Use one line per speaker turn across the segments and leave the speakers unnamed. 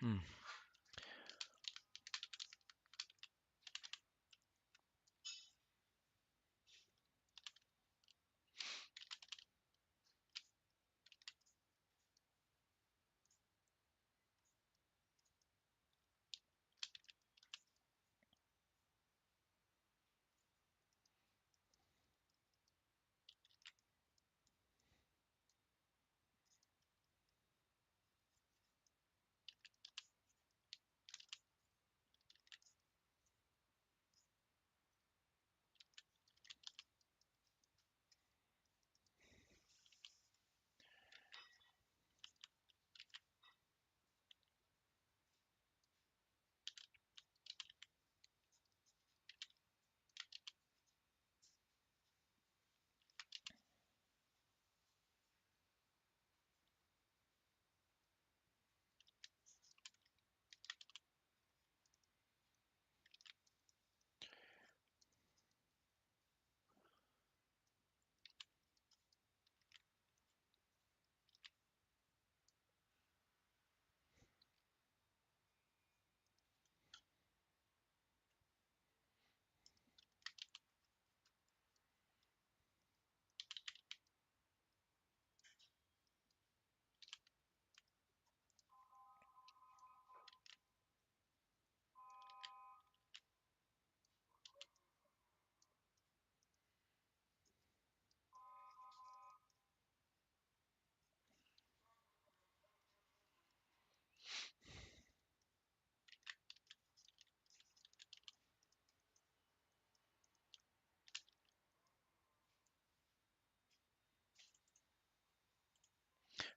Hmm.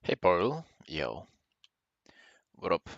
Hey Paul, yo, what up?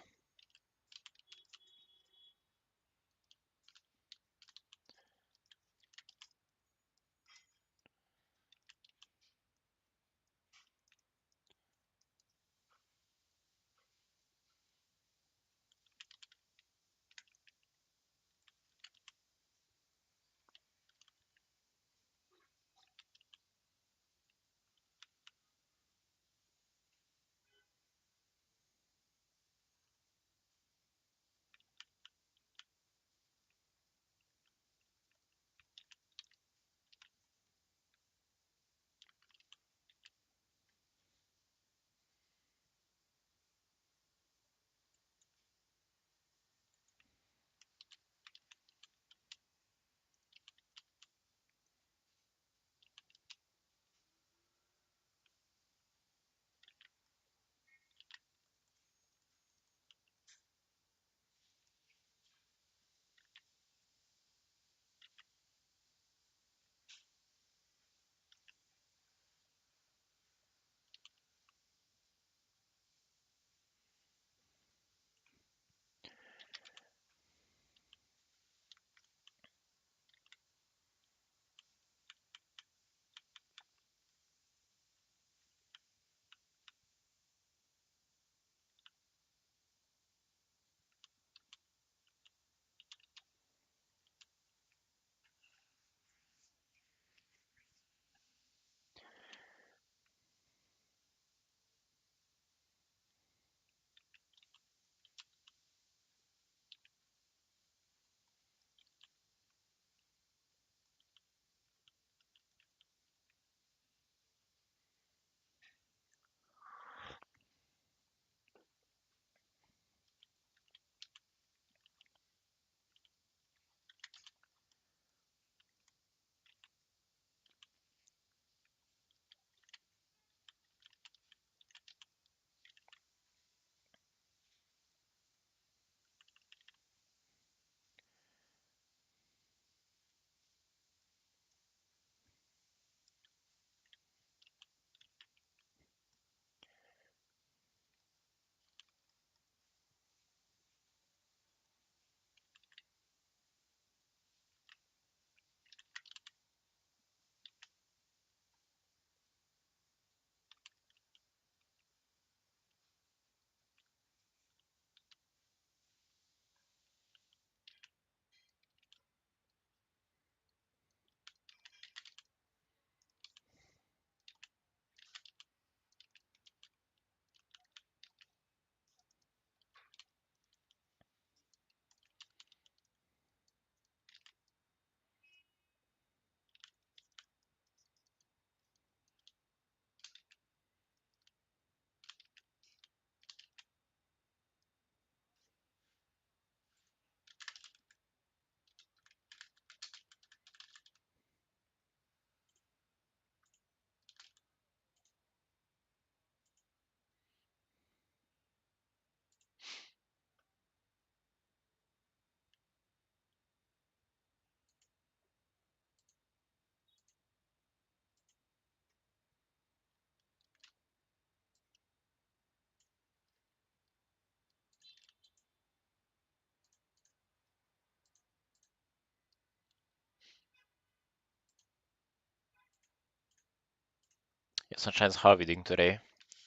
Sunshine's harvesting today.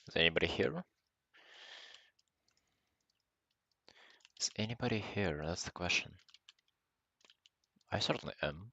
Is anybody here? Is anybody here? That's the question. I certainly am.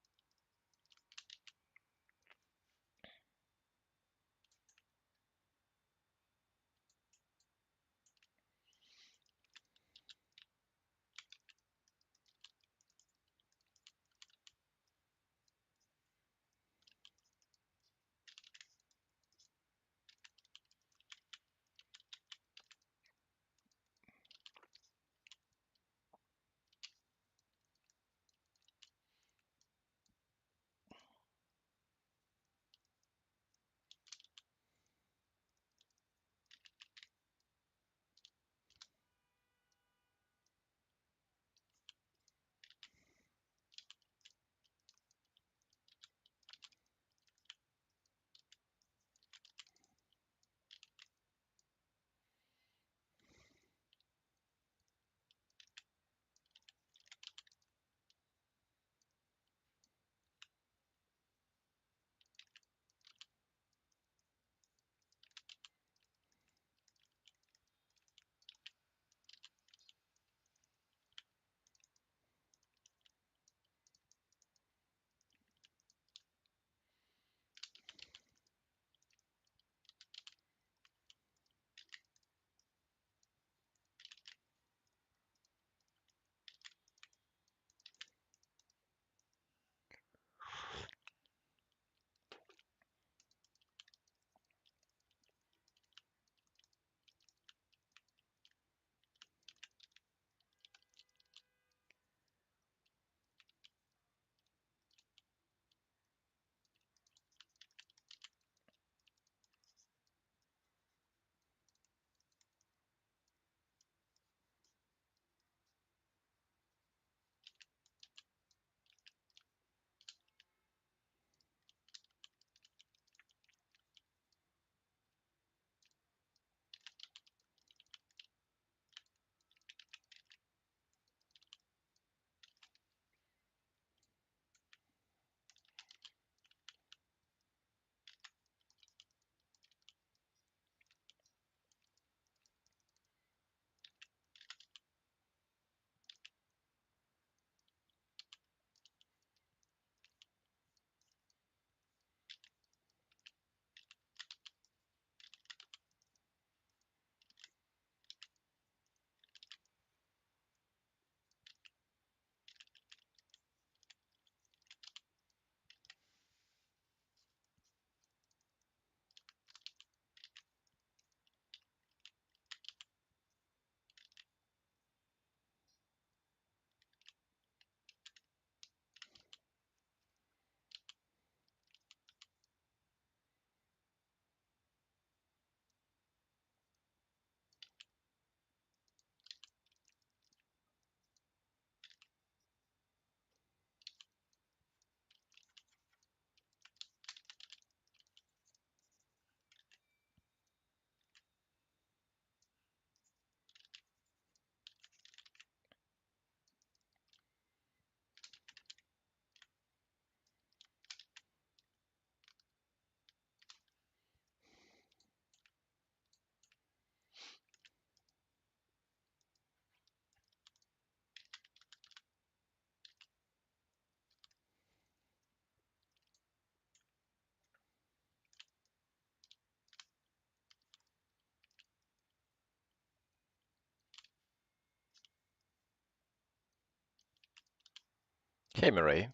Hey, Mirai.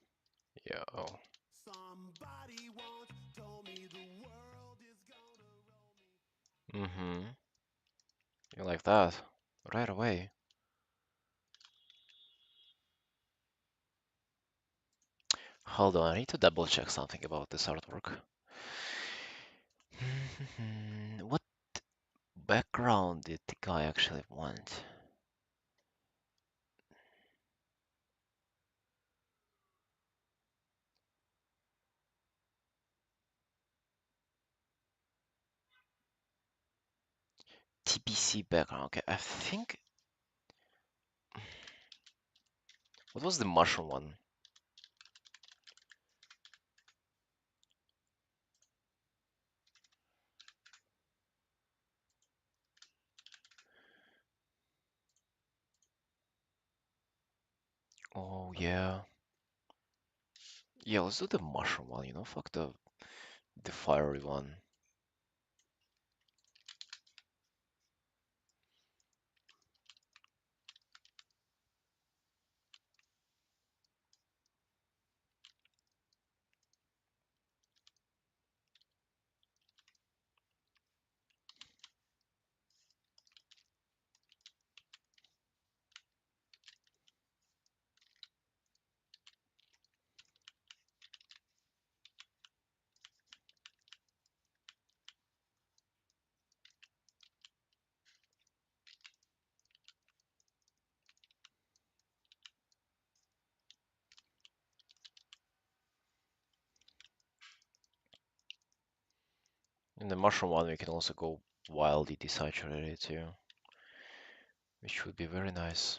Yo. Mm-hmm. You like that? Right away. Hold on, I need to double check something about this artwork. What background did the guy actually want? TBC background. Okay, I think. What was the mushroom one? Oh yeah. Yeah, let's do the mushroom one, fuck the fiery one. In the mushroom one, we can also go wildly desaturated too, which would be very nice.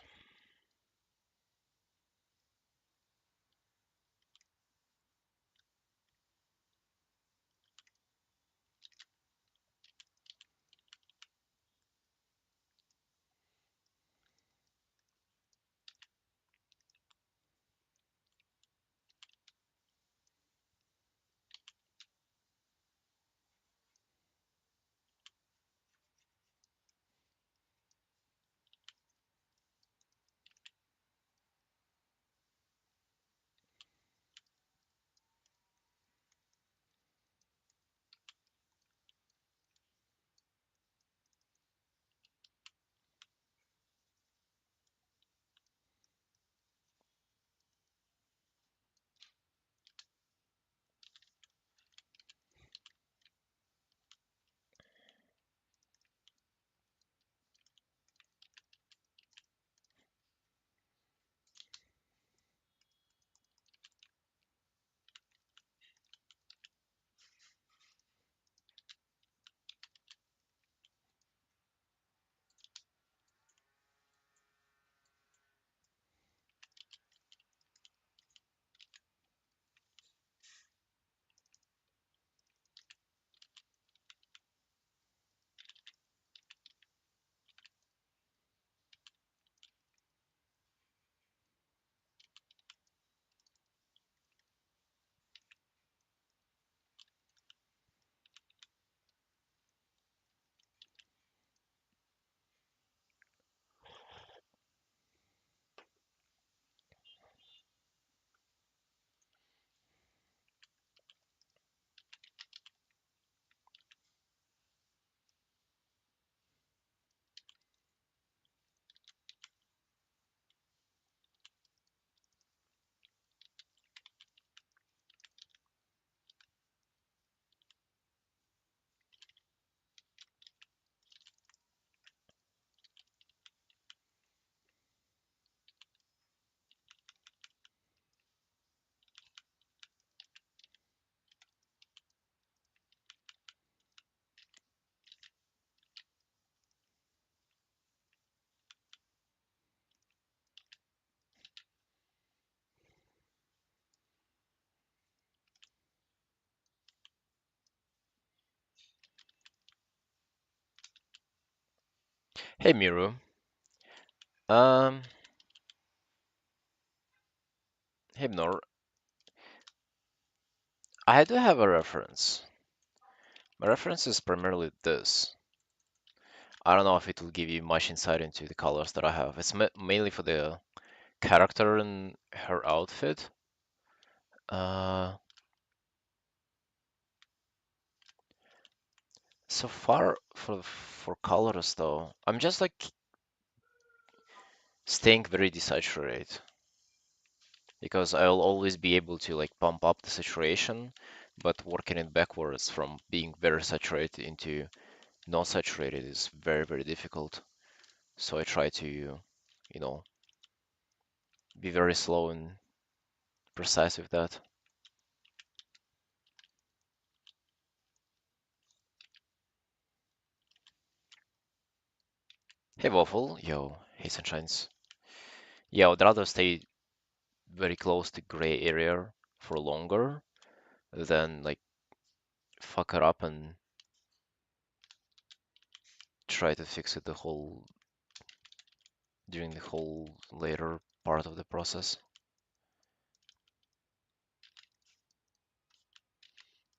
Hey Miru, um, hey Nor, I do have a reference. My reference is primarily this. I don't know if it will give you much insight into the colors that I have. It's mainly for the character and her outfit. Uh, so far for colors though, I'm just like staying very desaturated because I'll always be able to like pump up the saturation, but working it backwards from being very saturated into not saturated is very, very difficult. So I try to, be very slow and precise with that. Hey Waffle, yo, hey Sunshines. Yeah, I'd rather stay very close to gray area for longer than like fuck it up and try to fix it the whole during the whole later part of the process.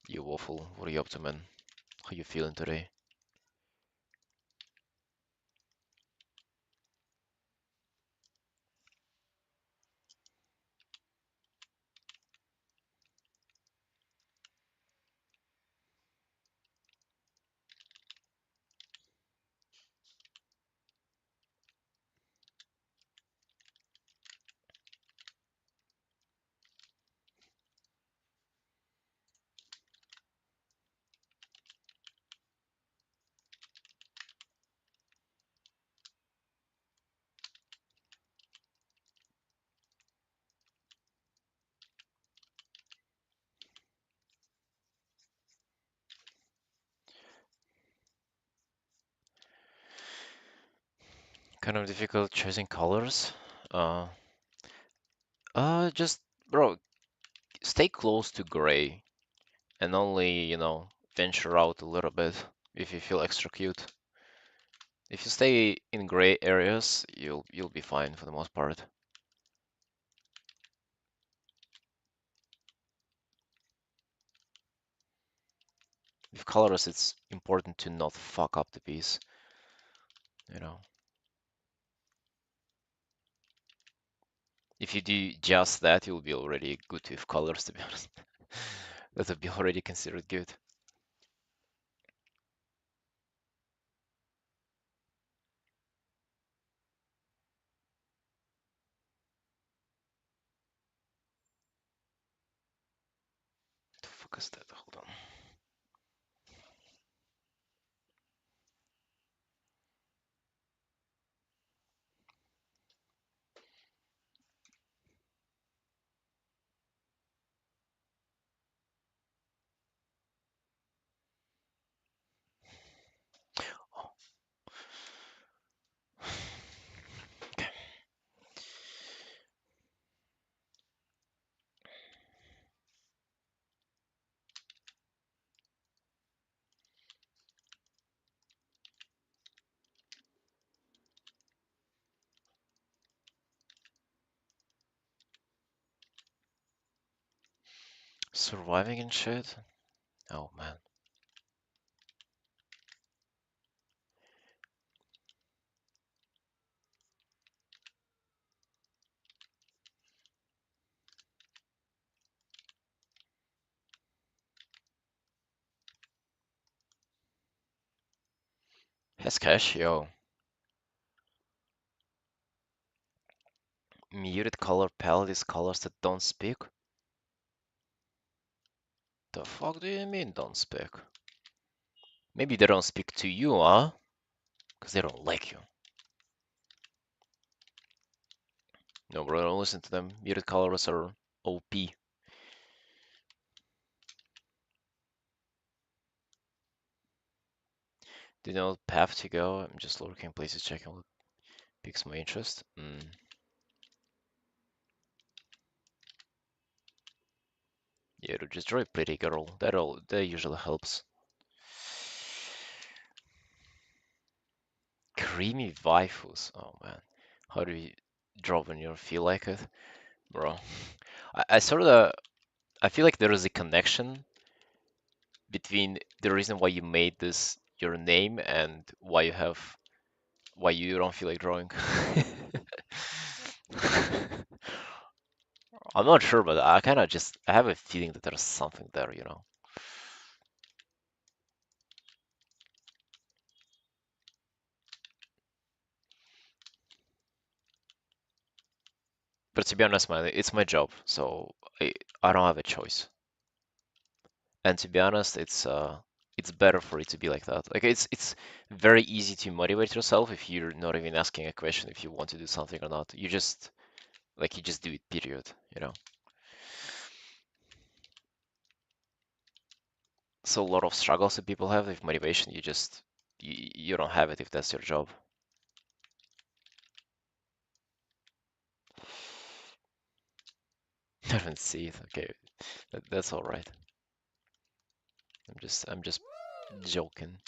You waffle, what are you up to, man? How you feeling today? Kind of difficult choosing colors. Uh, just, bro, stay close to gray and only, venture out a little bit if you feel extra cute. If you stay in gray areas, you'll be fine for the most part. With colors, it's important to not fuck up the piece, you know. If you do just that, you'll be already good with colors, to be honest. That would be already considered good. What the fuck is that? Hold on. Oh, okay. Surviving and shit? Oh man. Has cash, yo. Muted color palette is colors that don't speak? The fuck do you mean don't speak? Maybe they don't speak to you, huh? Because they don't like you. No, bro, don't listen to them. Muted colors are OP. Do you know the path to go? I'm just looking places, checking what piques my interest. Yeah, to just draw a pretty girl. That usually helps. Creamy waifus. Oh man, how do you draw when you feel like it, bro? I sort of I feel like there is a connection between the reason why you made this your name and why you don't feel like drawing. I'm not sure, but I kind of just I have a feeling that there's something there, you know. But to be honest, man, it's my job, so I don't have a choice. And to be honest, it's better for it to be like that. Like it's very easy to motivate yourself if you're not even asking a question if you want to do something or not. You just do it, period, you know. So a lot of struggles that people have with motivation, you don't have it if that's your job. I haven't see it. Okay, that's all right. I'm just joking.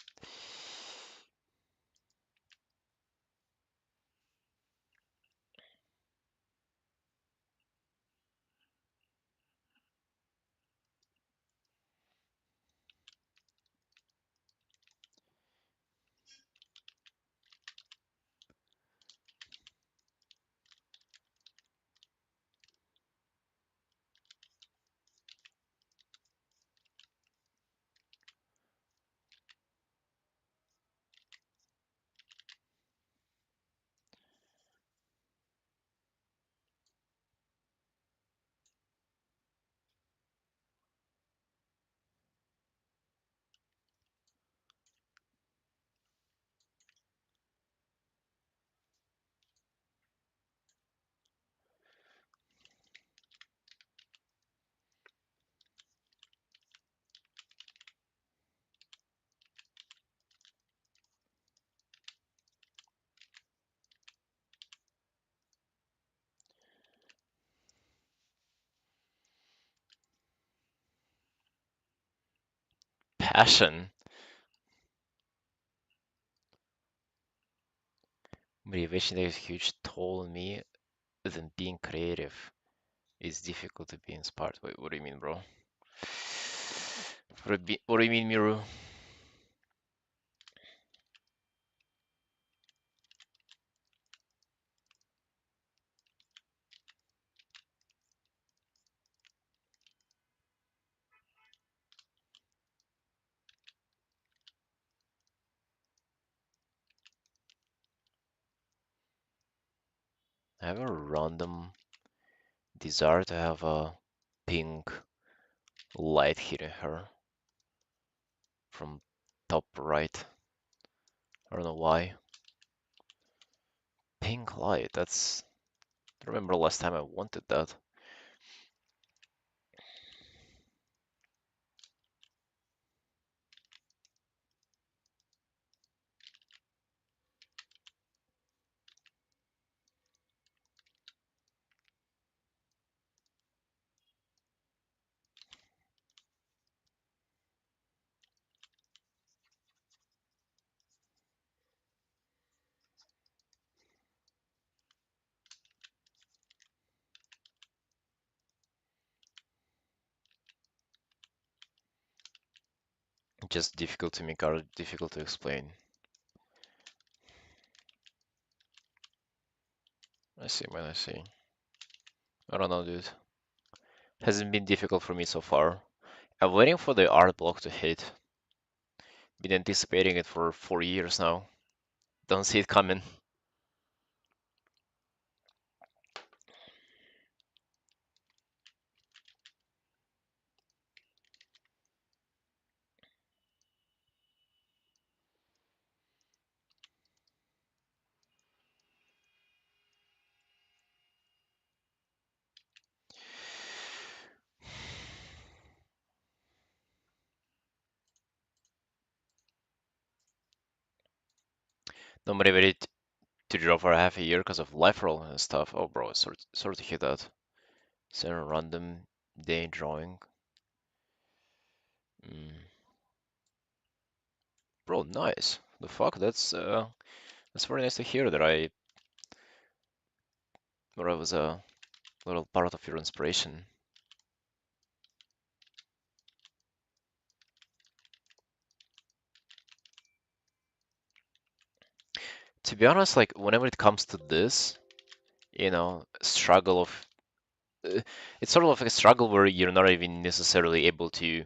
passion. Motivation takes a huge toll on me, then being creative is difficult to be inspired. Wait, what do you mean, bro? What do you mean, Miru? I have a random desire to have a pink light hitting her from top right. I don't know why. Pink light, that's... I remember last time I wanted that. Just difficult to make art, difficult to explain. I see, man, I see. I don't know, dude. Hasn't been difficult for me so far. I'm waiting for the art block to hit. Been anticipating it for 4 years now. Don't see it coming. Not motivated to draw for half a year because of life roll and stuff. Oh, bro, sort of hit that. Send a random day drawing. Mm. Bro, nice. The fuck, that's very nice to hear that I was a little part of your inspiration. To be honest, like whenever it comes to this, struggle of uh, it's sort of like a struggle where you're not even necessarily able to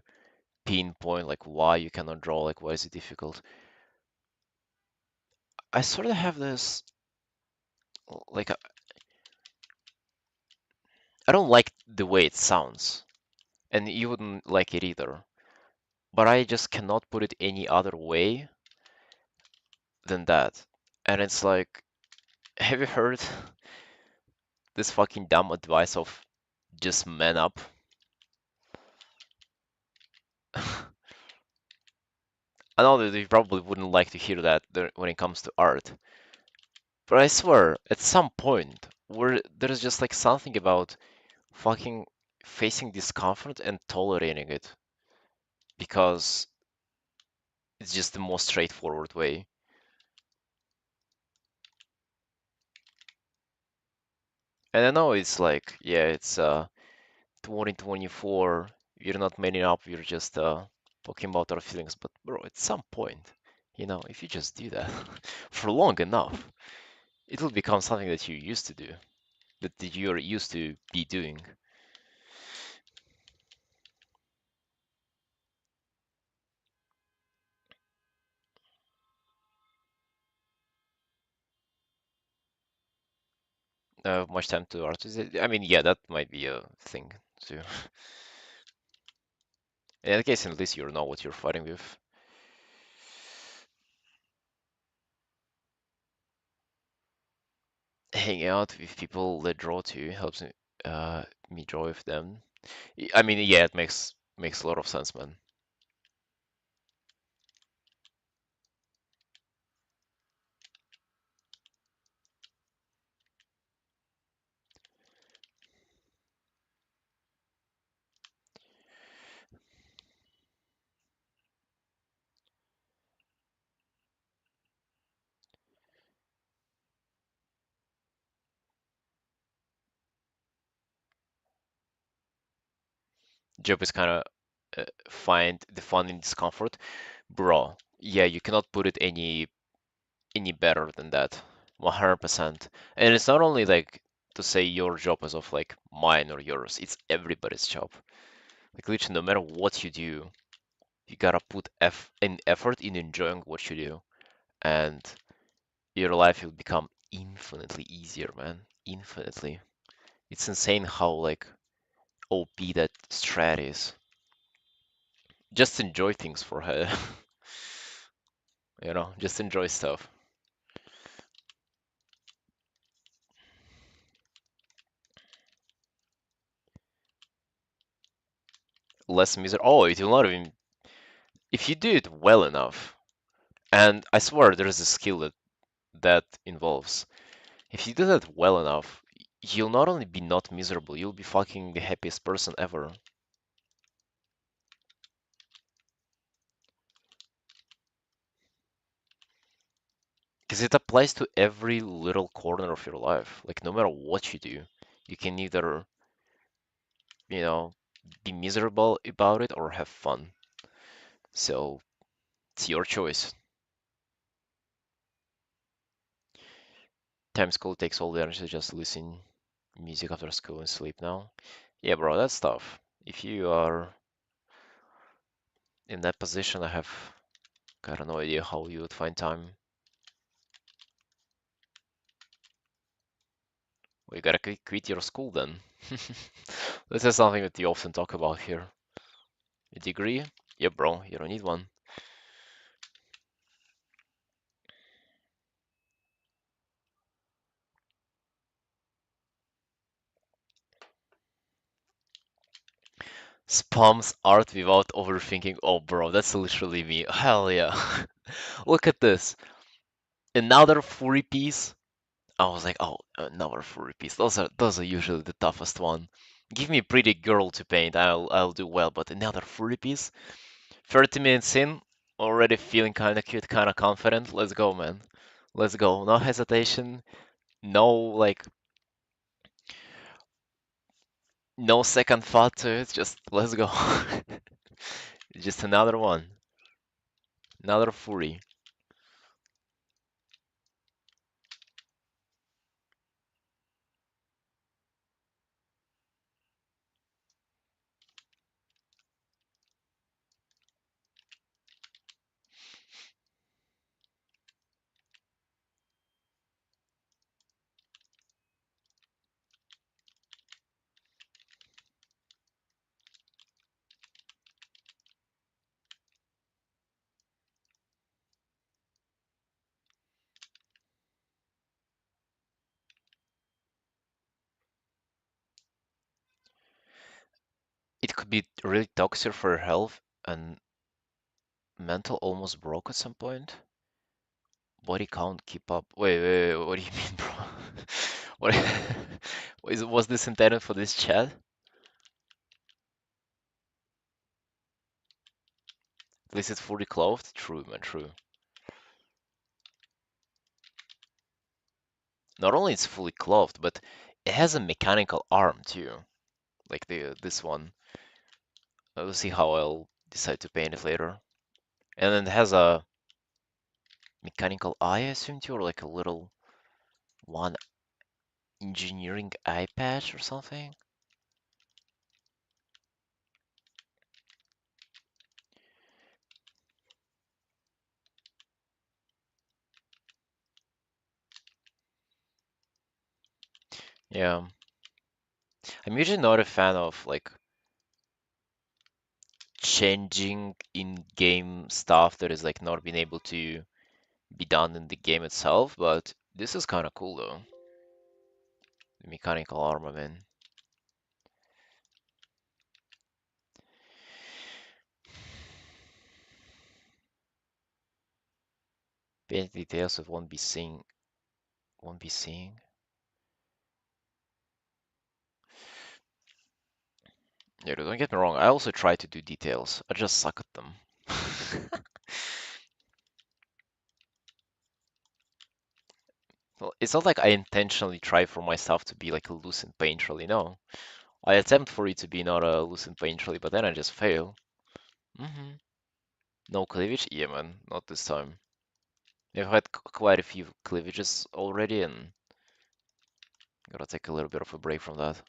pinpoint like why you cannot draw, like why is it difficult. I sort of have this like I don't like the way it sounds, and you wouldn't like it either. But I just cannot put it any other way than that. And it's like, have you heard this fucking dumb advice of just man up? I know that you probably wouldn't like to hear that when it comes to art, but I swear, at some point, where there's just like something about fucking facing discomfort and tolerating it because it's just the most straightforward way. And I know it's like, yeah, it's 2024, you're not manning up, you're just talking about our feelings. But bro, at some point, if you just do that for long enough, it will become something that you used to do, that you're used to be doing. Much time to artists. I mean, yeah, that might be a thing too. In that case, at least you know what you're fighting with. Hanging out with people that draw too helps me draw with them. I mean, yeah, it makes a lot of sense, man. Job is kind of find the fun in discomfort, bro. Yeah, you cannot put it any better than that. 100%. And it's not only like to say your job is of like mine or yours, it's everybody's job. Like literally, no matter what you do, you gotta put an effort in enjoying what you do, and your life will become infinitely easier, man. Infinitely. It's insane how like OP that strat is. Just enjoy things for her, just enjoy stuff. Less misery. Oh, it will not even. If you do it well enough, and I swear there is a skill that involves. If you do that well enough, you'll not only be not miserable, you'll be fucking the happiest person ever. Because it applies to every little corner of your life. Like, no matter what you do, you can either, you know, be miserable about it or have fun. So, it's your choice. Time school takes all the energy to just listen music after school and sleep now. Yeah, bro, that's tough. If you are in that position, I have kind of no idea how you would find time. Well, you gotta quit your school then. This is something that you often talk about here. A degree? Yeah, bro, you don't need one. Spams art without overthinking. Oh, bro, that's literally me. Hell yeah. Look at this. Another furry piece. I was like, oh, another furry piece. Those are usually the toughest one. Give me a pretty girl to paint. I'll do well, but another furry piece. 30 minutes in, already feeling kind of cute, kind of confident. Let's go, man. Let's go. No hesitation. No like no second thought to it. Just let's go. Just another one. Another furry. It could be really toxic for your health and mental almost broke at some point. Body can't keep up. Wait, what do you mean, bro? What was this intended for this chat? At least it's fully clothed? True, man, true. Not only it's fully clothed, but it has a mechanical arm too. Like the this one. We'll see how I'll decide to paint it later. And then it has a mechanical eye, I assume too, or like a little one engineering eye patch or something. Yeah. I'm usually not a fan of like changing in-game stuff that is like not being able to be done in the game itself, but this is kind of cool though. The mechanical armament. Paint details of won't be seeing. Yeah, don't get me wrong, I also try to do details. I just suck at them. Well, it's not like I intentionally try for myself to be like a lucid painter, no. I attempt for it to be not a lucid painterly, but then I just fail. hmm No cleavage? Yeah, man, not this time. I've had quite a few cleavages already, and gotta take a little bit of a break from that.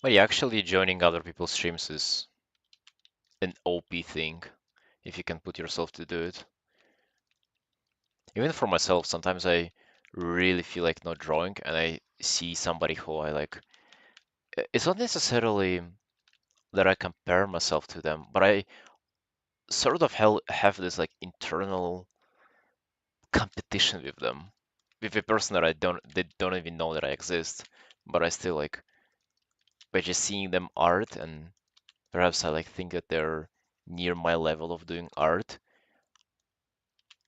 But yeah, actually joining other people's streams is an OP thing, if you can put yourself to do it. Even for myself, sometimes I really feel like not drawing, and I see somebody who I like. It's not necessarily that I compare myself to them, but I sort of have this like internal competition with them, with a person that they don't even know that I exist, but I still like by just seeing them art, and perhaps I like think that they're near my level of doing art.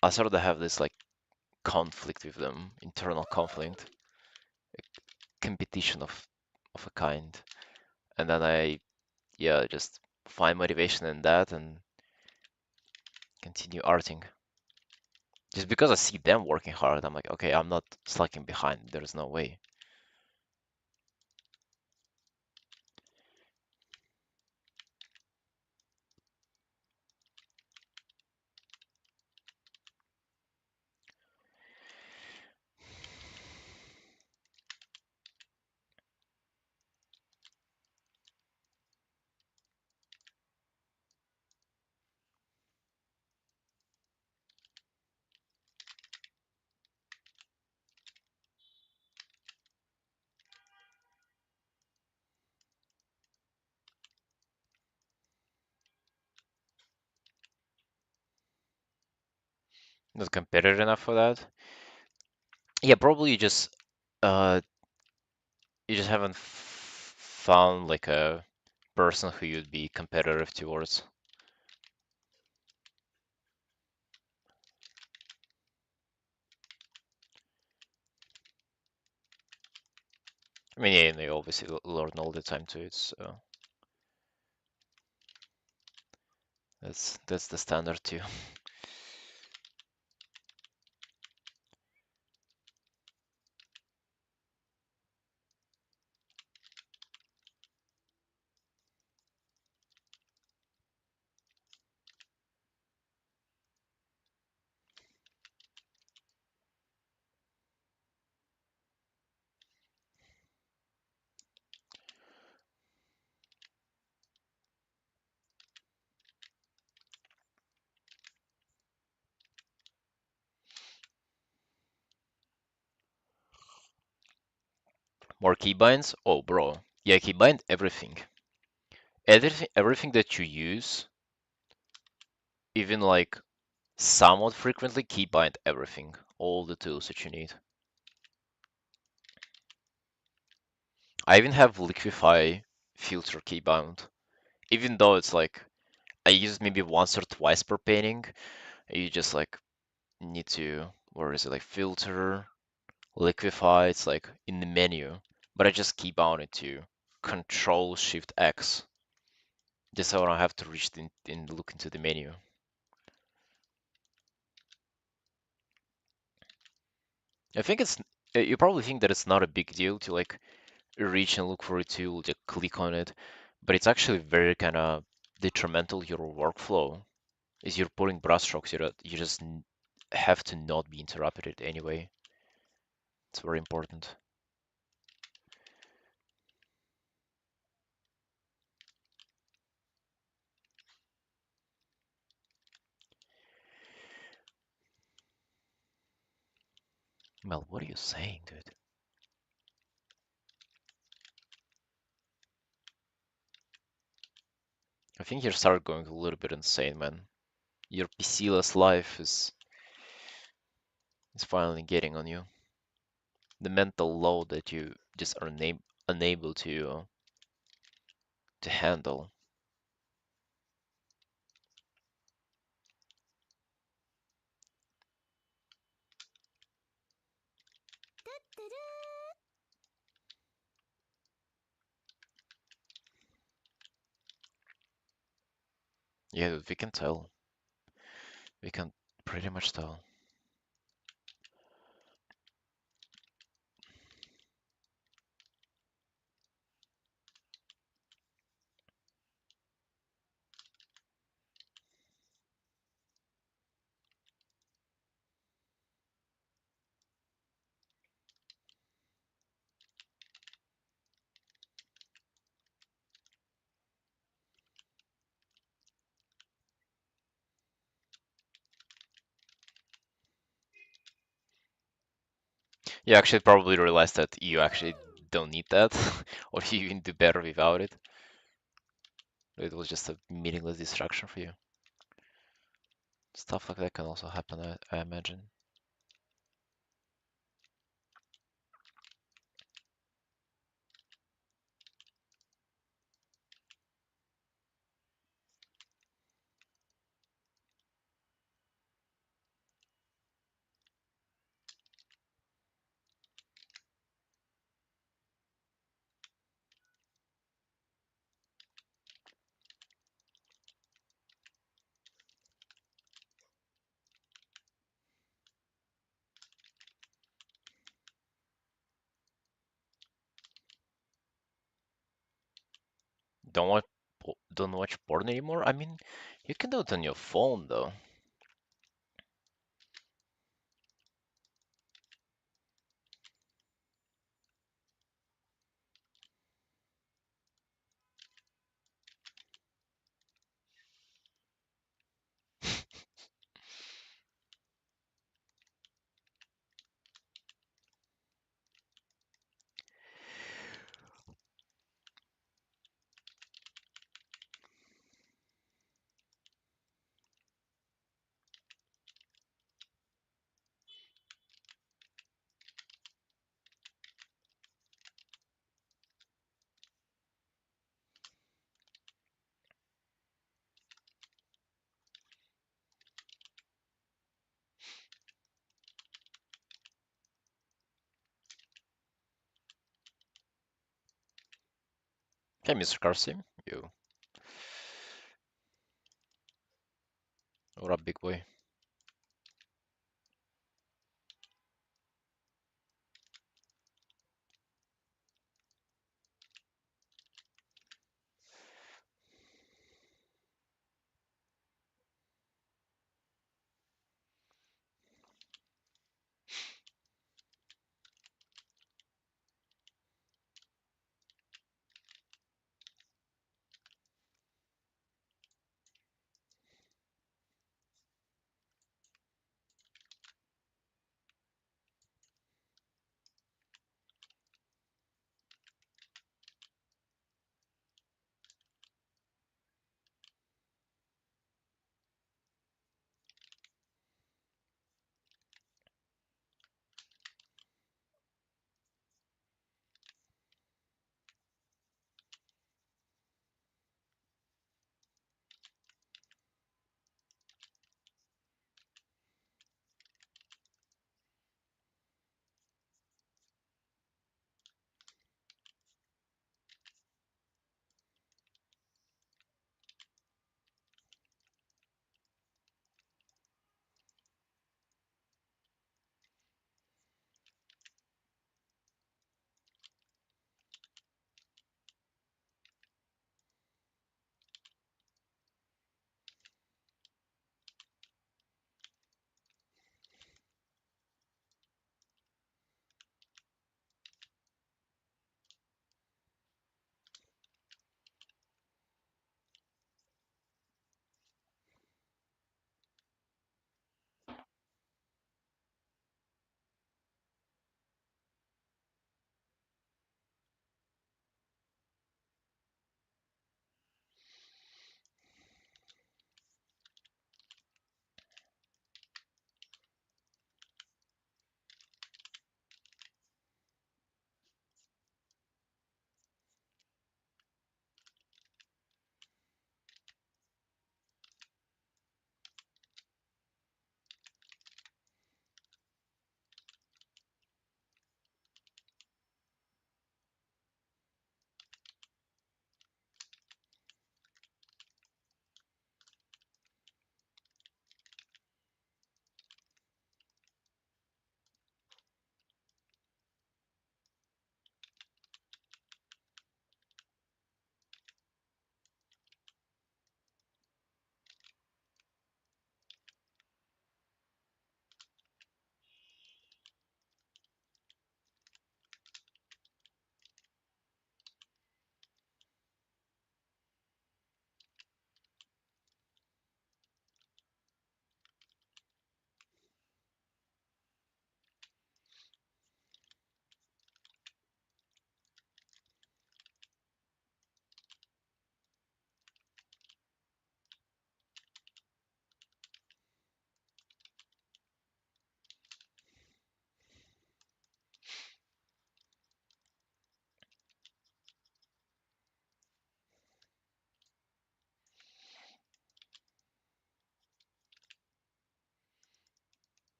I sort of have this like conflict with them, internal conflict, competition of a kind, and then I yeah just find motivation in that and continue arting. Just because I see them working hard, I'm like, okay, I'm not slacking behind. There's no way. Not competitive enough for that. Yeah, probably uh you just haven't found like a person who you'd be competitive towards. I mean, yeah, and they obviously learn all the time too. It's that's the standard too. More keybinds? Oh, bro. Yeah, keybind everything. Everything that you use, even like somewhat frequently, keybind everything. All the tools that you need. I even have liquify filter keybound. Even though it's like I use it maybe once or twice per painting, you just like need to, where is it, like filter, liquify, it's like in the menu, but I just keybound it to Control Shift X, just so I don't have to reach and look into the menu. I think you probably think that it's not a big deal to like reach and look for a tool, just click on it, but it's actually very kind of detrimental to your workflow. Is you're putting brushstrokes, you just have to not be interrupted anyway. It's very important. Mel, what are you saying, dude? I think you started going a little bit insane, man. Your PC-less life is finally getting on you. The mental load that you just are unable to handle. Yeah, dude, we can tell. We can pretty much tell. You actually probably realized that you actually don't need that, or you can do better without it. It was just a meaningless distraction for you. Stuff like that can also happen, I imagine. Don't watch don't watch porn anymore? I mean, you can do it on your phone though. Hey, Mr. Carson, you. What up, big boy?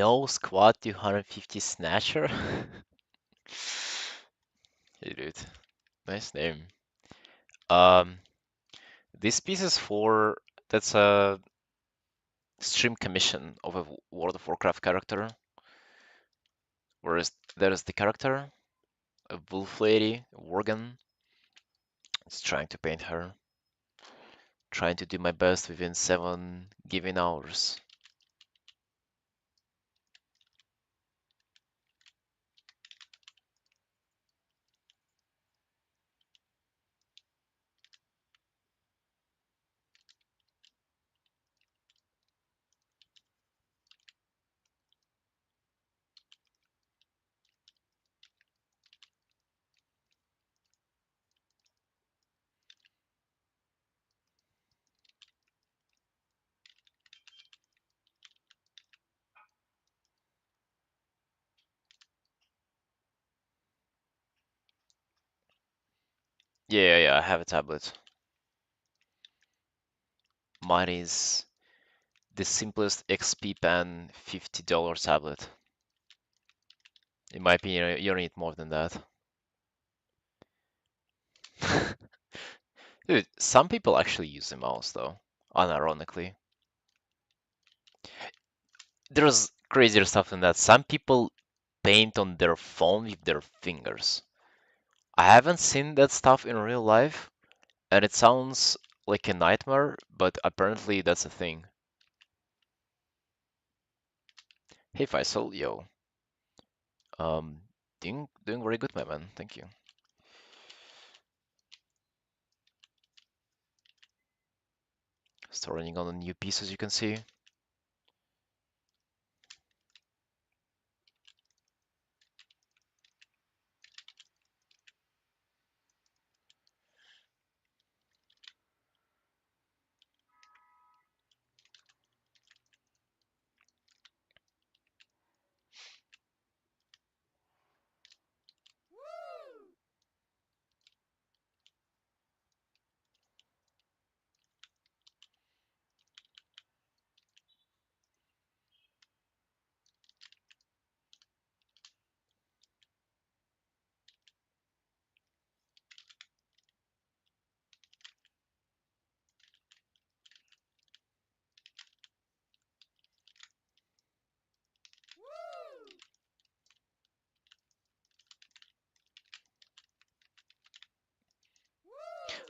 No squat 250 snatcher? Hey dude, nice name. Um, this piece is for that's a stream commission of a World of Warcraft character, whereas there is the character, a wolf lady, a Worgen. It's trying to paint her, trying to do my best within 7 given hours. Yeah, I have a tablet. Mine is the simplest XP Pen $50 tablet. In my opinion, you don't need more than that. Dude, some people actually use the mouse though, unironically. There's crazier stuff than that. Some people paint on their phone with their fingers. I haven't seen that stuff in real life, and it sounds like a nightmare, but apparently that's a thing. Hey Faisal, yo. Um, doing very good, my man. Thank you. Still running on a new piece, as you can see.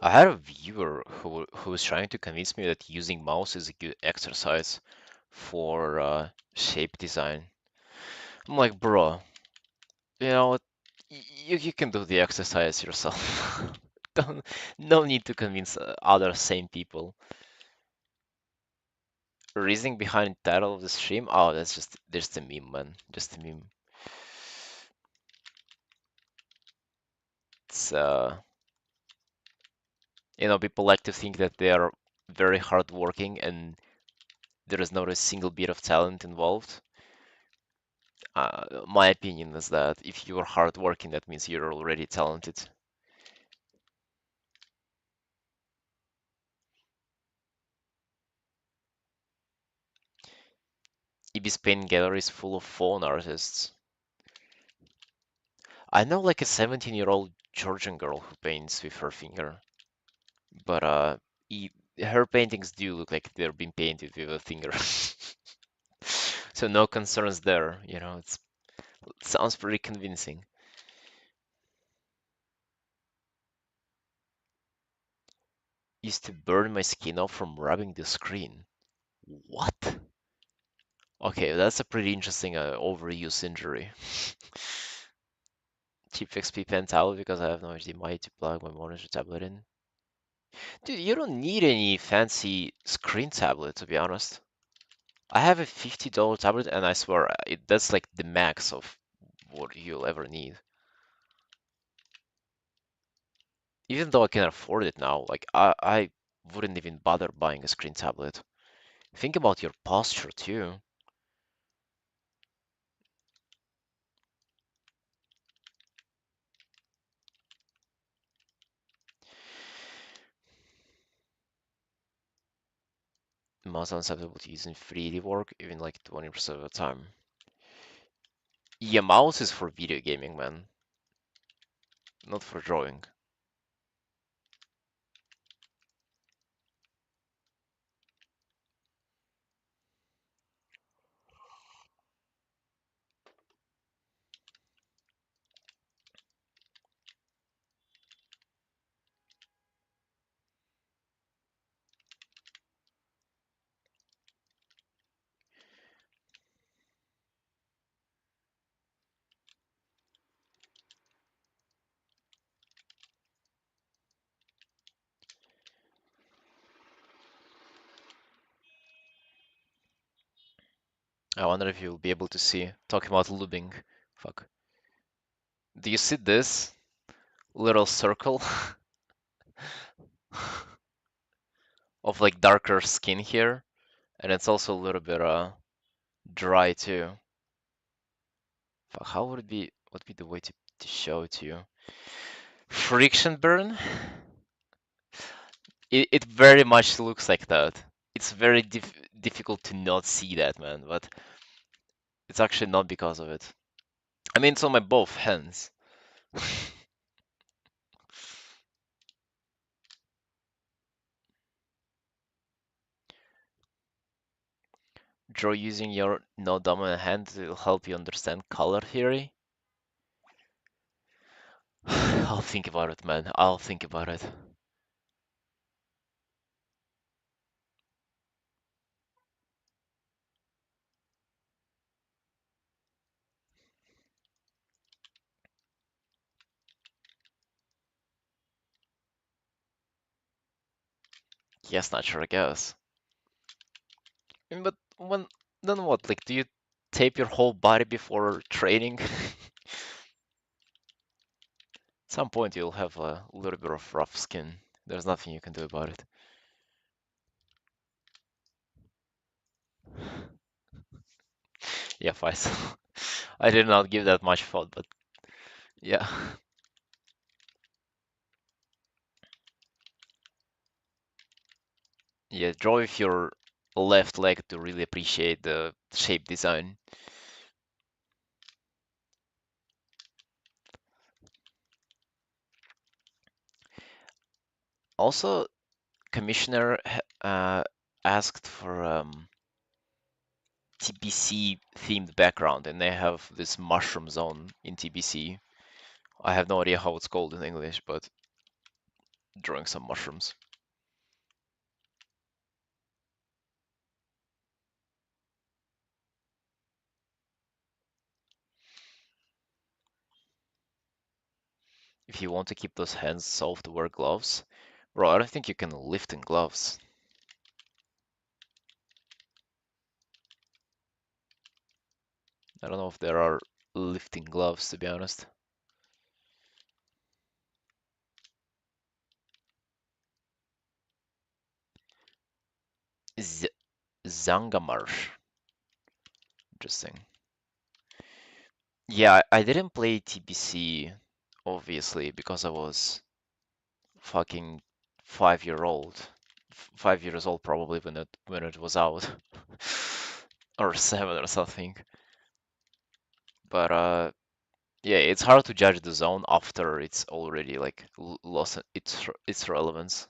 I had a viewer who was trying to convince me that using mouse is a good exercise for shape design. I'm like, bro, you know what? You can do the exercise yourself. Don't No need to convince other sane people. Reasoning behind the title of the stream? Oh, that's just a meme, man. Just a meme. It's people like to think that they are very hardworking and there is not a single bit of talent involved. My opinion is that if you're hardworking, that means you're already talented. Ibis Paint Gallery is full of phone artists. I know like a 17-year-old Georgian girl who paints with her finger, but her paintings do look like they're being painted with a finger. So no concerns there, it sounds pretty convincing. Used to burn my skin off from rubbing the screen. What? Okay, that's a pretty interesting overuse injury. Cheap XP pen tablet because I have no HDMI to plug my monitor tablet in. Dude, you don't need any fancy screen tablet, to be honest. I have a $50 tablet, and I swear that's like the max of what you'll ever need. Even though I can afford it now, like I wouldn't even bother buying a screen tablet. Think about your posture too. Most unacceptable to use in 3D work, even like 20% of the time. Yeah, mouse is for video gaming, man, not for drawing. I wonder if you'll be able to see. Talking about looping. Fuck. Do you see this little circle of like darker skin here? And it's also a little bit dry too. Fuck, how would it be? What would be the way to show it to you? Friction burn? It very much looks like that. It's very difficult to not see that, man, but it's actually not because of it. I mean, it's on my both hands. Draw using your no dominant hand to help you understand color theory. I'll think about it, man. I'll think about it. Yes, not sure, I guess. I mean, but when then what? Like, do you tape your whole body before training? At some point, you'll have a little bit of rough skin. There's nothing you can do about it. Yeah, Faisal. I did not give that much thought, but yeah. Yeah, draw with your left leg to really appreciate the shape design. Also, Commissioner asked for TBC themed background, and they have this mushroom zone in TBC. I have no idea how it's called in English, but drawing some mushrooms. If you want to keep those hands soft, wear gloves. Bro, I don't think you can lift in gloves. I don't know if there are lifting gloves, to be honest. Z Zangamarsh. Interesting. Yeah, I didn't play TBC, obviously, because I was fucking 5 year old. 5 years old probably when it was out. Or 7 or something. But yeah, it's hard to judge the zone after it's already like lost its relevance.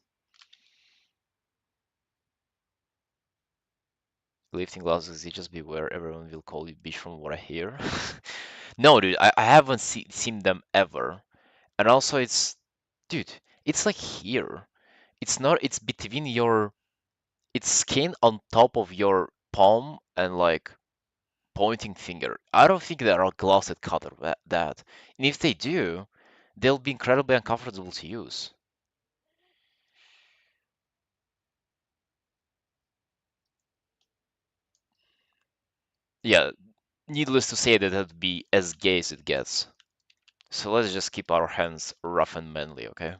Lifting gloves is just beware, everyone will call you bitch from what I hear. No, dude, I haven't seen them ever. And also dude, it's like here. It's not, it's between it's skin on top of your palm and like pointing finger. I don't think there are gloves that cover that. And if they do, they'll be incredibly uncomfortable to use. Yeah, needless to say that would be as gay as it gets. So let's just keep our hands rough and manly, okay?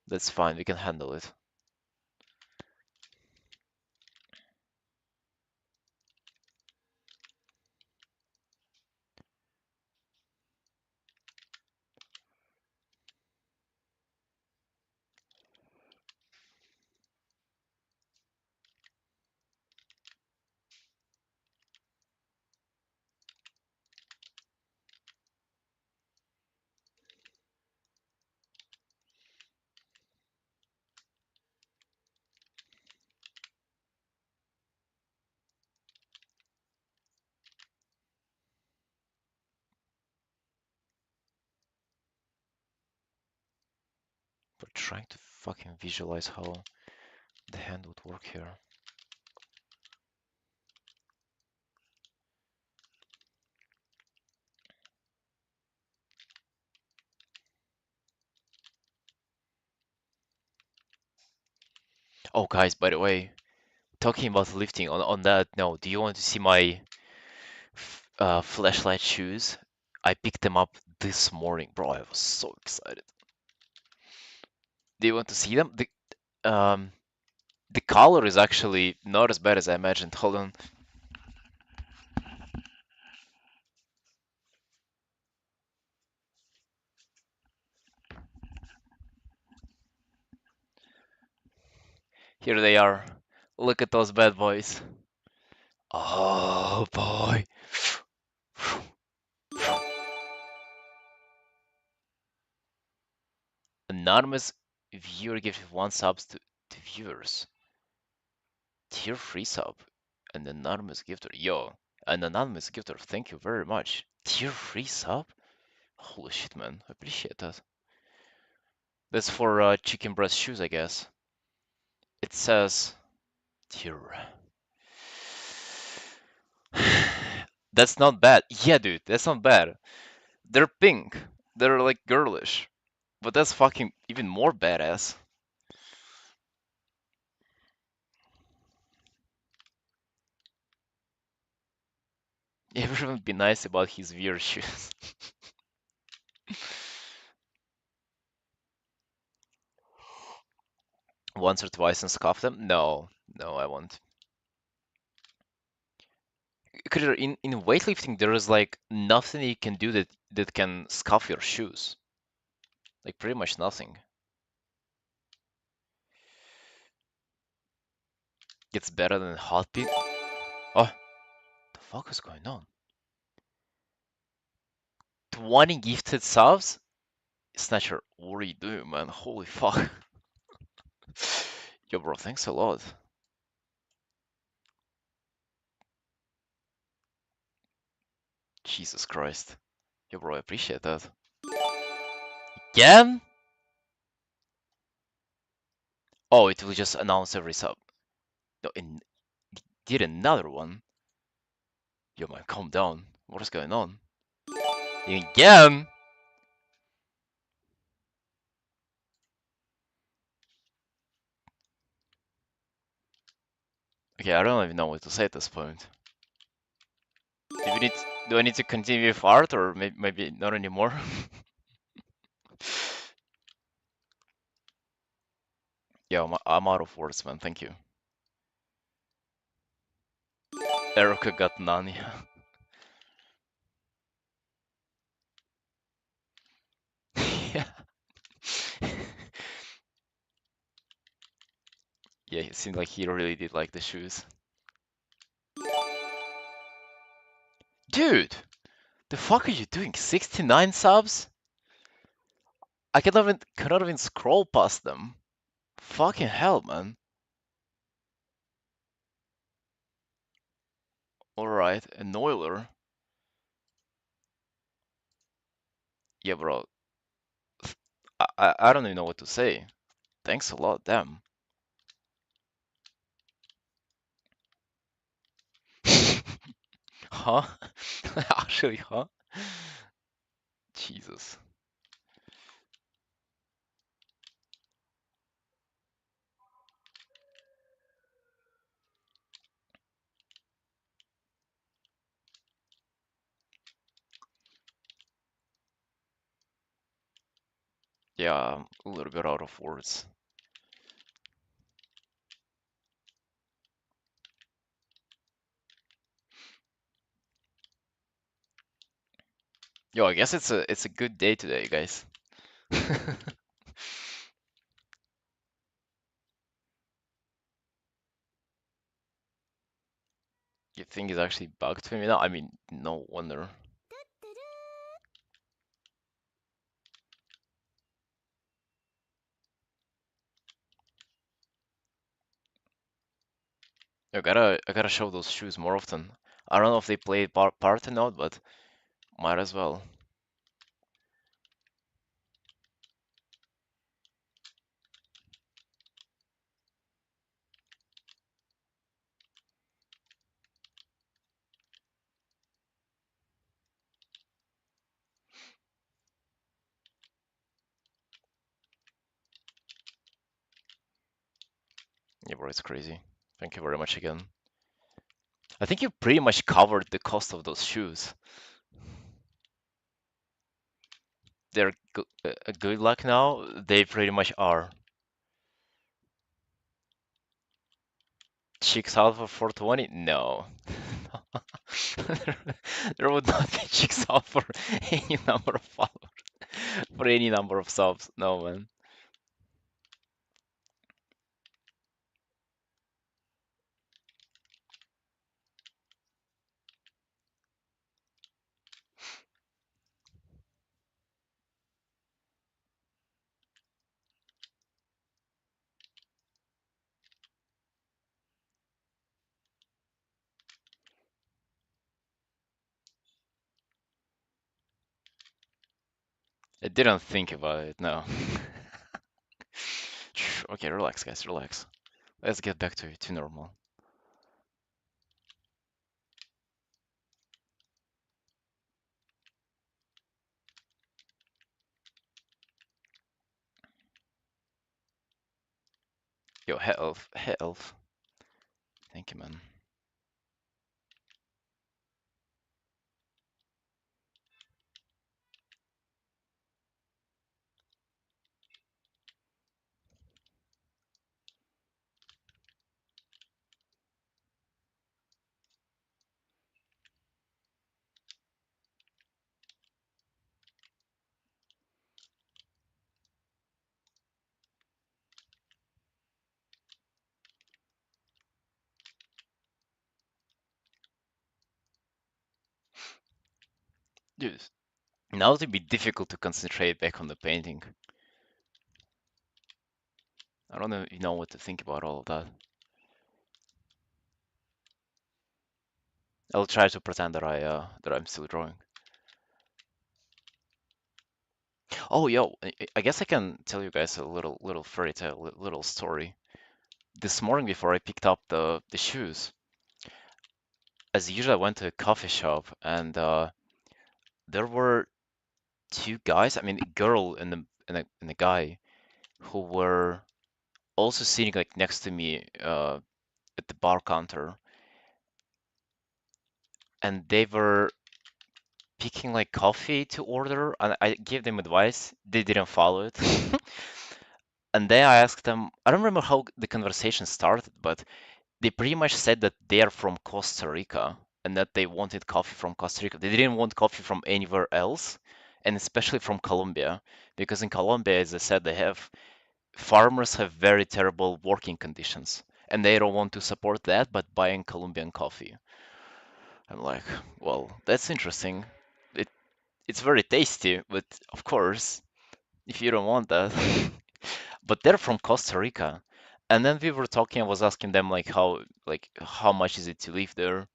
That's fine, we can handle it. We're trying to fucking visualize how the hand would work here. Oh, guys, by the way, talking about lifting, on that note, do you want to see my flashlight shoes? I picked them up this morning, bro. I was so excited. Do you want to see them? Um, the color is actually not as bad as I imagined. Hold on. Here they are. Look at those bad boys. Oh boy. Anonymous viewer gives one subs to viewers. Tier free sub. An anonymous gifter. Yo, an anonymous gifter. Thank you very much. Tier free sub? Holy shit, man. I appreciate that. That's for chicken breast shoes, I guess. It says tier. That's not bad. Yeah, dude, that's not bad. They're pink. They're like girlish. But that's fucking even more badass. Everyone be nice about his weird shoes. Once or twice and scuff them? No, no, I won't. Because in weightlifting, there is like nothing you can do that can scuff your shoes. Like pretty much nothing. It's better than hot pink. Oh, the fuck is going on? 20 gifted subs? Snatcher, what are you doing, man? Holy fuck. Yo, bro, thanks a lot. Jesus Christ. Yo, bro, I appreciate that. Again? Oh, it will just announce every sub. No, and did another one. Yo, man, calm down. What is going on? Again? Okay, I don't even know what to say at this point. Do we need? Do I need to continue with art, or maybe not anymore? Yeah, I'm out of words, man. Thank you. Erica got none. Yeah. Yeah, it seemed like he really did like the shoes. Dude, the fuck are you doing? 69 subs? I cannot even scroll past them. Fucking hell, man. Alright, a Noiler. Yeah, bro. I don't even know what to say. Thanks a lot, damn. Huh? Actually, huh? Jesus. Yeah, I'm a little bit out of words. Yo, I guess it's a good day today, guys. You think it's actually bugged for me now? I mean, no wonder. I gotta show those shoes more often. I don't know if they play part or not, but might as well. Yeah, bro, it's crazy. Thank you very much again. I think you pretty much covered the cost of those shoes. They're good luck now. They pretty much are. Chicks out for 420? No. There there would not be chicks out for any number of followers, for any number of subs. No, man. I didn't think about it, no. Okay, relax, guys, relax. Let's get back to normal. Yo, health, health. Thank you, man. Dude, now it'd be difficult to concentrate back on the painting. I don't know, know what to think about all of that. I'll try to pretend that I'm still drawing. Oh, yo, I guess I can tell you guys a little fairy tale, little story. This morning before I picked up the shoes, as usual, I went to a coffee shop and there were two guys. I mean, a girl and a guy who were also sitting like next to me at the bar counter, and they were picking like coffee to order, and I gave them advice. They didn't follow it. And then I asked them, I don't remember how the conversation started, but they pretty much said that they are from Costa Rica and that they wanted coffee from Costa Rica. They didn't want coffee from anywhere else, and especially from Colombia, because in Colombia, as I said, they have farmers have very terrible working conditions, and they don't want to support that by buying Colombian coffee. I'm like, well, that's interesting. It it's very tasty, but of course, if you don't want that. But they're from Costa Rica. And then we were talking, I was asking them like how much is it to live there?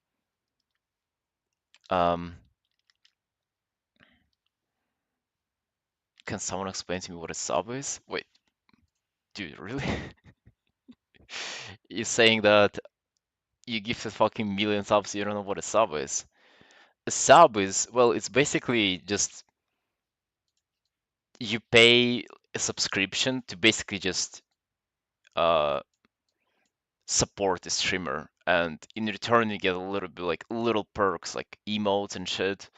Um, can someone explain to me what a sub is? Wait, dude, really? You're saying that you gifted fucking million subs, you don't know what a sub is? A sub is, well, it's basically just you pay a subscription to basically just uh support the streamer, and in return you get a little bit like little perks like emotes and shit,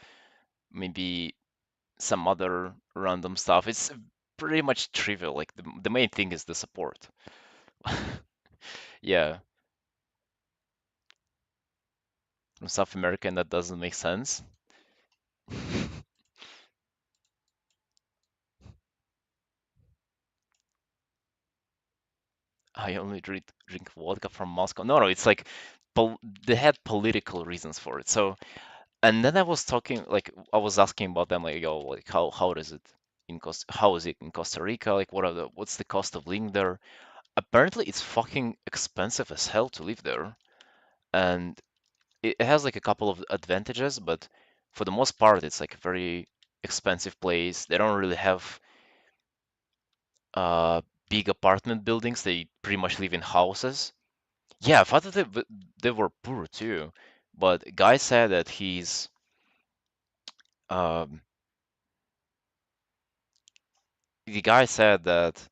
maybe some other random stuff. It's pretty much trivial. Like the main thing is the support. Yeah, from South America, and that doesn't make sense. I only drink vodka from Moscow. No, no, it's like they had political reasons for it. So, and then I was talking, like, I was asking about them, like, yo, like, how does it how is it in Costa Rica? Like, what's the cost of living there? Apparently, it's fucking expensive as hell to live there, and it has like a couple of advantages, but for the most part, it's like a very expensive place. They don't really have uh big apartment buildings. They pretty much live in houses. Yeah, I thought that they were poor too, but guy said that um the guy said that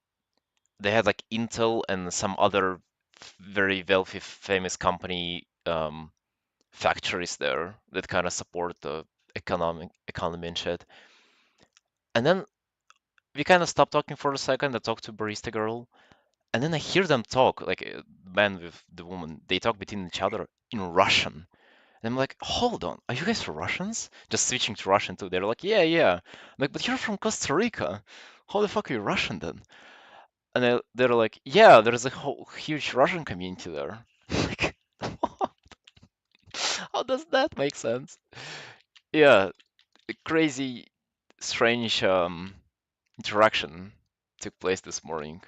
they had like Intel and some other very wealthy, famous company factories there that kind of support the economy and shit. And then we kind of stopped talking for a second. I talked to barista girl, and then I hear them talk, like man with the woman. They talk between each other in Russian. And I'm like, hold on, are you guys Russians? Just switching to Russian too. They're like, yeah, yeah. I'm like, but you're from Costa Rica. How the fuck are you Russian then? And they're like, yeah, there's a whole huge Russian community there. Like, how does that make sense? Yeah, a crazy, strange interaction took place this morning.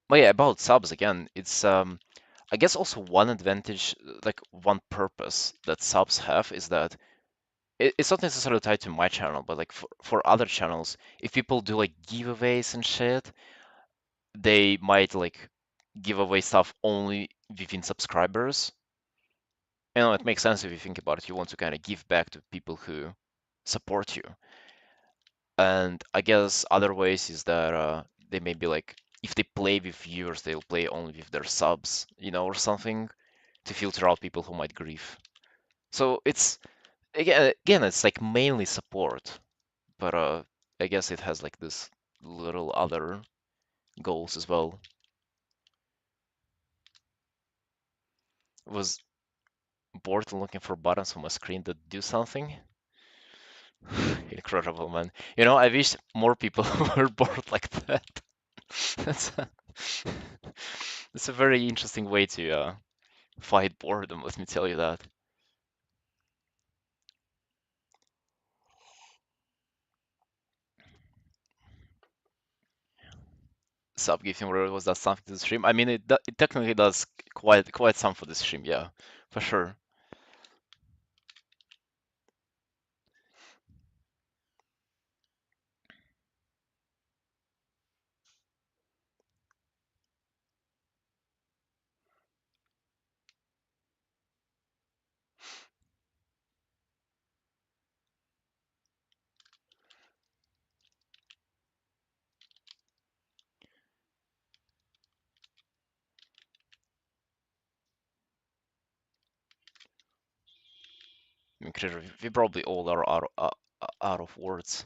But yeah, about subs again, it's I guess also one advantage, like one purpose that subs have is that it's not necessarily tied to my channel, but like for other channels, if people do like giveaways and shit, they might like give away stuff only within subscribers. You know, it makes sense if you think about it. You want to kind of give back to people who support you. And I guess other ways is that they may be like, if they play with viewers, they'll play only with their subs, you know, or something to filter out people who might grief. So it's again, it's like mainly support, but I guess it has like this little other goals as well. Was bored and looking for buttons on my screen that do something. Incredible, man. You know, I wish more people were bored like that. That's a, that's a very interesting way to fight boredom, let me tell you that. Subgifting, where was that something to the stream? I mean, it technically does quite some for the stream, yeah, for sure. I mean, Kritter, we probably all are out of words.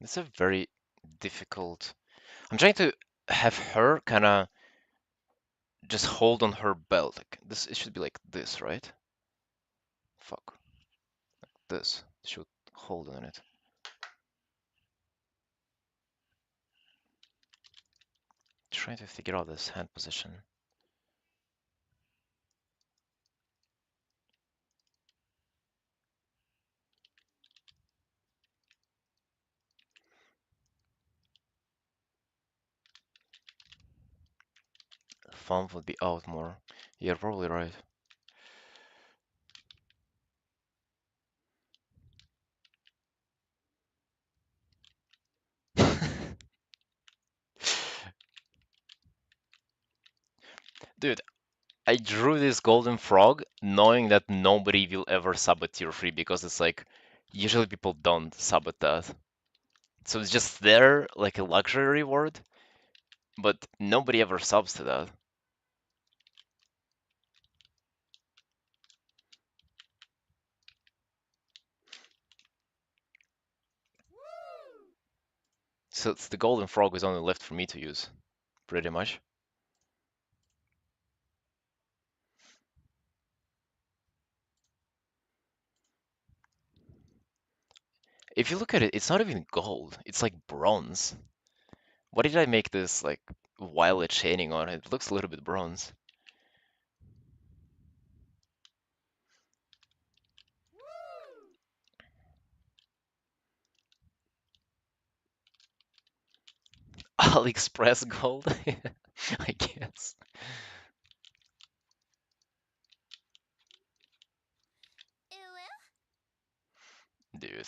It's a very difficult. I'm trying to have her kind of just hold on her belt. Like this, it should be like this, right? Fuck, this should hold on it. Trying to figure out this hand position. Thumb would be out more. You're probably right. Dude, I drew this golden frog knowing that nobody will ever sub at tier 3 because it's like usually people don't sub at that. So it's just there like a luxury reward, but nobody ever subs to that. So it's the golden frog is only left for me to use, pretty much. If you look at it, it's not even gold. It's like bronze. Why did I make this like violet shading on it? It looks a little bit bronze. AliExpress gold, I guess. Dude.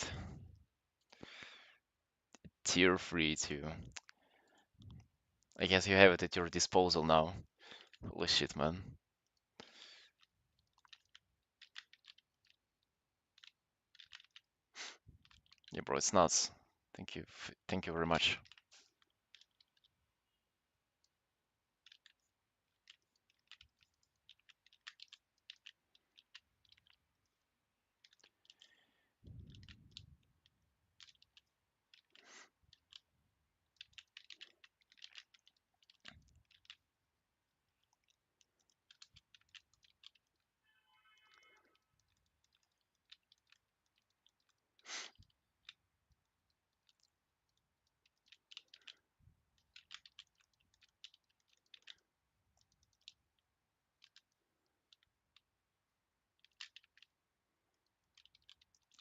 Feel free to. I guess you have it at your disposal now. Holy shit, man. Yeah, bro, it's nuts. Thank you. Thank you very much.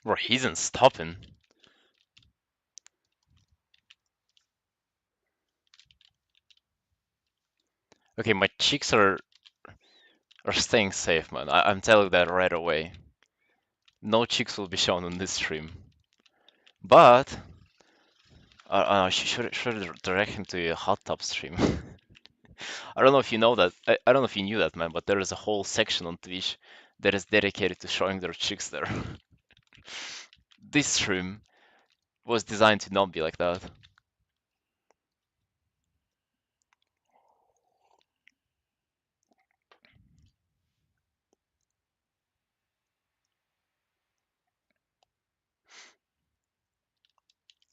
Bro, he isn't stopping. Okay, my cheeks are staying safe, man. I'm telling that right away. No cheeks will be shown on this stream. But I should direct him to a hot tub stream. I don't know if you know that. I don't know if you knew that, man. But there is a whole section on Twitch that is dedicated to showing their chicks there. This stream was designed to not be like that.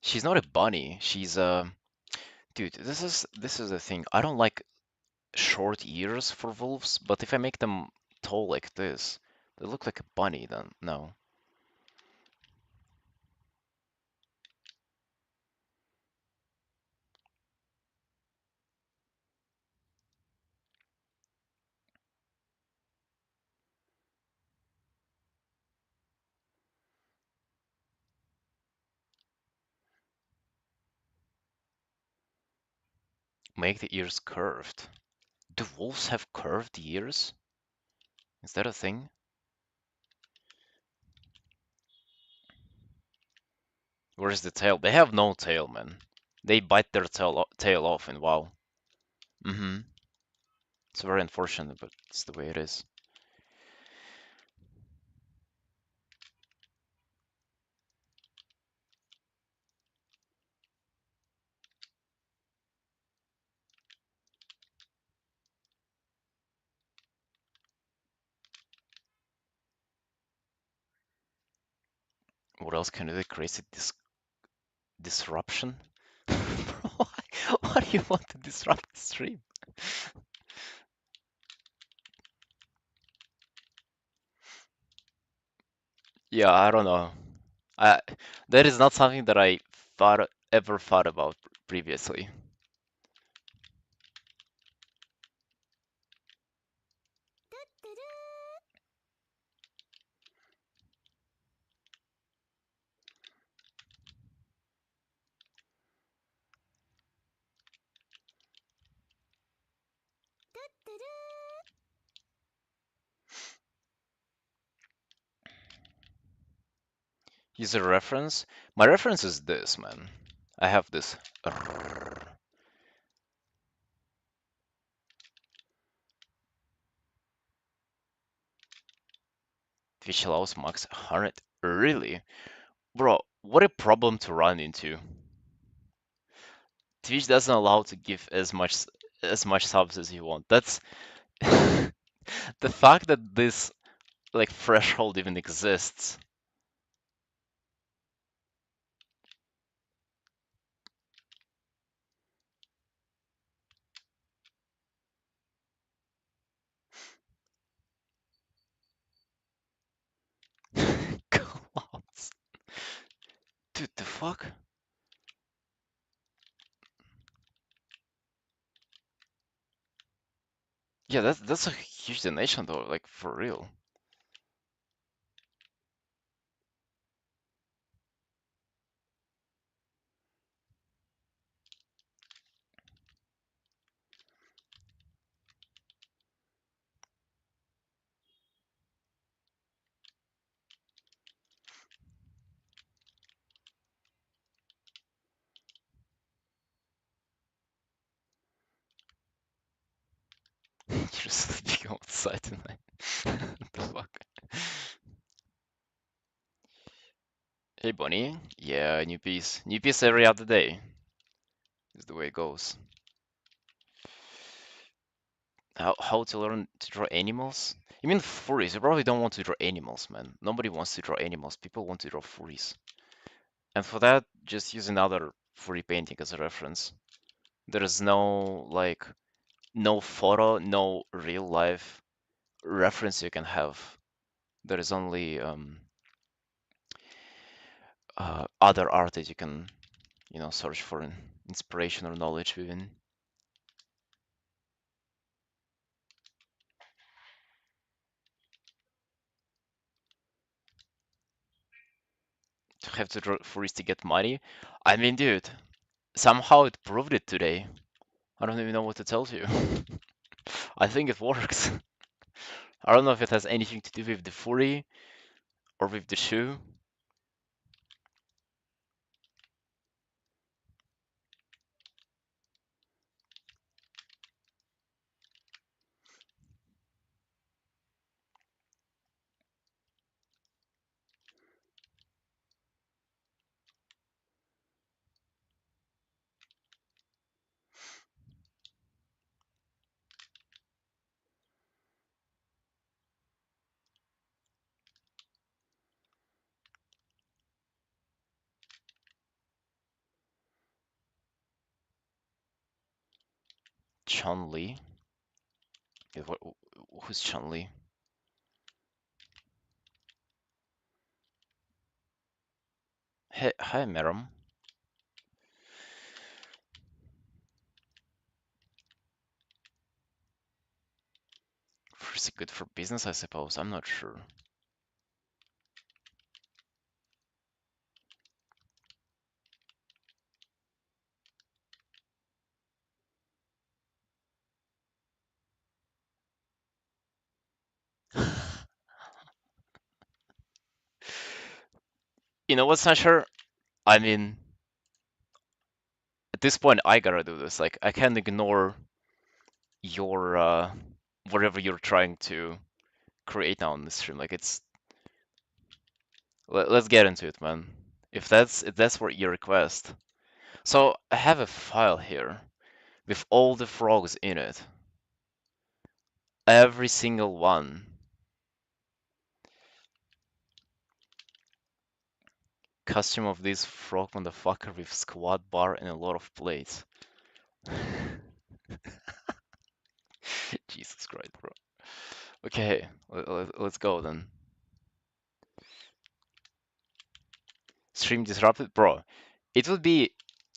She's not a bunny. She's dude. This is the thing. I don't like short ears for wolves, but if I make them tall like this, they look like a bunny. Then no. Make the ears curved. Do wolves have curved ears? Is that a thing? Where's the tail? They have no tail, man. They bite their tail off and wow. Mm-hmm. It's very unfortunate, but it's the way it is. What else can do? They create a disruption? Bro, why do you want to disrupt the stream? Yeah, I don't know. I that is not something that I ever thought about previously. User reference? My reference is this, man. I have this. Twitch allows max 100. Really? Bro, what a problem to run into. Twitch doesn't allow to give as much subs as you want. That's the fact that this like threshold even exists. Clouds. Dude, the fuck? Yeah, that's a huge donation though, like for real. just speaking outside tonight. What the fuck? Hey, Bunny. Yeah, new piece. New piece every other day is the way it goes. How to learn to draw animals? You mean furries? You probably don't want to draw animals, man. Nobody wants to draw animals. People want to draw furries. And for that, just use another furry painting as a reference. There is no like no photo, no real life reference you can have. There is only other art that you can, search for inspiration or knowledge within. To have to draw furries to get money. I mean, dude, somehow it proved it today. I don't even know what to tell you. I think it works. I don't know if it has anything to do with the furry or with the shoe. Chun-Li. Who's Chun-Li? Hey, hi, Meram. Is it good for business, I suppose? I'm not sure. You know what's not sure? I mean, at this point, I gotta do this. Like, I can't ignore your whatever you're trying to create now on the stream. Like, let's get into it, man. If that's what you request. So I have a file here with all the frogs in it. Every single one. Costume of this frog motherfucker with squat bar and a lot of plates. Jesus Christ, bro. Okay, let's go then. Stream disrupted? Bro, it would be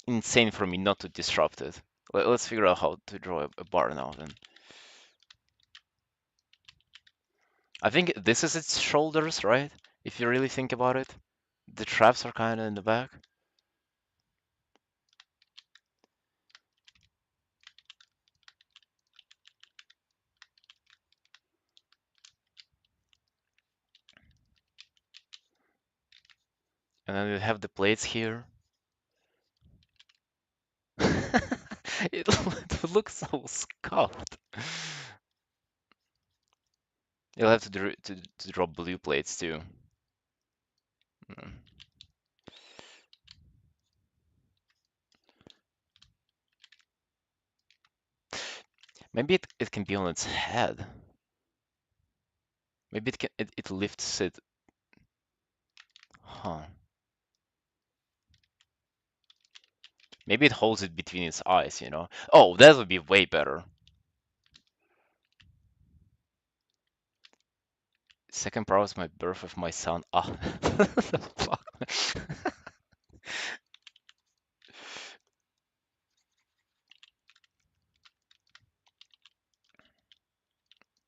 insane for me not to disrupt it. Let's figure out how to draw a bar now then. I think this is its shoulders, right? If you really think about it. The traps are kind of in the back. And then we have the plates here. It looks so scuffed. You'll have to draw blue plates too. Mm. Maybe it can be on its head. Maybe it lifts it. Huh. Maybe it holds it between its eyes, you know? Oh, that would be way better. Second part was my birth of my son. Ah, the fuck?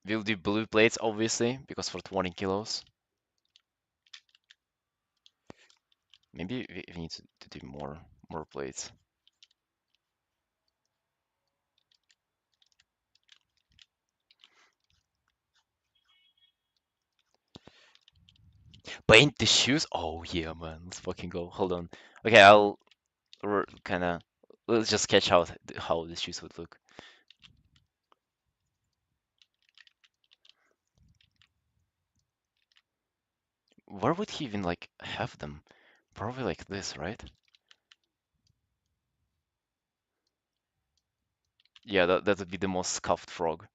We'll do blue plates, obviously, because for 20 kilos. Maybe we need to do more plates. Paint the shoes? Oh yeah, man. Let's fucking go. Hold on. Okay, I'll kind of let's just sketch out how the shoes would look. Where would he even like have them? Probably like this, right? Yeah, that would be the most scuffed frog.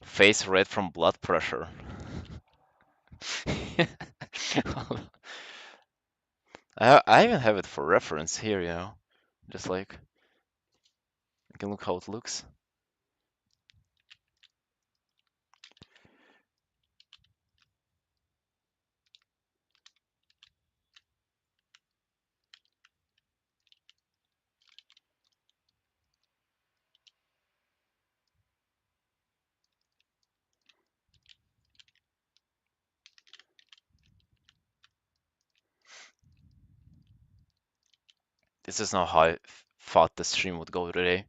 Face red from blood pressure. I even have it for reference here, you know. Just like you can look how it looks. This is not how I thought the stream would go today.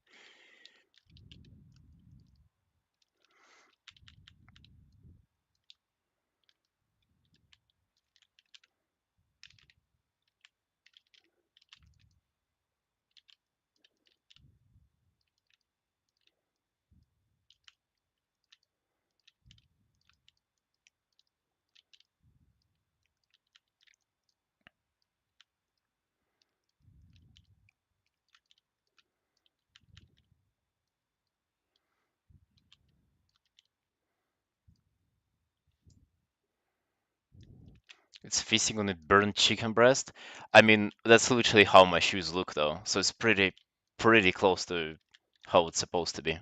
It's feasting on a burnt chicken breast. I mean, that's literally how my shoes look though, so it's pretty close to how it's supposed to be.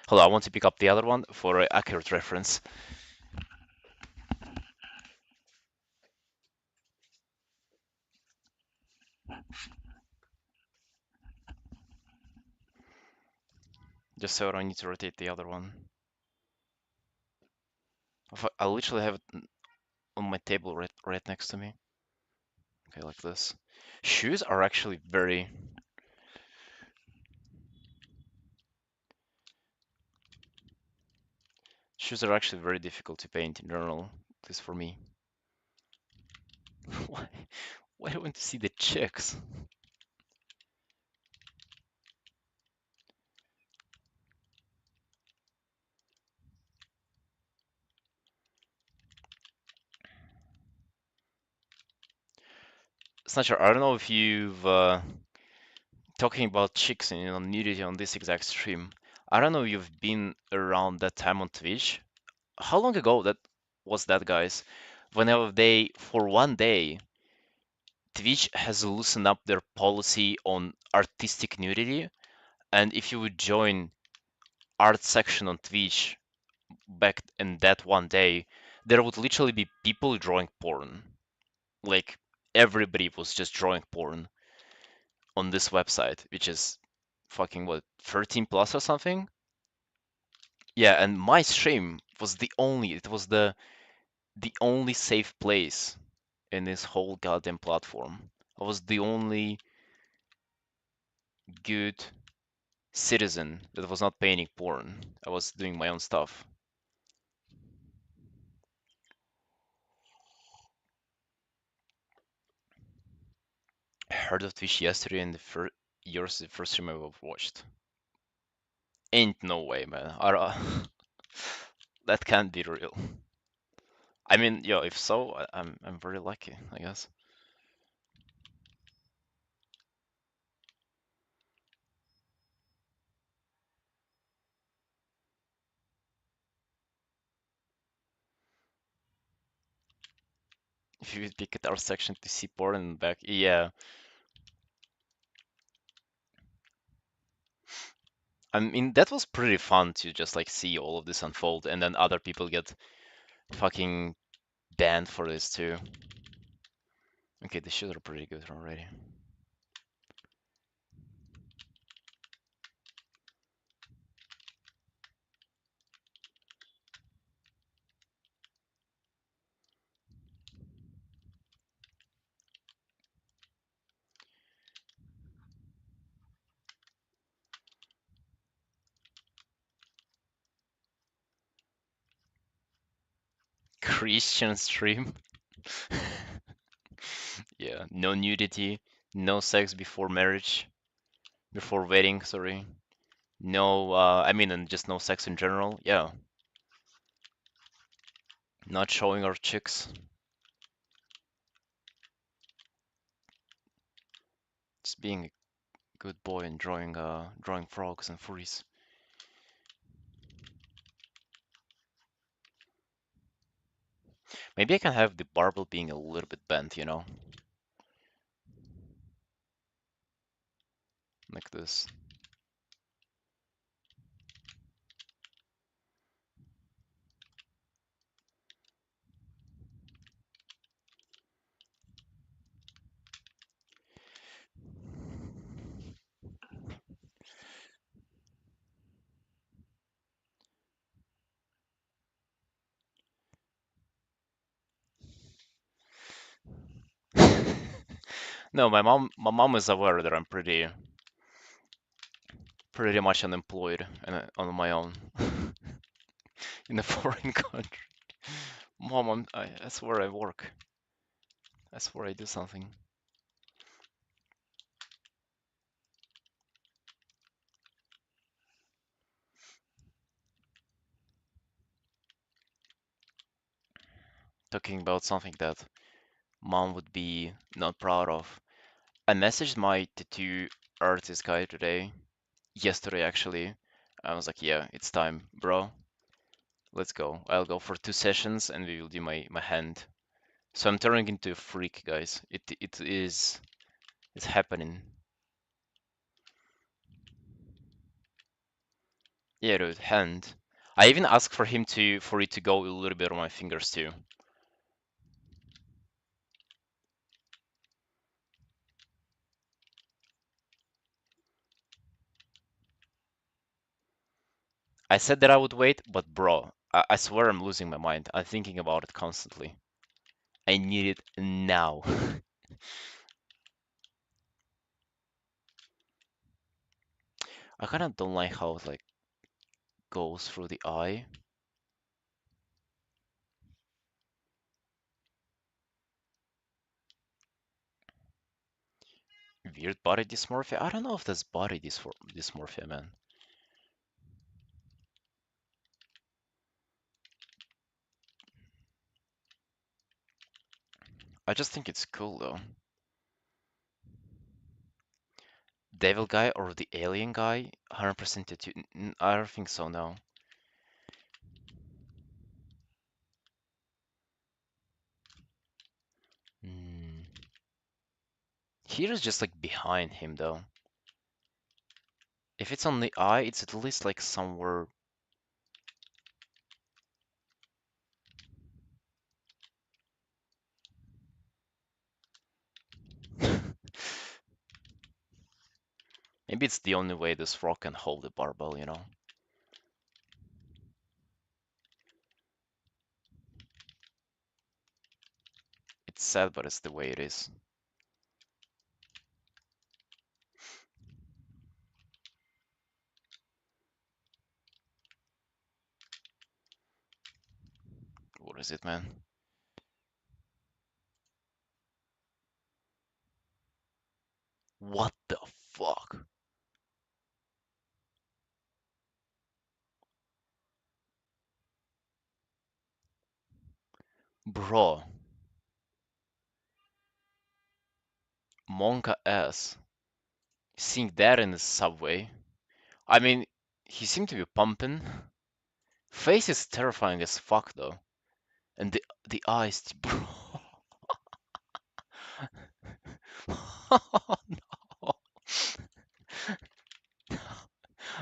Hold on, I want to pick up the other one for an accurate reference. Just so I don't need to rotate the other one. I literally have it on my table right next to me. Okay, like this. Shoes are actually very. Shoes are actually very difficult to paint in general, at least for me. Why? Why do I want to see the chicks? Snatcher, I don't know if you've talking about chicks and nudity on this exact stream. I don't know if you've been around that time on Twitch. How long ago that was that, guys? Whenever they, for one day, Twitch has loosened up their policy on artistic nudity, and if you would join art section on Twitch back in that one day, there would literally be people drawing porn. Like everybody was just drawing porn on this website, which is fucking what, 13 plus or something? Yeah, and my stream was it was the only safe place in this whole goddamn platform. I was the only good citizen that was not painting porn. I was doing my own stuff. I heard of Twitch yesterday and yours is the first stream I've watched. Ain't no way, man. That can't be real. I mean, yo, if so, I'm very lucky, I guess. If you would pick at our section to see porn and back, yeah. I mean, that was pretty fun to just like see all of this unfold, and then other people get fucking banned for this too. Okay, the shoes are pretty good already. Christian stream. no nudity, no sex before marriage, before wedding, sorry. No, I mean, and just no sex in general. Yeah, not showing our chicks. Just being a good boy and drawing frogs and furries. Maybe I can have the barbel being a little bit bent, like this. No, my mom is aware that I'm pretty much unemployed and on my own in a foreign country. Mom, I swear I work. I swear I do something. Talking about something that mom would be not proud of. I messaged my tattoo artist guy yesterday actually. I was like, yeah, it's time, bro. Let's go. I'll go for 2 sessions and we will do my hand. So I'm turning into a freak, guys. It is it's happening. Yeah, dude, hand. I even asked for it to go a little bit on my fingers too. I said that I would wait, but bro, I swear I'm losing my mind. I'm thinking about it constantly. I need it now. I kind of don't like how it like goes through the eye. Weird body dysmorphia. I don't know if that's body dysmorphia, man. I just think it's cool though. Devil guy or the alien guy? 100% tattoo. I don't think so, no. Mm. Here is just like behind him though. If it's on the eye, it's at least like somewhere. Maybe it's the only way this frog can hold the barbell. It's sad, but it's the way it is. What is it, man? What the fuck? Bro, Monka S. Seeing that in the subway. I mean, he seemed to be pumping. Face is terrifying as fuck though. And the eyes, bro. Oh, no.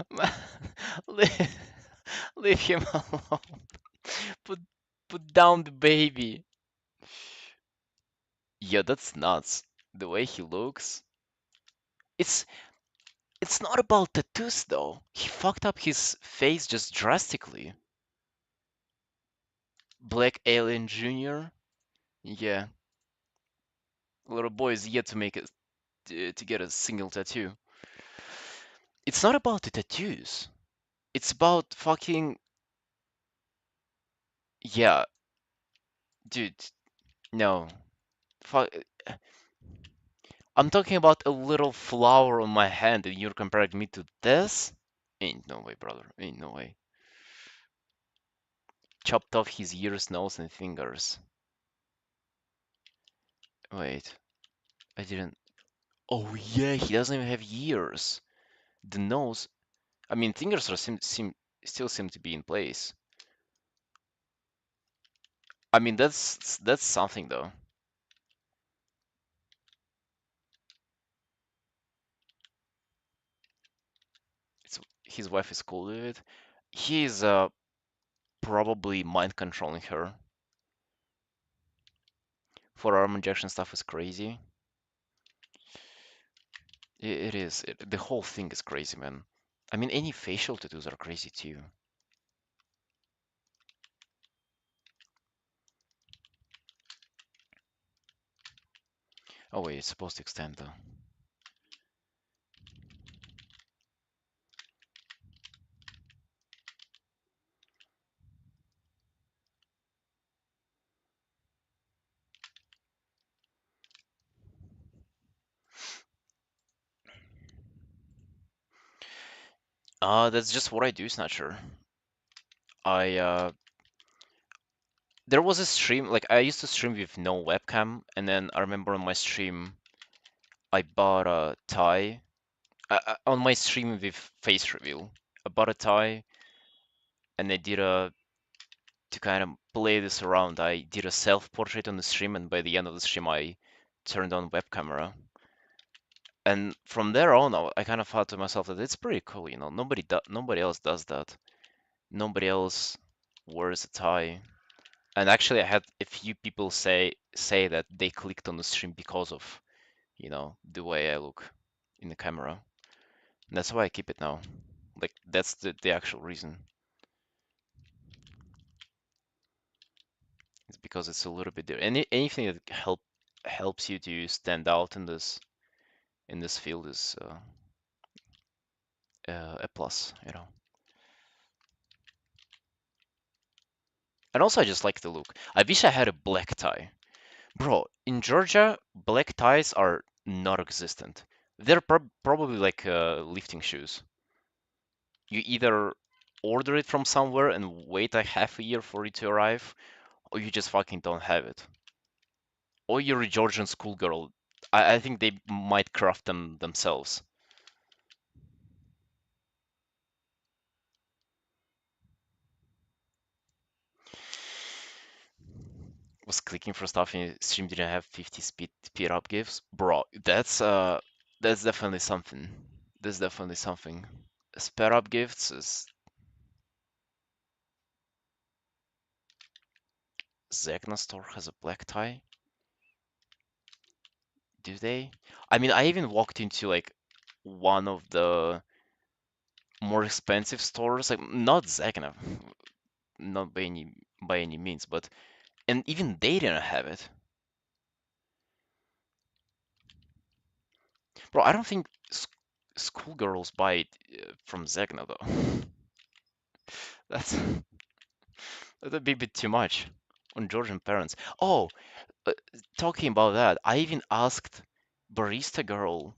Man, leave, leave him alone. Put put down the baby. Yeah, that's nuts. The way he looks. It's it's not about tattoos though. He fucked up his face just drastically. Black Alien Jr. Yeah, little boy is yet to make it to get a single tattoo. It's not about the tattoos. It's about fucking yeah, dude. No, fuck. I'm talking about a little flower on my hand, and you're comparing me to this? Ain't no way, brother. Ain't no way. Chopped off his ears, nose, and fingers. Wait, I didn't. Oh yeah, he doesn't even have ears. The nose. I mean, fingers are still seem to be in place. I mean, that's something though. It's his wife is cool with it. He's probably mind controlling her. Forearm injection stuff is crazy. It is. The whole thing is crazy, man. I mean, any facial tattoos are crazy too. Oh wait, it's supposed to extend though. That's just what I do, Snatcher. I there was a stream like I used to stream with no webcam, and then I remember on my stream I bought a tie. On my stream with face reveal, I bought a tie, and I did a to kind of play this around. I did a self-portrait on the stream, and by the end of the stream, I turned on web camera. And from there on, I kind of thought to myself that it's pretty cool, you know. Nobody else does that. Nobody else wears a tie. And actually, I had a few people say that they clicked on the stream because of, you know, the way I look in the camera. And that's why I keep it now. Like that's the actual reason. It's because it's a little bit different. Anything that helps you to stand out in this field is a plus, you know. And also, I just like the look. I wish I had a black tie. Bro, in Georgia, black ties are not existent. They're probably like lifting shoes. You either order it from somewhere and wait a half a year for it to arrive, or you just fucking don't have it. Or you're a Georgian schoolgirl. I think they might craft them themselves. Was clicking for stuff in stream didn't have 50 speed up gifts. Bro, that's definitely something. That's definitely something. Speed up gifts is Zegna store has a black tie. Do they? I mean, I even walked into like one of the more expensive stores, like not Zegna, not by any means, but and even they didn't have it. Bro, I don't think schoolgirls buy it from Zegna though. That's that's a bit too much on Georgian parents. Oh, uh, talking about that, I even asked barista girl.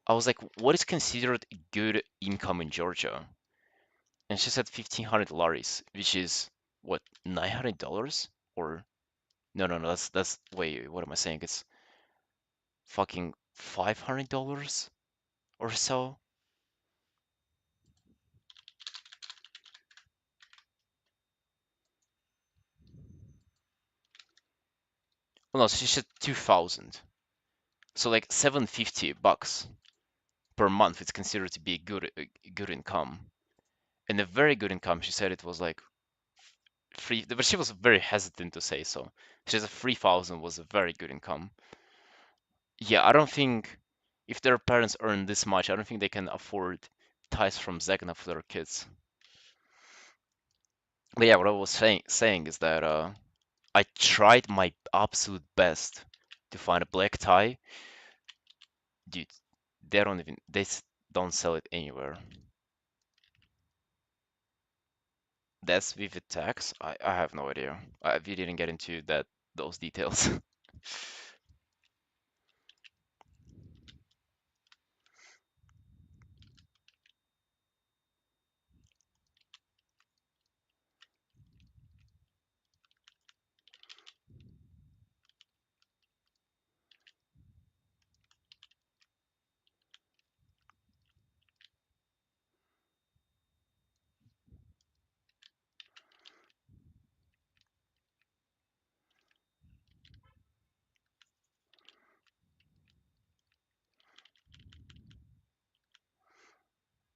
I was like, "What is considered good income in Georgia?" And she said 1,500 laris, which is what, $900? Or no, that's wait, what am I saying? It's fucking $500 or so. Well, no, she said 2,000. So like 750 bucks per month. It's considered to be good income. And a very good income, she said it was like free, but she was very hesitant to say so. She said 3,000 was a very good income. Yeah, I don't think if their parents earn this much, I don't think they can afford ties from Zegna for their kids. But yeah, what I was saying is that I tried my absolute best to find a black tie. Dude, don't sell it anywhere. That's with the tax. I have no idea. We didn't get into those details.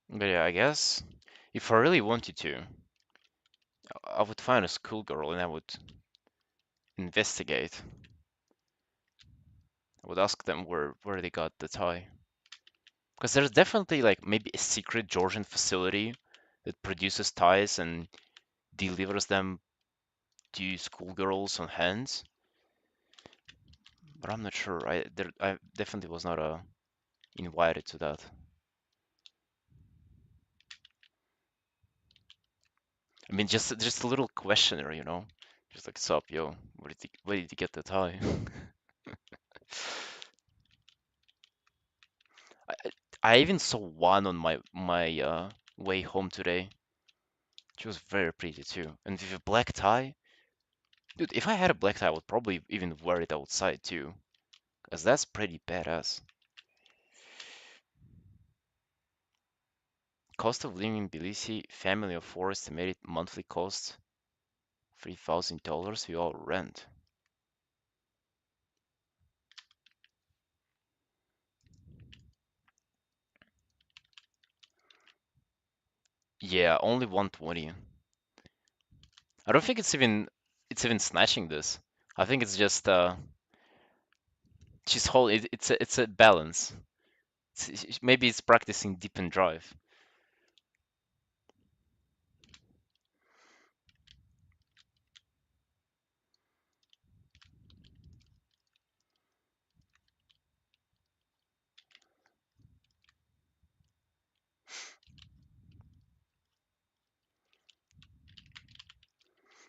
But yeah, I guess if I really wanted to, I would find a schoolgirl and I would investigate. I would ask them where they got the tie. Because there's definitely like maybe a secret Georgian facility that produces ties and delivers them to schoolgirls on hands. But I'm not sure. I definitely was not invited to that. I mean, just a little questionnaire, you know, just like, sup, yo, where did you get the tie? I I I even saw one on my way home today. She was very pretty too, and with a black tie. Dude, if I had a black tie, I would probably even wear it outside too, cause that's pretty badass. Cost of living in Tbilisi, family of four estimated monthly cost $3,000 without rent. Yeah, only 120. I don't think it's even snatching this. I think it's just she's whole. It's a balance. Maybe it's practicing dip and drive.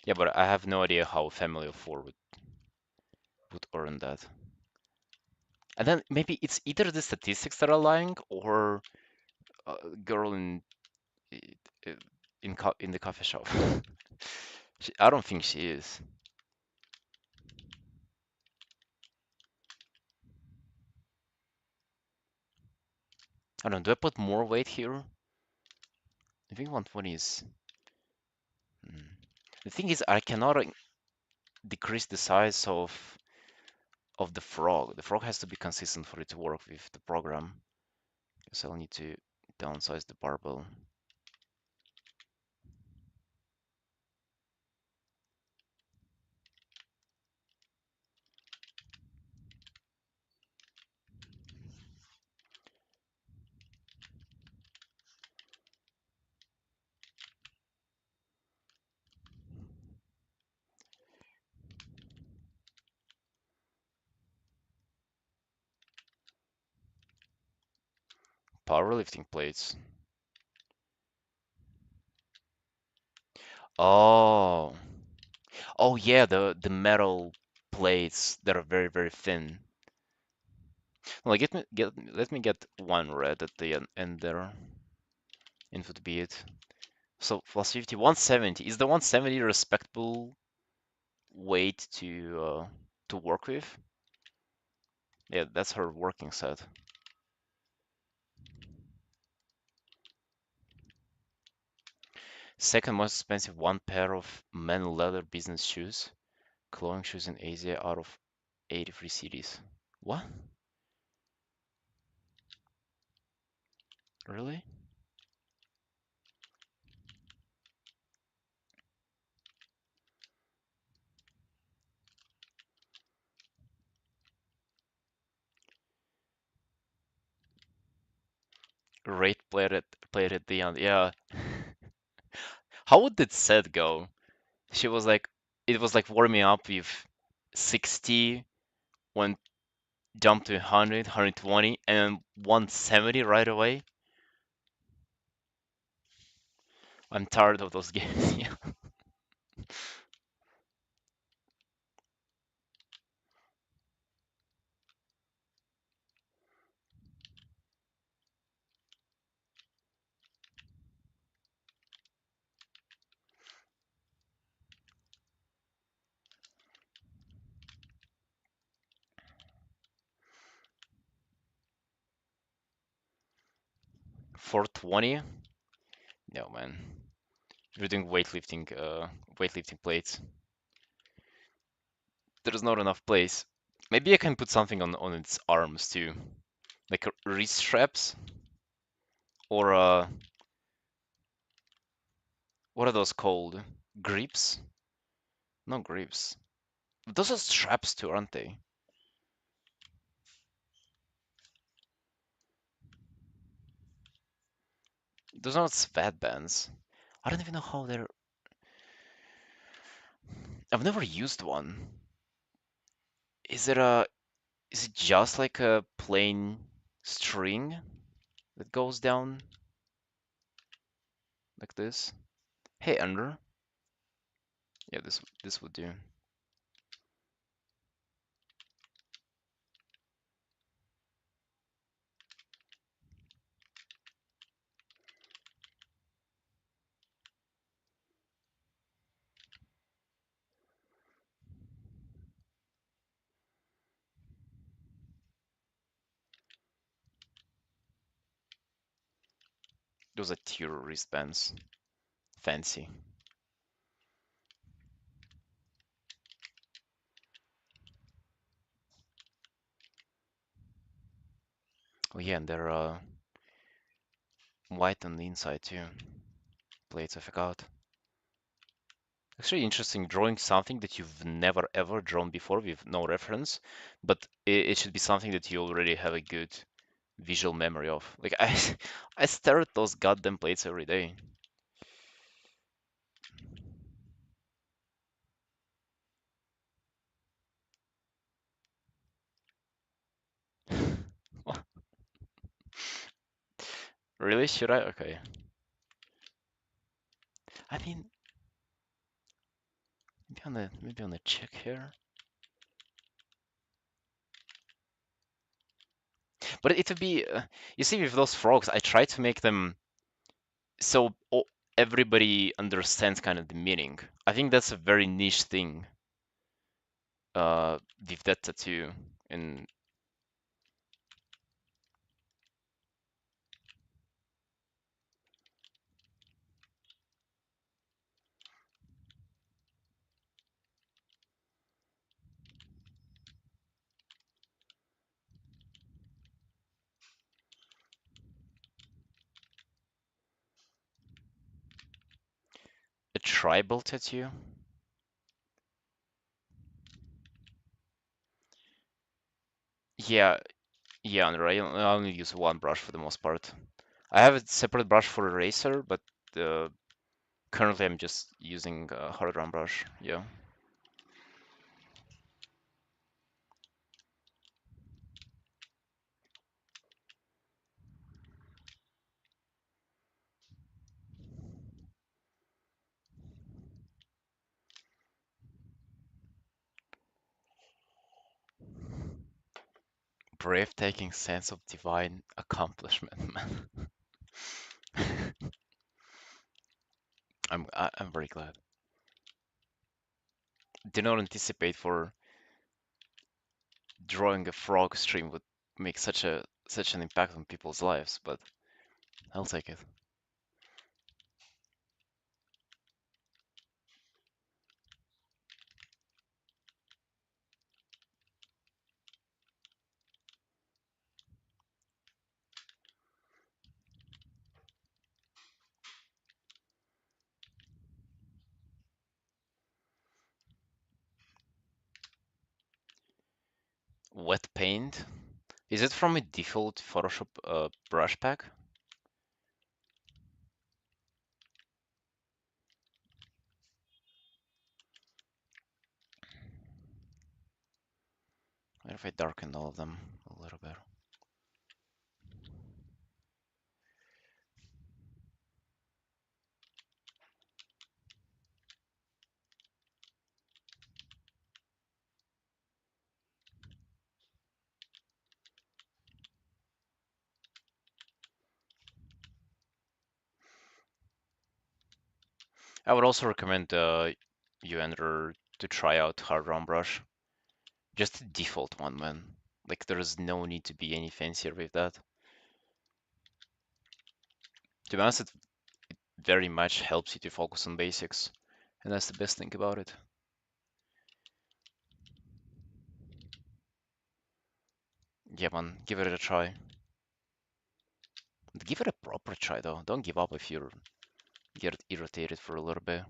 Yeah, but I have no idea how a family of four would earn that. And then maybe it's either the statistics that are lying or a girl i- in the coffee shop. I don't think she is. I don't know. Do I put more weight here? I think 120 is. Hmm. The thing is, I cannot decrease the size of the frog. The frog has to be consistent for it to work with the program. So I'll need to downsize the barbell. Powerlifting plates. Oh, oh yeah, the metal plates that are very very thin. Well, let me get one red at the end there, and would be it. So plus 50, 170. Is the 170 a respectable weight to work with? Yeah, that's her working set. Second most expensive, one pair of men leather business shoes, clothing shoes in Asia out of 83 cities. What? Really? Rate played at the end. Yeah. How would that set go? She was like, it was like warming up with 60, when jumped to 100, 120, and 170 right away. I'm tired of those games. Yeah. 420? No, man. We're doing weightlifting plates. There's not enough place. Maybe I can put something on its arms too, like wrist straps or What are those called? Grips? No grips. Those are straps too, aren't they? Those are not sweatbands. I don't even know how they're. I've never used one. Is it a? Is it just like a plain string that goes down like this? Hey, Andrew. Yeah, this would do. Those are tier wristbands. Fancy. Oh yeah, and they're white on the inside too. Plates, I forgot. Actually interesting drawing something that you've never ever drawn before with no reference, but it should be something that you already have a good visual memory of. Like I stare at those goddamn plates every day. Really? Should I? Okay. I mean, maybe on the check here. But it would be, you see, with those frogs, I try to make them so everybody understands kind of the meaning. I think that's a very niche thing with that tattoo. And a tribal tattoo. Yeah, yeah, and I only use one brush for the most part. I have a separate brush for eraser, but uh, currently I'm just using a hard round brush. Yeah. Breathtaking sense of divine accomplishment, man. I'm very glad. Did not anticipate for drawing a frog stream would make such an impact on people's lives, but I'll take it. Wet paint. Is it from a default Photoshop brush pack? What if I darken all of them a little bit? I would also recommend you, Andrew, to try out hard round brush. Just the default one, man. Like there is no need to be any fancier with that. To be honest, it very much helps you to focus on basics, and that's the best thing about it. Yeah, man, give it a try. Give it a proper try though. Don't give up if you're get irritated for a little bit.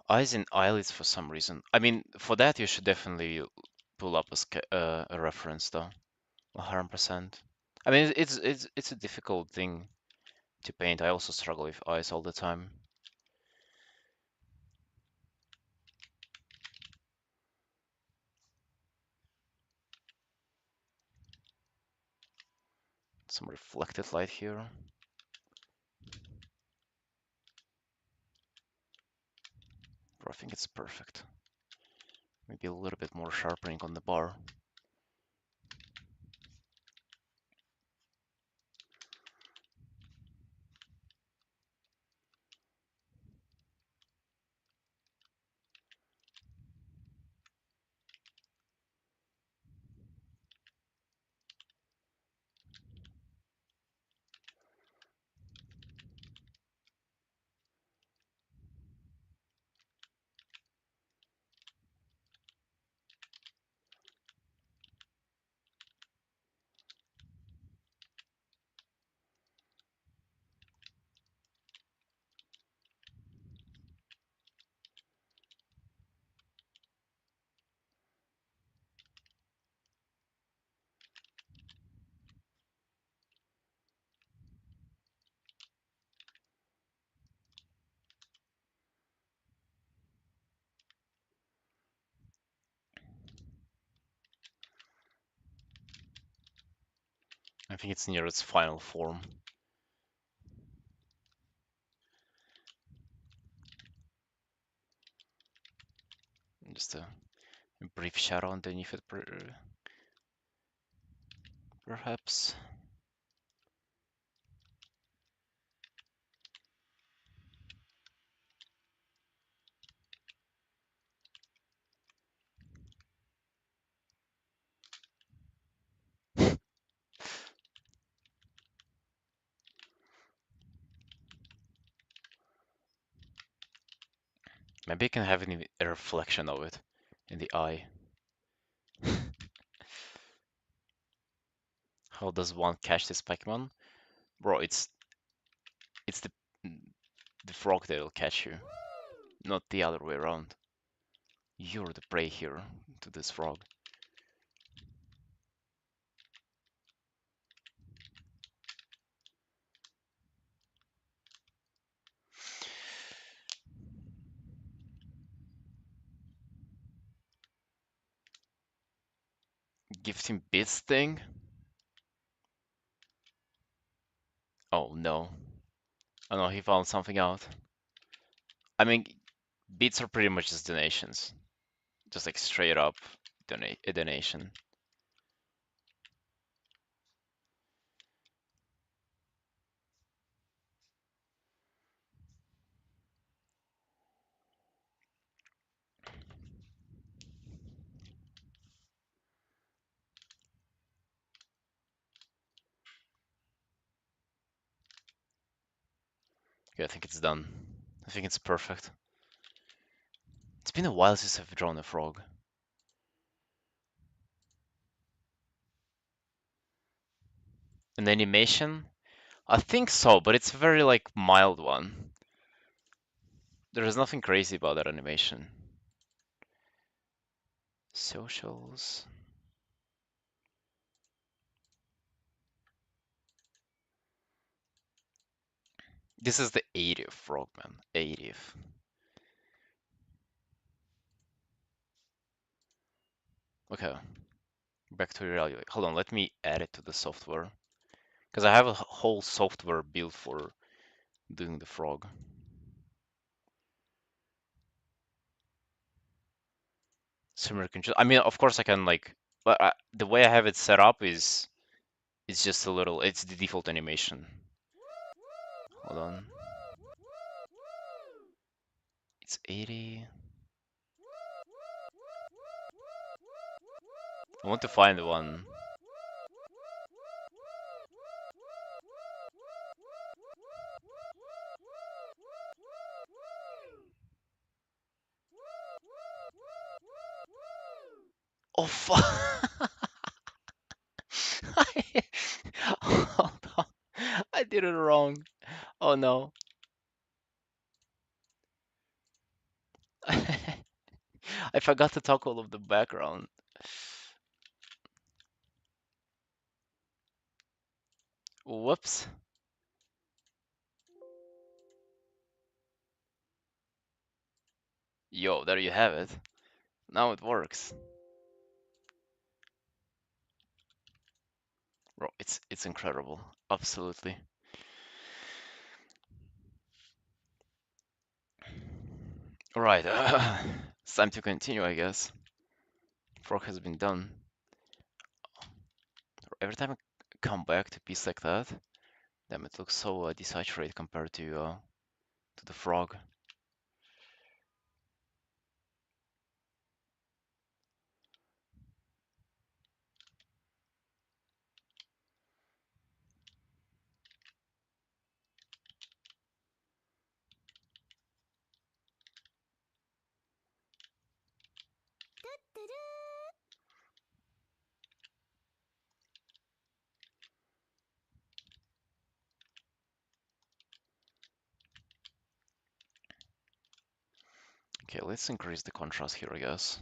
Eyes and eyelids for some reason. I mean, for that you should definitely pull up a reference though. 100%. I mean, it's a difficult thing to paint. I also struggle with eyes all the time. Some reflected light here. I think it's perfect. Maybe a little bit more sharpening on the bar. I think it's near its final form. Just a brief shadow underneath it, perhaps. Maybe I can have a reflection of it in the eye. How does one catch this Pokemon? Bro, it's the frog that will catch you, not the other way around. You're the prey here to this frog. Gifting bits thing? Oh no. Oh no, he found something out. I mean, bits are pretty much just donations. Just like straight up a donation. Okay, I think it's done. I think it's perfect. It's been a while since I've drawn a frog. An animation? I think so, but it's a very like mild one. There is nothing crazy about that animation. Socials. This is the 80th frogman. 80th. Okay. Back to reality. Hold on, let me add it to the software. Because I have a whole software built for doing the frog. Similar control. I mean, of course I can like, but the way I have it set up is it's just a little. It's the default animation. Hold on. It's 80. I want to find one. Oh fuck! Hold on. I did it wrong. Oh no. I forgot to toggle of the background. Whoops. Yo, there you have it. Now it works. Bro, it's incredible. Absolutely. Alright, it's time to continue, I guess. Frog has been done. Every time I come back to a piece like that, damn, it looks so desaturated compared to the frog. Okay, let's increase the contrast here, I guess.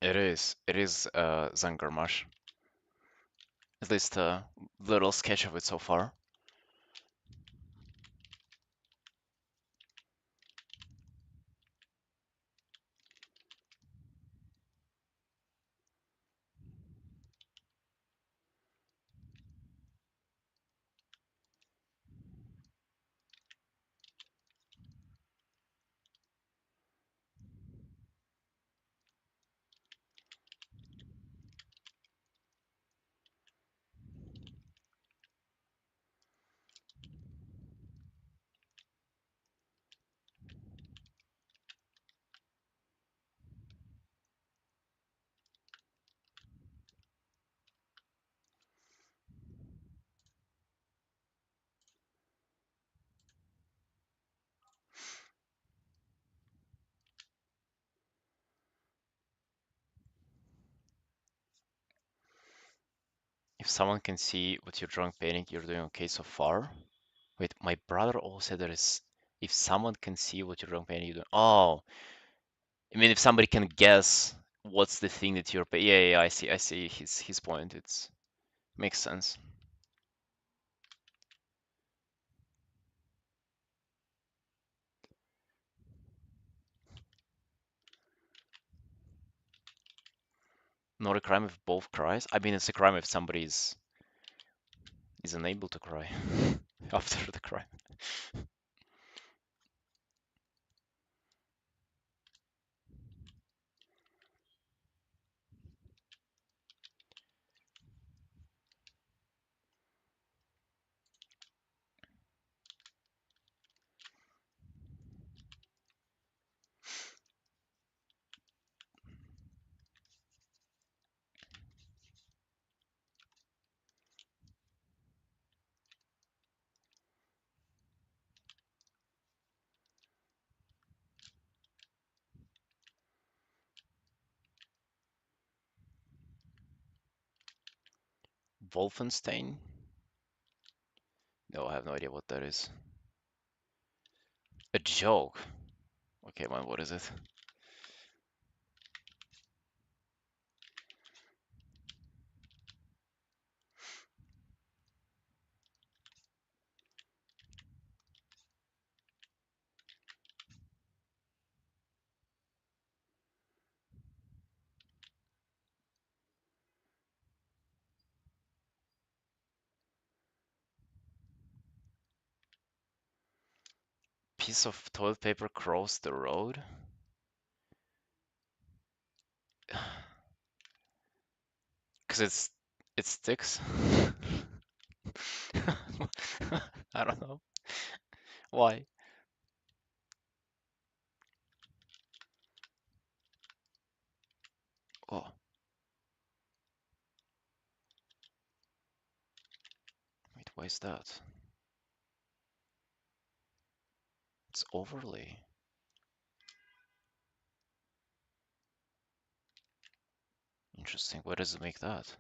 It is Zangarmash. At least a little sketch of it so far. If someone can see what you're drawing painting, you're doing okay so far. Wait, my brother also said there is if someone can see what you're drawing painting, you're doing. Oh, I mean if somebody can guess what's the thing that you're painting. Yeah, yeah, I see his point. It's makes sense. Not a crime if both cries. I mean, it's a crime if somebody is unable to cry after the crime. Wolfenstein? No, I have no idea what that is. A joke. Okay, man, what is it? Piece of toilet paper crossed the road? Because it sticks. I don't know. Why? Oh, wait, why is that? It's overlay. Interesting. Why does it make that?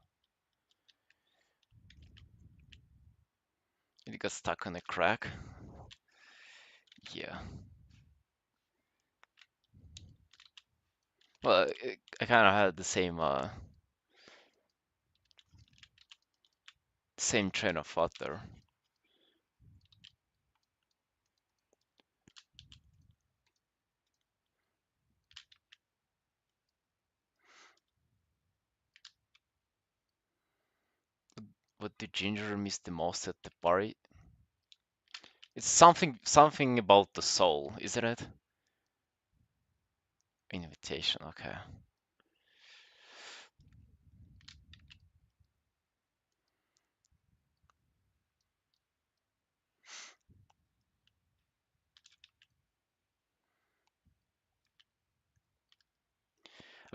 It got stuck on a crack? Yeah. Well, I kind of had the same train of thought there. What did Ginger miss the most at the party? It's something about the soul, isn't it? Invitation, okay.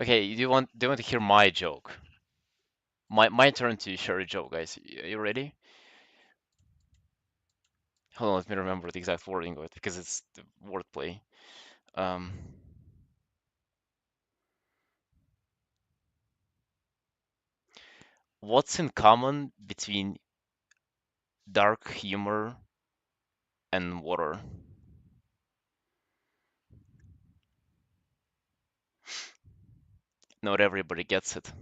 Okay, do you want to hear my joke? My turn to share a joke, guys. Are you ready? Hold on, let me remember the exact wording of it because it's the wordplay. Um, what's in common between dark humor and water? Not everybody gets it.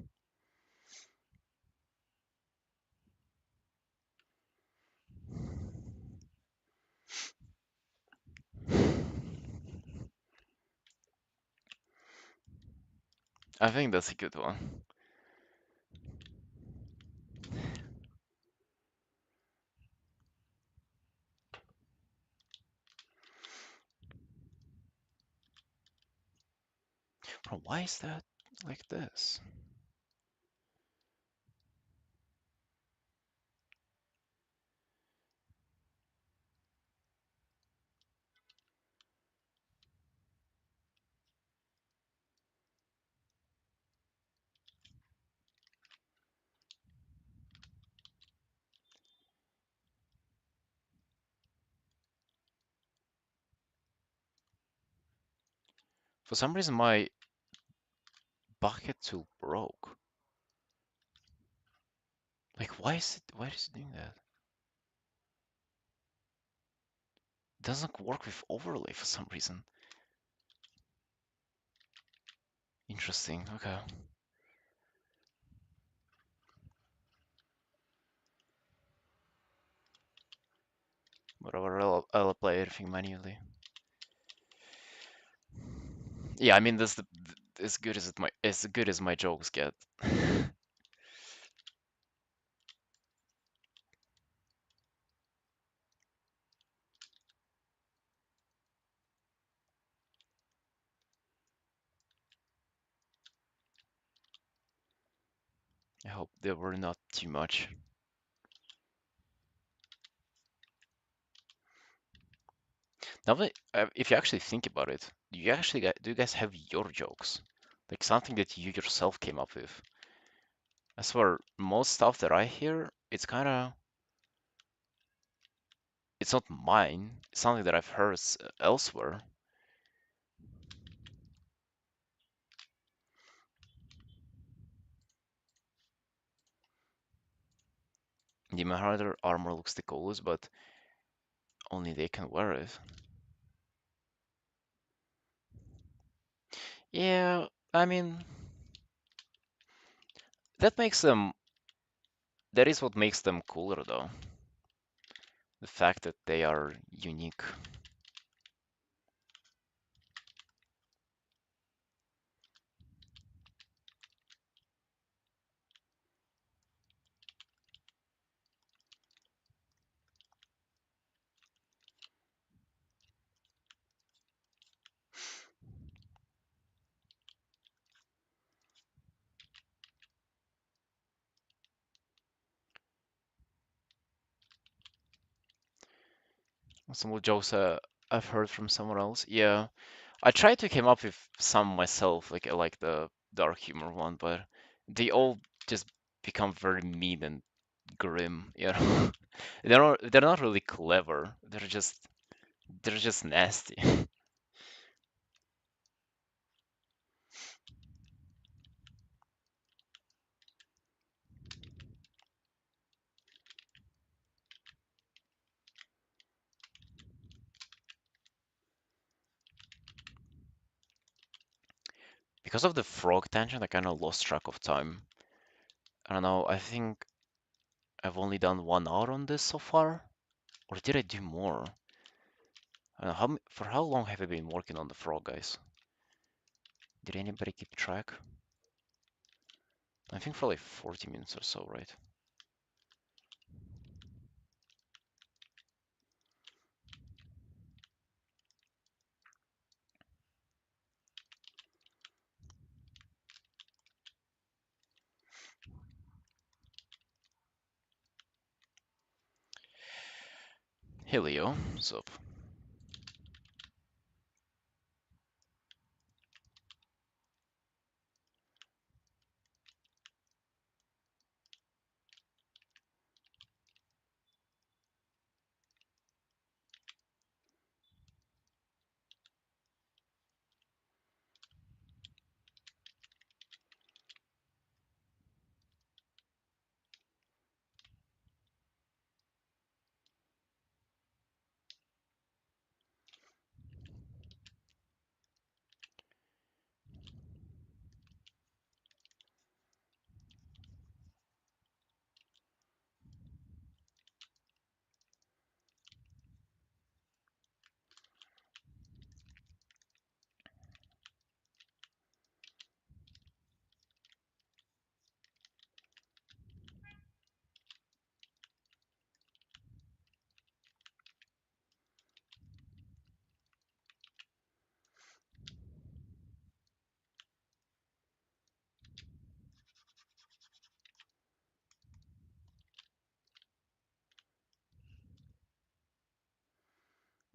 I think that's a good one. Bro, why is that like this? For some reason, my bucket tool broke. Like, why is it doing that? It doesn't work with overlay for some reason. Interesting, okay. Whatever, I'll apply everything manually. Yeah, I mean, this the as good as my jokes get. I hope they were not too much. Now, if you actually think about it, do you guys have your jokes? Like something that you yourself came up with? I swear, most stuff that I hear, it's not mine. It's something that I've heard elsewhere. Demon Hunter armor looks the coolest, but only they can wear it. Yeah, I mean, that makes them, that is what makes them cooler though. The fact that they are unique. Some of the jokes I've heard from someone else. Yeah, I tried to come up with some myself, like I like the dark humor one, but they all just become very mean and grim, you know. They're not really clever. They're just nasty. Because of the frog tangent, I kind of lost track of time. I don't know. I think I've only done 1 hour on this so far, or did I do more? I don't know, for how long have I been working on the frog, guys? Did anybody keep track? I think for like 40 minutes or so, right? Hey Leo, what's up?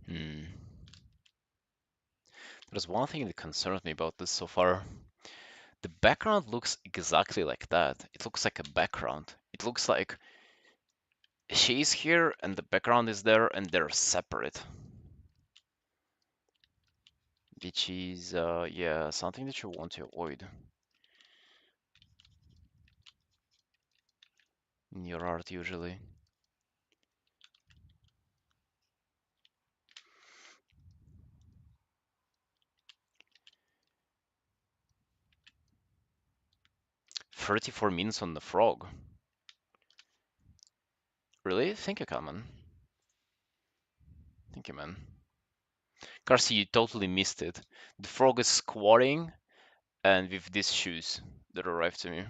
Hmm. There's one thing that concerns me about this so far. The background looks exactly like that. It looks like a background. It looks like she's here and the background is there and they're separate. Which is, yeah, something that you want to avoid in your art usually. 34 minutes on the frog. Really? Thank you, Kalman. Thank you, man. Karsi, you totally missed it. The frog is squatting and with these shoes that arrived to me.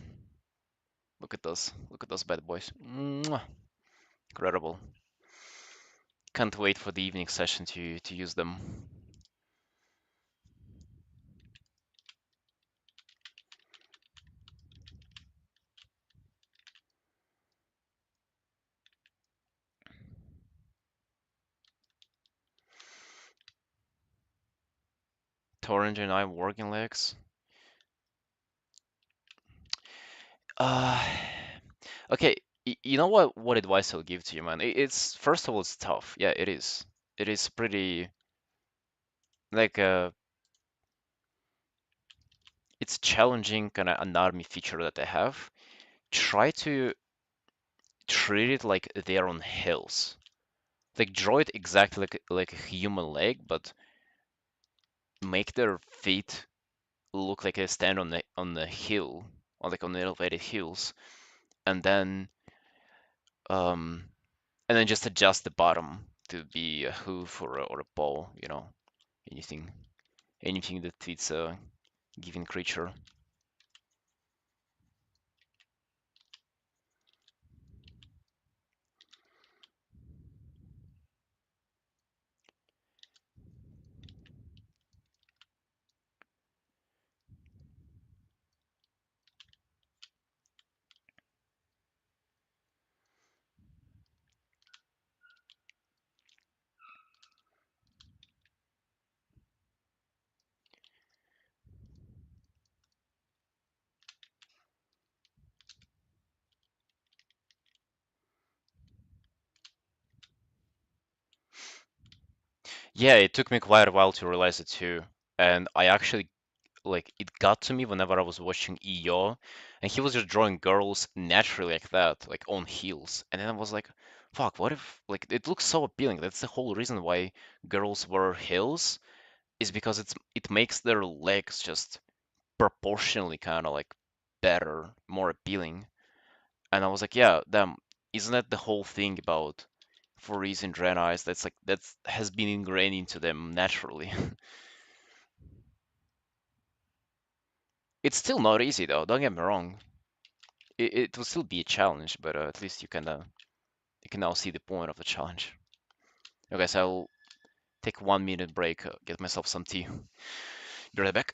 Look at those. Look at those bad boys. Mwah. Incredible. Can't wait for the evening session to use them. Torrent and I working legs. Uh, okay. You know what advice I'll give to you, man? It's first of all, it's tough. Yeah, it is. It is pretty like it's challenging kind of an army feature that I have. Try to treat it like they're on hills. Like draw it exactly like a human leg, but make their feet look like they stand on the hill, or like on the elevated hills, and then um and then just adjust the bottom to be a hoof or a paw, anything anything that fits a given creature. Yeah, it took me quite a while to realize it too. And I actually like it got to me whenever I was watching EO and he was just drawing girls naturally like that, like on heels. And then I was like, fuck, what if like it looks so appealing. That's the whole reason why girls wear heels is because it makes their legs just proportionally kind of like better, more appealing. And I was like, yeah, damn, isn't that the whole thing about furries and Draenei's? That's like that's has been ingrained into them naturally. It's still not easy though, don't get me wrong. It will still be a challenge, but at least you can now see the point of the challenge. Okay, so I'll take 1 minute break, get myself some tea. Be right back.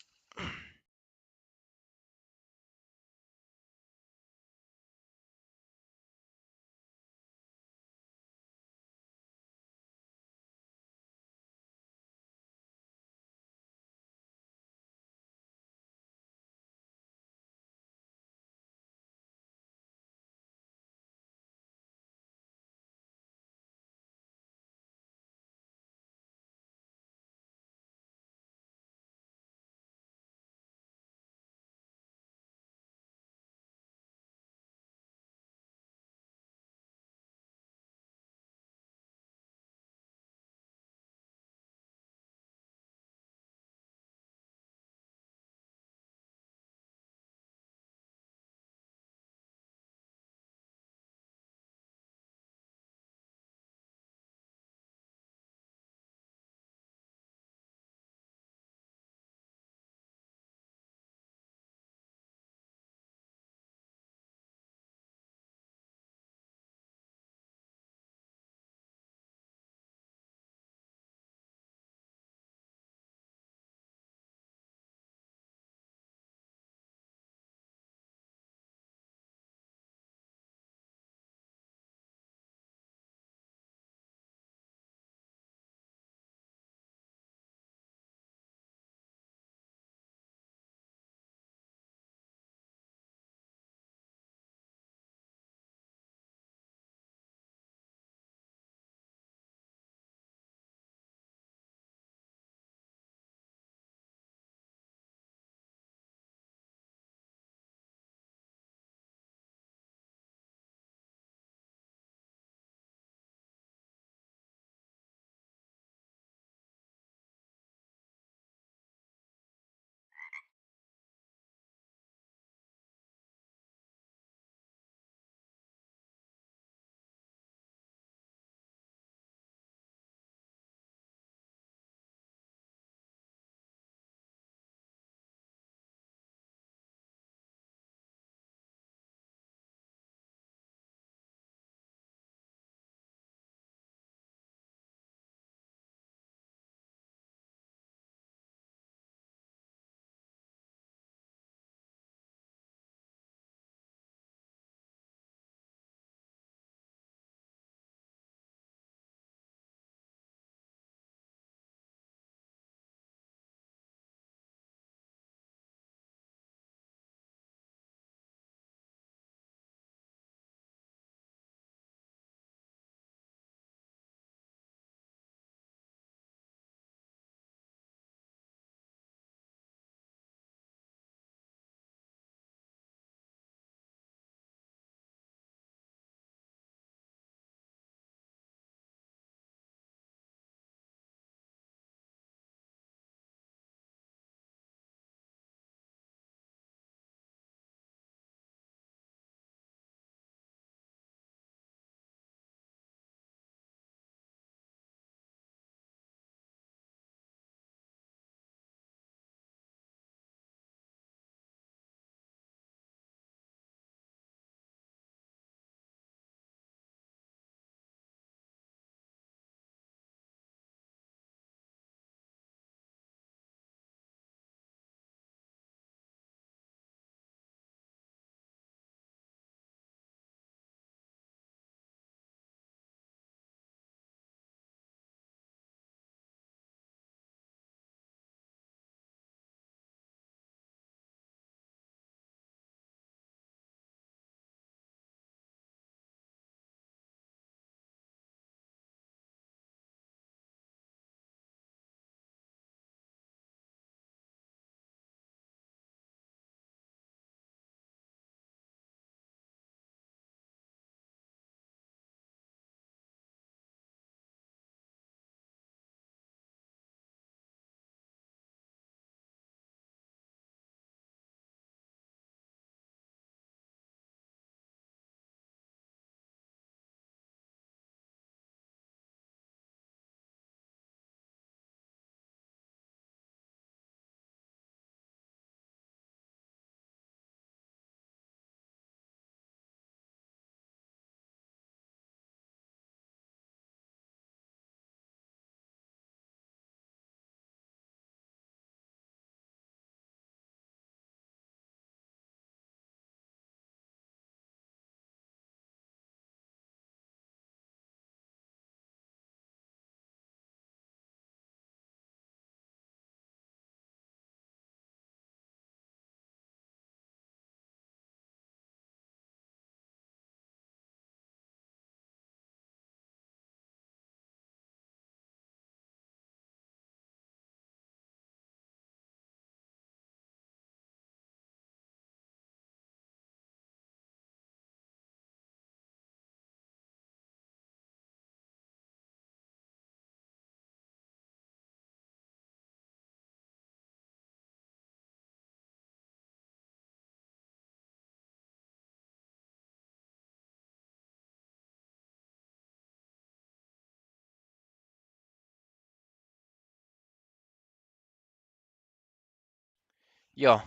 Yeah,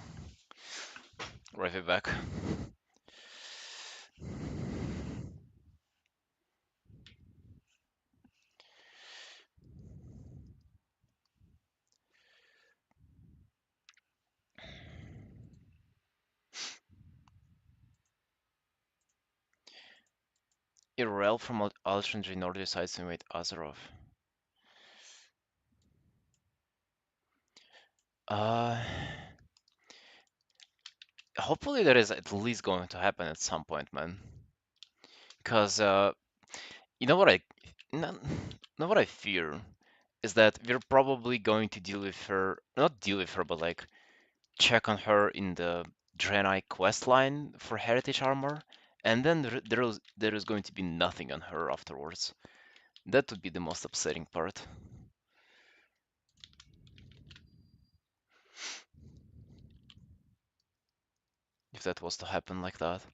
right back. Irrel from Altron Draenor decides to invade Azeroth. Uh, Hopefully that is at least going to happen at some point, man. Because you know what not, not what I fear is that we're probably going to deal with her, not deal with her, but like check on her in the Draenei quest line for heritage armor, and then there is going to be nothing on her afterwards. That would be the most upsetting part. If that was to happen like that.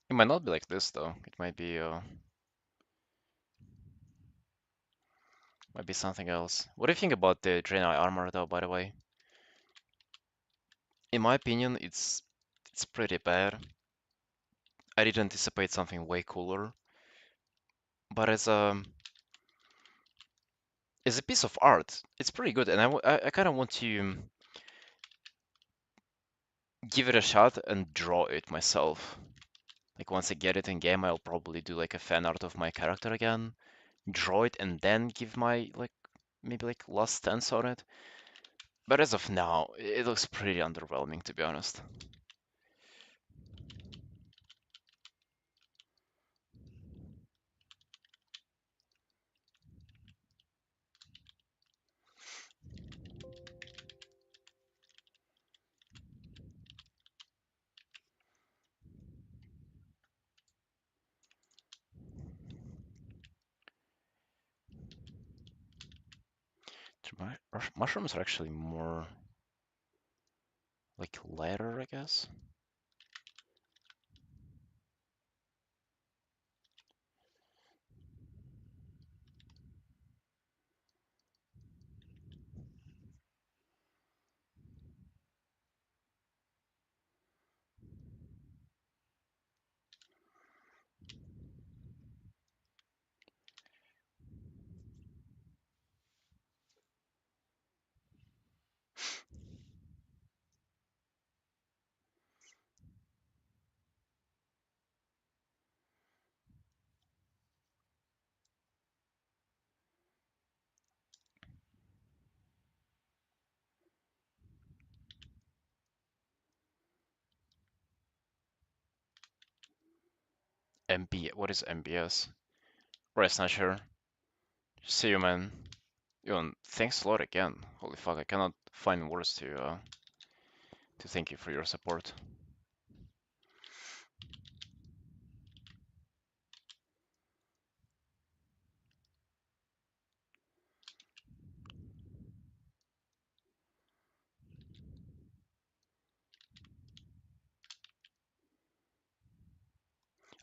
It might not be like this though. It might be something else. What do you think about the Draenei armor though, by the way? In my opinion, it's pretty bad. I did anticipate something way cooler, but as a piece of art, it's pretty good, and I kind of want to give it a shot and draw it myself. Like once I get it in game, I'll probably do like a fan art of my character again, draw it, and then give my like maybe like last stance on it. But as of now, it looks pretty underwhelming to be honest. Mushrooms are actually more like lighter, I guess. What is MBS? Right, Snatcher. See you, man. Yo, thanks a lot again. Holy fuck, I cannot find words to thank you for your support.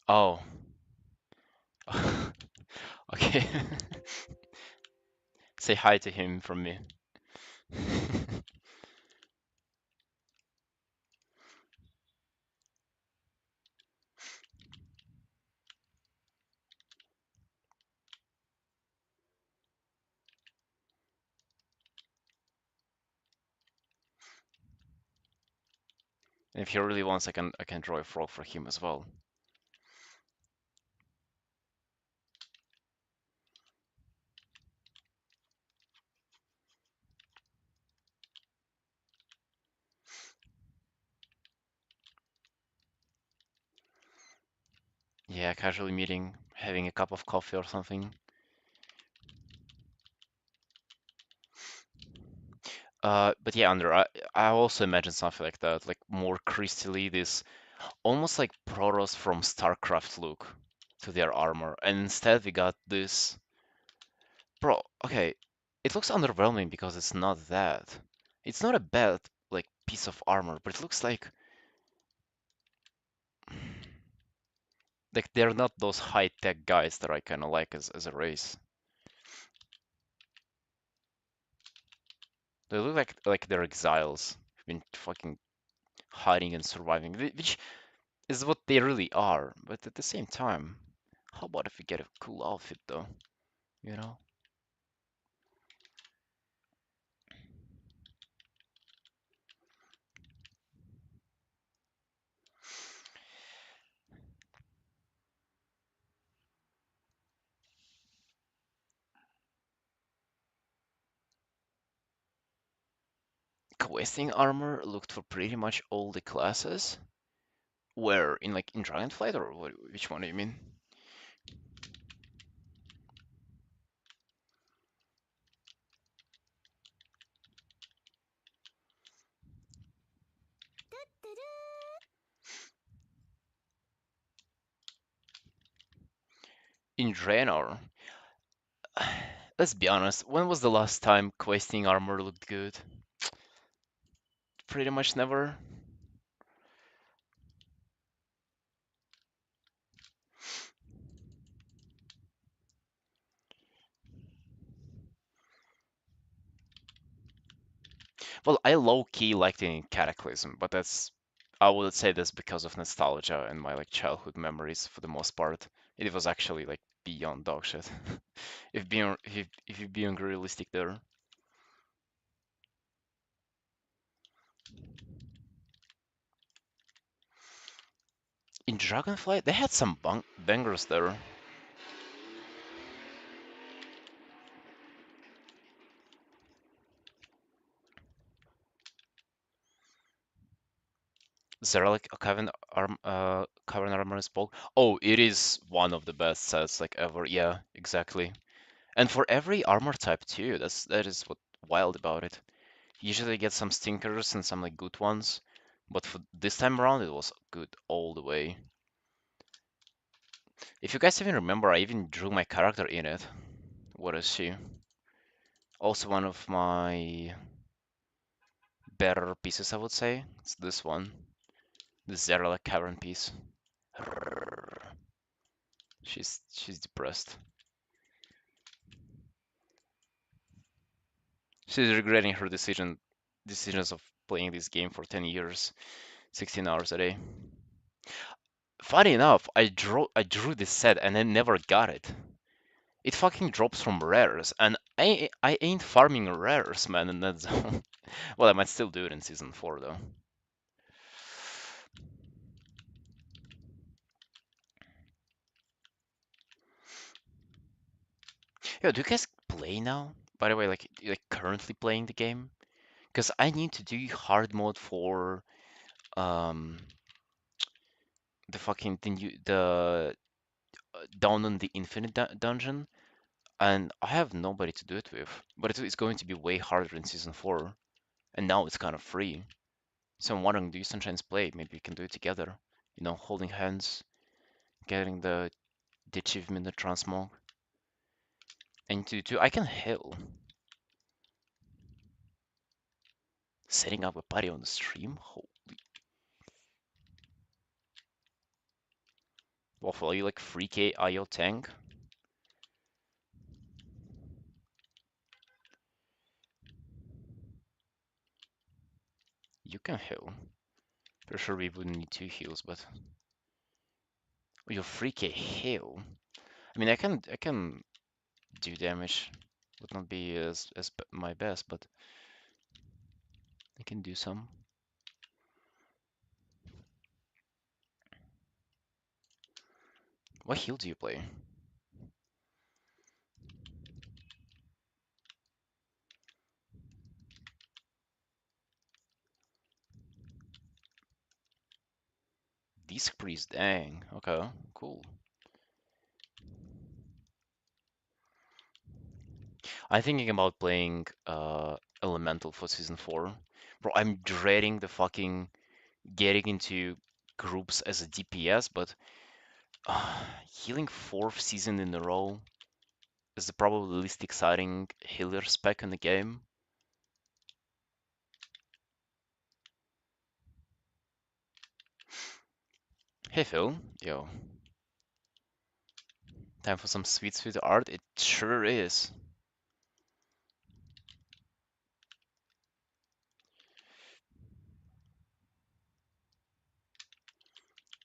Oh, okay. Say hi to him from me. And if he really wants, I can draw a frog for him as well. Yeah, casually meeting, having a cup of coffee or something. But yeah, I also imagine something like that, like more crystally, this almost like Protoss from StarCraft look to their armor, and instead we got this. Bro, okay, it looks underwhelming because it's not that. It's not a bad like piece of armor, but it looks like they're not those high-tech guys that I kind of like as a race. They look like they're exiles, who've been fucking hiding and surviving, which is what they really are. But at the same time, how about if we get a cool outfit though? You know? Questing armor looked for pretty much all the classes. Where in like in Dragonflight or which one do you mean? In Draenor, let's be honest, when was the last time questing armor looked good? Pretty much never. Well, I low-key liked it in Cataclysm, but I would say that's because of nostalgia and my like childhood memories for the most part. It was actually like beyond dog shit. If you're being realistic there. In Dragonflight, they had some bangers there. Zeralik Cavern Armor is bulk. Oh, it is one of the best sets like ever. Yeah, exactly. And for every armor type too. That is what wild about it. You usually get some stinkers and some like good ones, but for this time around it was good all the way. If you guys even remember, I even drew my character in it. What is she? Also one of my better pieces, I would say. It's this one, the Zeralik Cavern piece. She's depressed. She's regretting her decisions of playing this game for 10 years, 16 hours a day. Funny enough, I drew this set and I never got it. It fucking drops from rares, and I ain't farming rares, man, in that zone. Well, I might still do it in season 4 though. Yo, do you guys play now? By the way, like currently playing the game? Because I need to do hard mode for um the down on the infinite dungeon, and I have nobody to do it with. But it's going to be way harder in season 4, and now it's kind of free. So I'm wondering, do you sometimes play? Maybe we can do it together. You know, holding hands, getting the achievement, the transmog. And to I can heal. Setting up a party on the stream? Waffle, are you like 3k IO tank? You can heal. Pretty sure we wouldn't need 2 heals, but oh, you're 3k heal. I mean, I can do damage. Would not be as my best, but I can do some. What heal do you play? Disc Priest, dang. Okay, cool. I'm thinking about playing Elemental for season 4. Bro, I'm dreading the fucking getting into groups as a DPS, but healing fourth season in a row is the probably least exciting healer spec in the game. Hey Phil, yo, time for some sweet, sweet art? It sure is.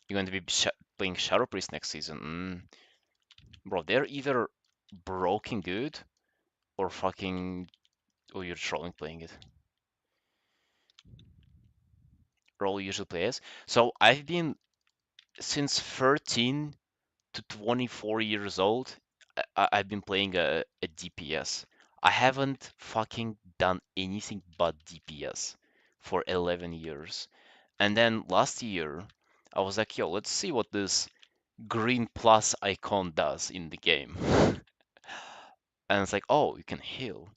You're going to be playing Shadow Priest next season. Bro, they're either broken good or fucking. Oh, you're trolling playing it. Role usually plays. So I've been since 13 to 24 years old. I've been playing a DPS. I haven't fucking done anything but DPS for 11 years. And then last year, I was like, yo, let's see what this green plus icon does in the game. And it's like, oh, you can heal.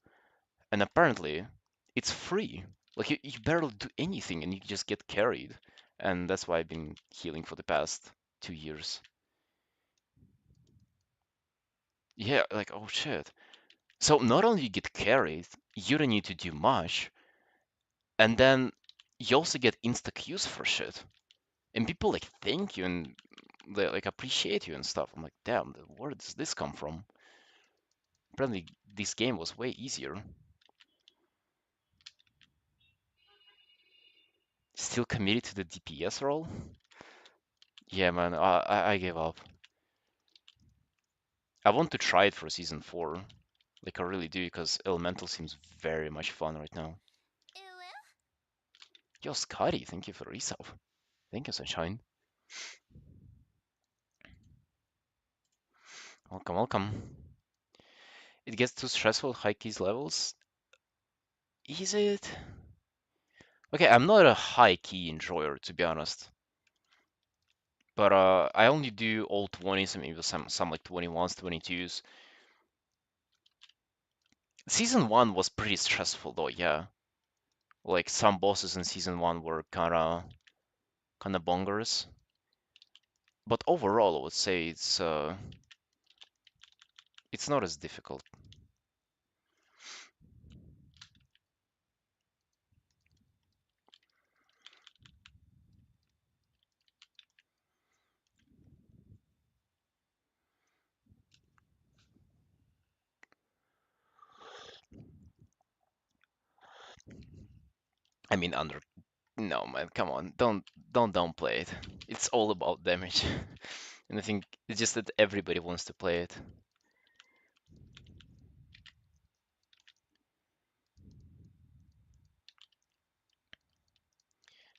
And apparently, it's free. Like, you barely do anything and you just get carried. And that's why I've been healing for the past 2 years. Yeah, like, oh shit. So not only you get carried, you don't need to do much, and then you also get insta Qs for shit. And people like thank you and they like appreciate you and stuff. I'm like, damn, where does this come from? Apparently, this game was way easier. Still committed to the DPS role? Yeah, man, I gave up. I want to try it for season 4. Like, I really do, because Elemental seems very much fun right now. Yo, Scotty, thank you for resub. Thank you, Sunshine. Welcome, welcome. It gets too stressful at high keys levels. Is it? Okay, I'm not a high key enjoyer, to be honest. But I only do all 20s and maybe some like 21s, 22s. Season 1 was pretty stressful though, yeah. Like some bosses in season 1 were kinda bongers. But overall, I would say it's not as difficult. I mean, under no man, come on, don't downplay it. It's all about damage, and I think it's just that everybody wants to play it.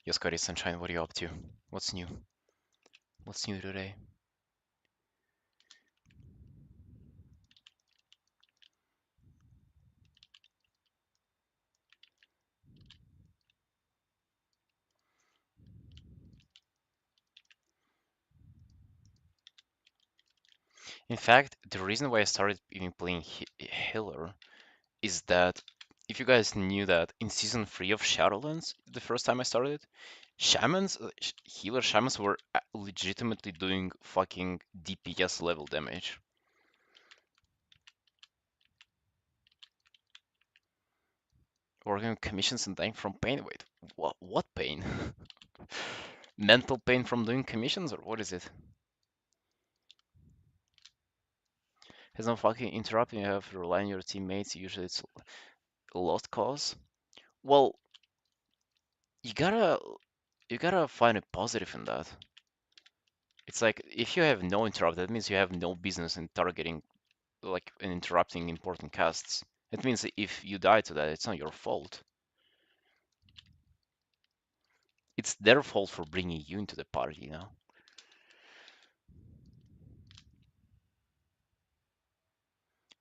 Yo, Scotty Sunshine, what are you up to? What's new? What's new today? In fact, the reason why I started even playing healer is that if you guys knew that in season 3 of Shadowlands, the first time I started, shamans, healer shamans were legitimately doing fucking DPS level damage. Working commissions and dying from pain. Wait, what pain? Mental pain from doing commissions, or what is it? Has no fucking interrupting. You have to rely on your teammates. Usually it's a lost cause. Well, you gotta find a positive in that. It's like if you have no interrupt, that means you have no business in targeting like and interrupting important casts. It means that if you die to that, it's not your fault. It's their fault for bringing you into the party, you know?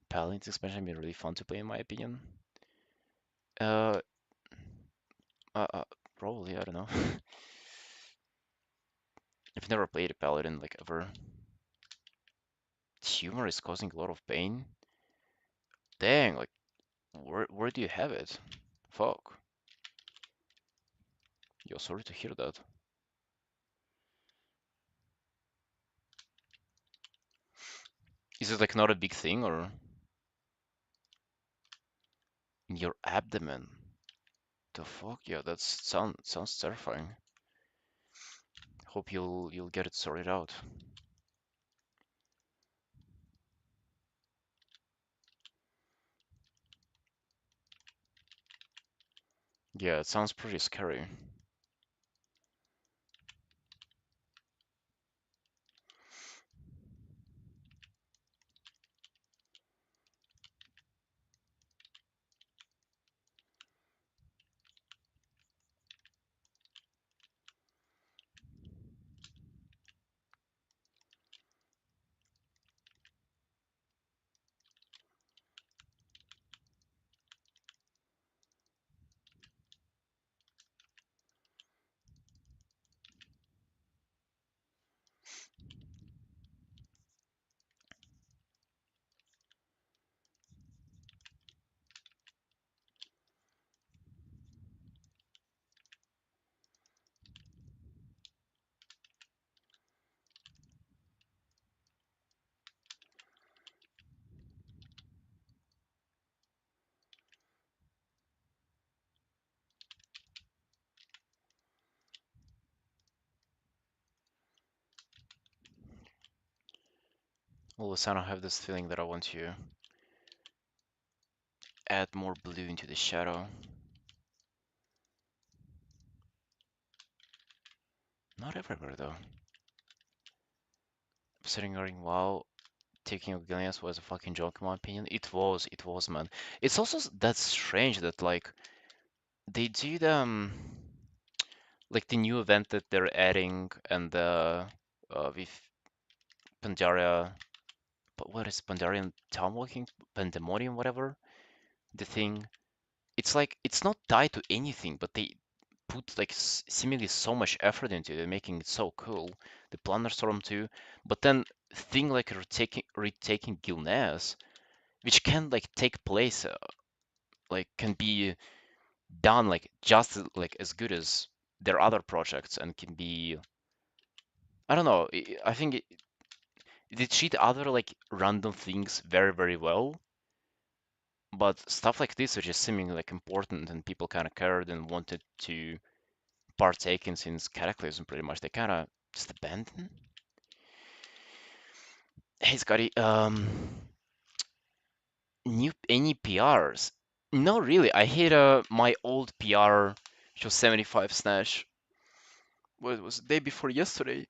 Paladin's expansion been really fun to play, in my opinion. Uh, Probably, I don't know. I've never played a paladin like ever. Humor is causing a lot of pain. Dang, like where do you have it? Fuck. Yo, sorry to hear that. Is it like not a big thing or in your abdomen? The fuck? Yeah, that sounds terrifying. Hope you'll get it sorted out. Yeah, it sounds pretty scary. All of a sudden, I have this feeling that I want to add more blue into the shadow. Not everywhere though. Sitting going, wow, taking Gillian's was a fucking joke in my opinion. It was, man. It's also that's strange that like they do the like the new event that they're adding and with Pandaria, but what is Pandarian town walking, Pandemonium, whatever the thing. It's like it's not tied to anything, but they put like seemingly so much effort into it, making it so cool. The Planner Storm too, but then thing like retaking Gilneas, which can like take place, like can be done like just like as good as their other projects, and can be I don't know. I think they treat other like random things very very well, but stuff like this, which is seemingly like important and people kind of cared and wanted to partake in since Cataclysm, pretty much they kind of just abandon. Hey Scotty, new any PRs? No, really. I hit my old PR, which was 75 snatch. What was the day before yesterday?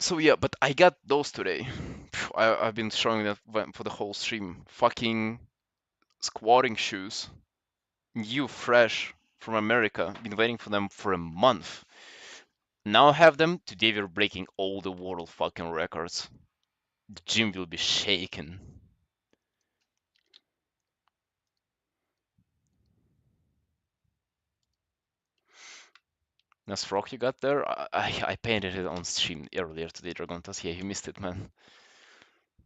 So yeah, but I got those today. I've been showing that for the whole stream. Fucking squatting shoes, new, fresh from America. Been waiting for them for a month. Now I have them. Today we're breaking all the world fucking records. The gym will be shaken. Nice frock you got there. I painted it on stream earlier today, Dragontas. Yeah, you missed it, man.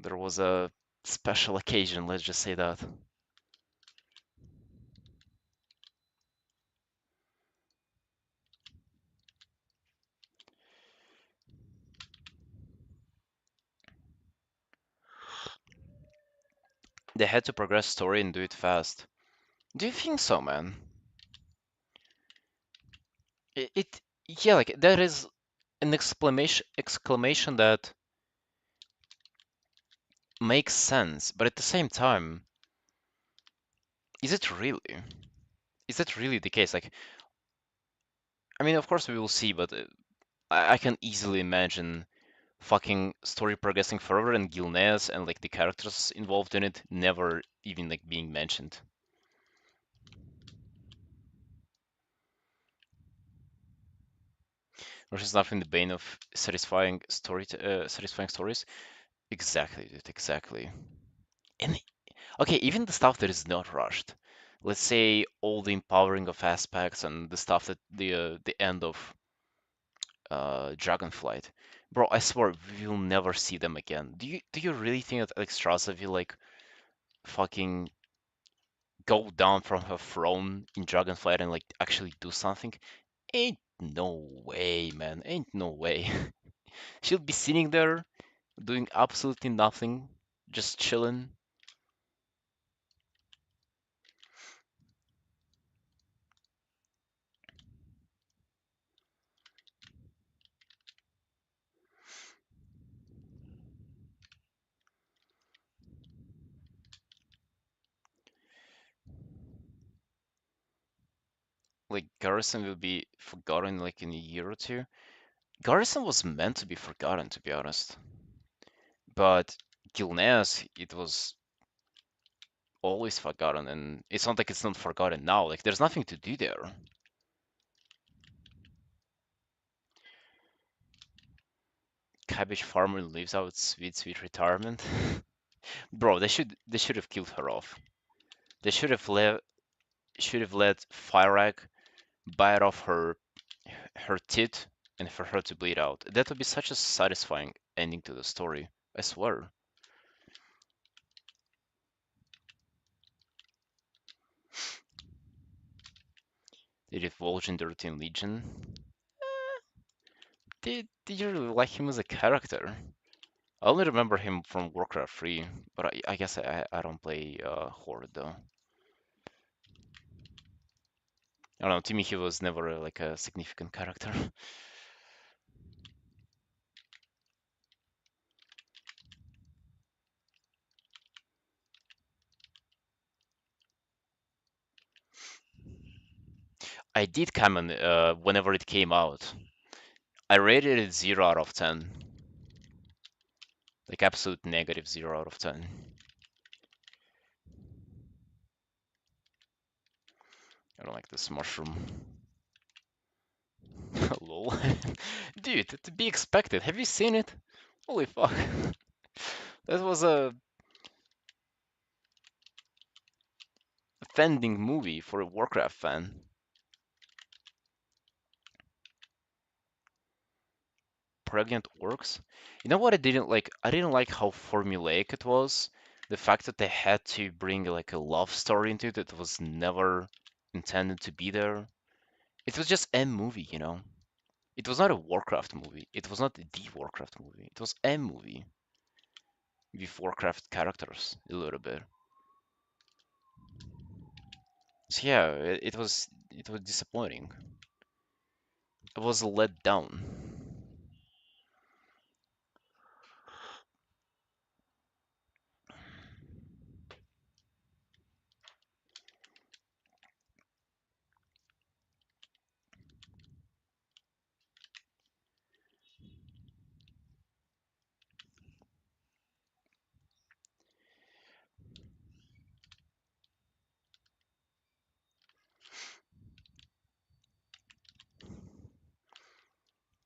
There was a special occasion, let's just say that. They had to progress story and do it fast. Do you think so, man? It yeah, like that is an exclamation that makes sense, but at the same time, is it really? Is that really the case? Like, I mean, of course we will see, but I can easily imagine fucking story progressing further and Gilneas and like the characters involved in it never even like being mentioned. Which is nothing in the bane of satisfying stories. Exactly, dude, exactly. And okay, even the stuff that is not rushed. Let's say all the empowering of aspects and the stuff that the end of Dragonflight. Bro, I swear we'll never see them again. Do you really think that Alexstrasza will like fucking go down from her throne in Dragonflight and like actually do something? Ain't no way, man. Ain't no way. She'll be sitting there doing absolutely nothing, just chilling. Like Garrison will be forgotten like in a year or two. Garrison was meant to be forgotten, to be honest. But Gilneas, it was always forgotten, and it's not like it's not forgotten now. Like there's nothing to do there. Cabbage farmer lives out sweet, sweet retirement. Bro, they should have killed her off. They should have let Fire bite off her tit and for her to bleed out. That would be such a satisfying ending to the story. I swear. They divulge in the Routine Legion. Did you really like him as a character? I only remember him from Warcraft 3, but I guess I don't play Horde though. I don't know, to me he was never like a significant character. I did comment whenever it came out. I rated it 0 out of 10. Like absolute negative 0 out of 10. I don't like this mushroom. Lol. Dude, to be expected. Have you seen it? Holy fuck. That was a offending movie for a Warcraft fan. Pregnant orcs? You know what I didn't like? I didn't like how formulaic it was. The fact that they had to bring like a love story into it that was never intended to be there. It was just a movie, you know? It was not a Warcraft movie. It was not the Warcraft movie. It was a movie with Warcraft characters a little bit. So yeah, it was disappointing. I was let down.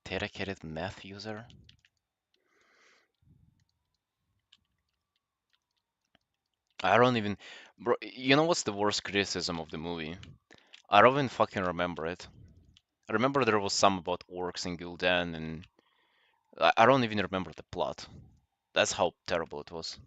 Dedicated math user. I don't even, bro. You know what's the worst criticism of the movie? I don't even fucking remember it. I remember there was some about orcs in Gul'dan, and I don't even remember the plot. That's how terrible it was.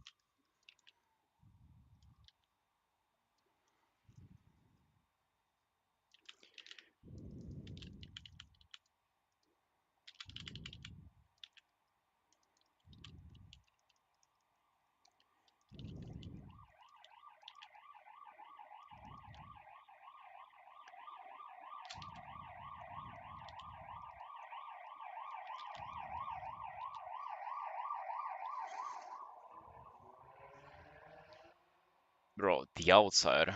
Bro, The Outsider.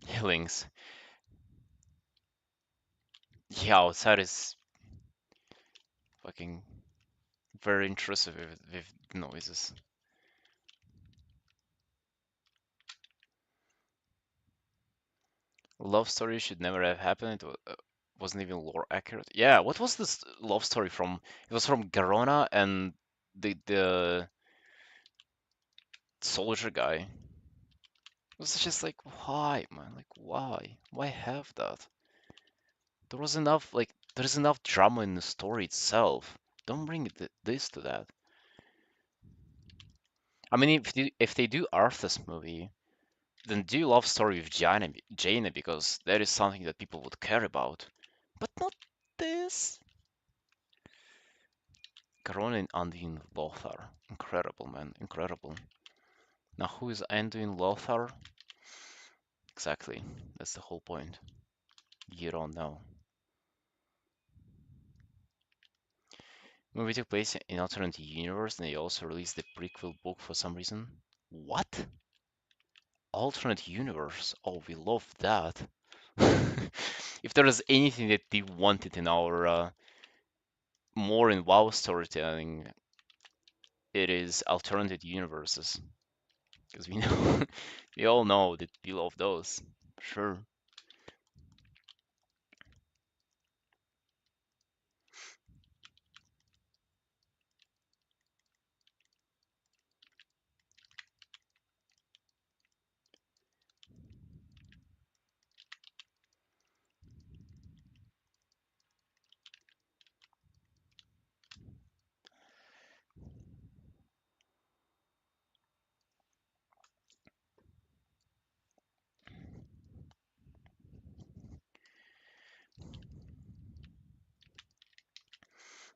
Healings. Yeah, Outsider is fucking very intrusive with noises. Love story should never have happened. Wasn't even lore accurate. Yeah, what was this love story from? It was from Garona and the soldier guy. It was just like, why, man? Like, why? Why have that? There was enough, like, there's enough drama in the story itself. Don't bring this to that. I mean, if they do Arthur's movie, then do love story with Jaina because that is something that people would care about. But not this. Garona and Anduin Lothar. Incredible, man. Incredible. Now, who is Anduin Lothar? Exactly. That's the whole point. You don't know. Movie took place in alternate universe, and they also released the prequel book for some reason. What? Alternate universe? Oh, we love that. If there is anything that they wanted in our more in WoW storytelling, it is alternate universes. Because we know, we all know that we love those. Sure.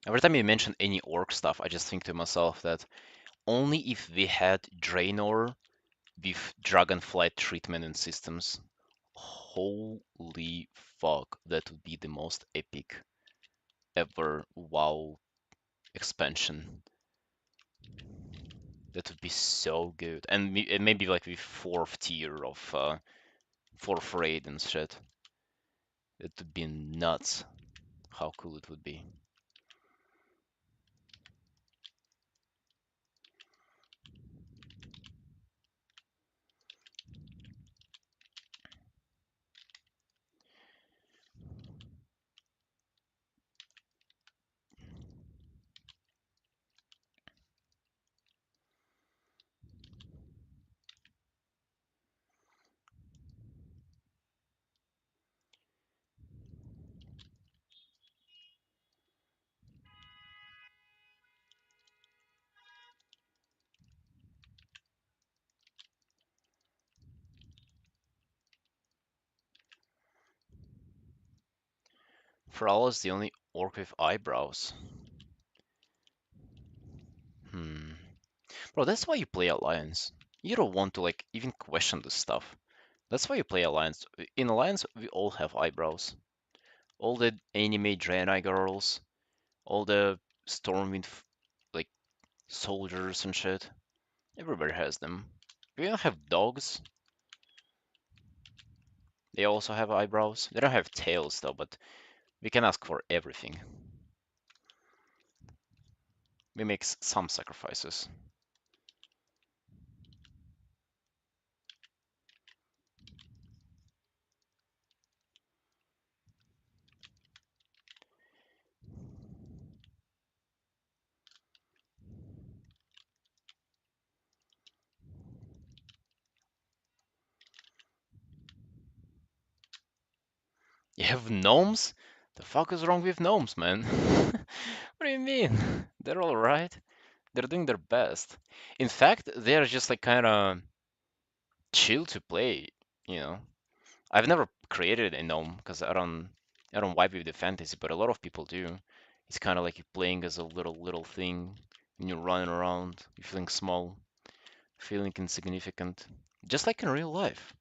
Every time you mention any orc stuff, I just think to myself that only if we had Draenor with Dragonflight treatment and systems, holy fuck, that would be the most epic ever WoW expansion. That would be so good. And maybe like with fourth tier of fourth raid and shit. It would be nuts how cool it would be. Thrall is the only orc with eyebrows. Hmm. Bro, that's why you play Alliance. You don't want to like even question this stuff. That's why you play Alliance. In Alliance, we all have eyebrows. All the anime Draenei girls, all the Stormwind like soldiers and shit. Everybody has them. We don't have dogs. They also have eyebrows. They don't have tails though, but we can ask for everything. We make some sacrifices. You have gnomes? The fuck is wrong with gnomes, man? What do you mean? They're all right. They're doing their best. In fact, they're just like kind of chill to play, you know. I've never created a gnome because I don't vibe with the fantasy, but a lot of people do. It's kind of like you're playing as a little thing and you're running around, you're feeling small, feeling insignificant, just like in real life.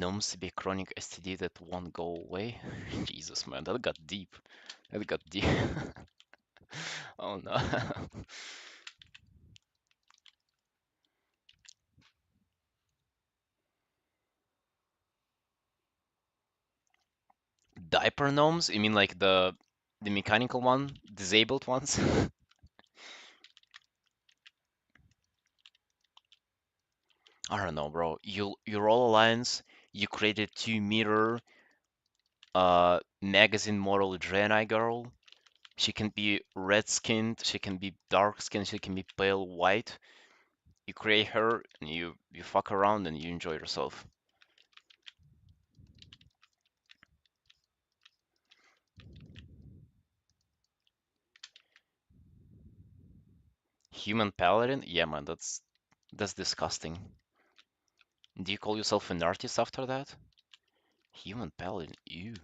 Numbs to be a chronic STD that won't go away. Jesus, man, that got deep. That got deep. Oh no. Diaper gnomes? You mean like the mechanical one, disabled ones? I don't know, bro. You roll alliance. You created 2 meter magazine model Draenei girl. She can be red skinned. She can be dark skinned. She can be pale white. You create her and you fuck around and you enjoy yourself. Human paladin? Yeah, man, that's disgusting. Do you call yourself an artist after that? Human paladin? Ew.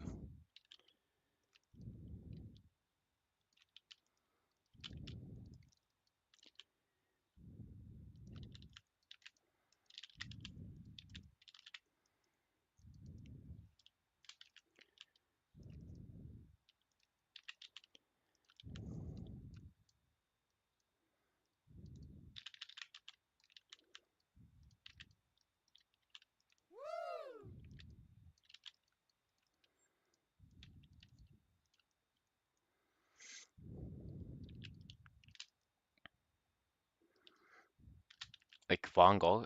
Like Van Gogh,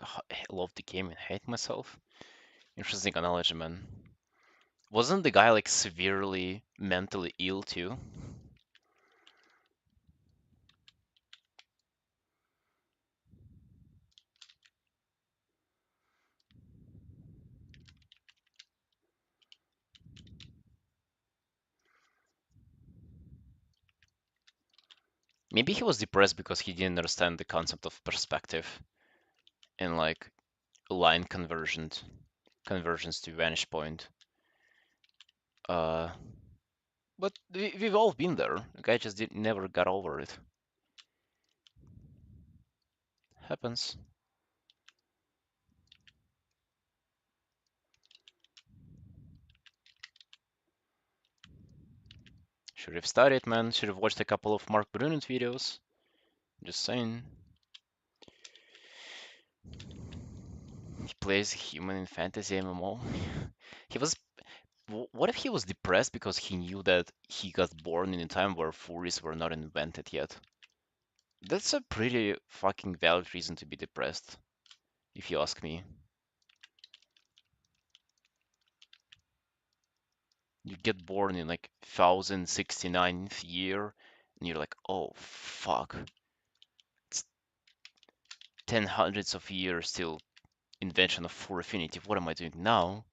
love the game and hate myself. Interesting analogy, man. Wasn't the guy like severely mentally ill too? Maybe he was depressed because he didn't understand the concept of perspective and like line conversions to vantage point. Uh, but we've all been there. The guy just never got over it. Happens. Should have studied, man. Should have watched a couple of Mark Brunett videos. Just saying. He plays human in fantasy MMO. He was. What if he was depressed because he knew that he got born in a time where furries were not invented yet? That's a pretty fucking valid reason to be depressed, if you ask me. You get born in like 1069th year, and you're like, oh fuck, it's 10 hundreds of years till invention of full affinity. What am I doing now?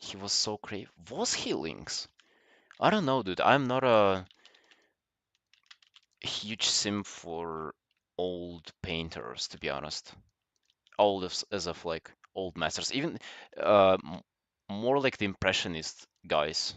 He was so crazy. Was he Lynx? I don't know, dude. I'm not a huge sim for old painters, to be honest. Old as of like old masters, even more like the impressionist guys.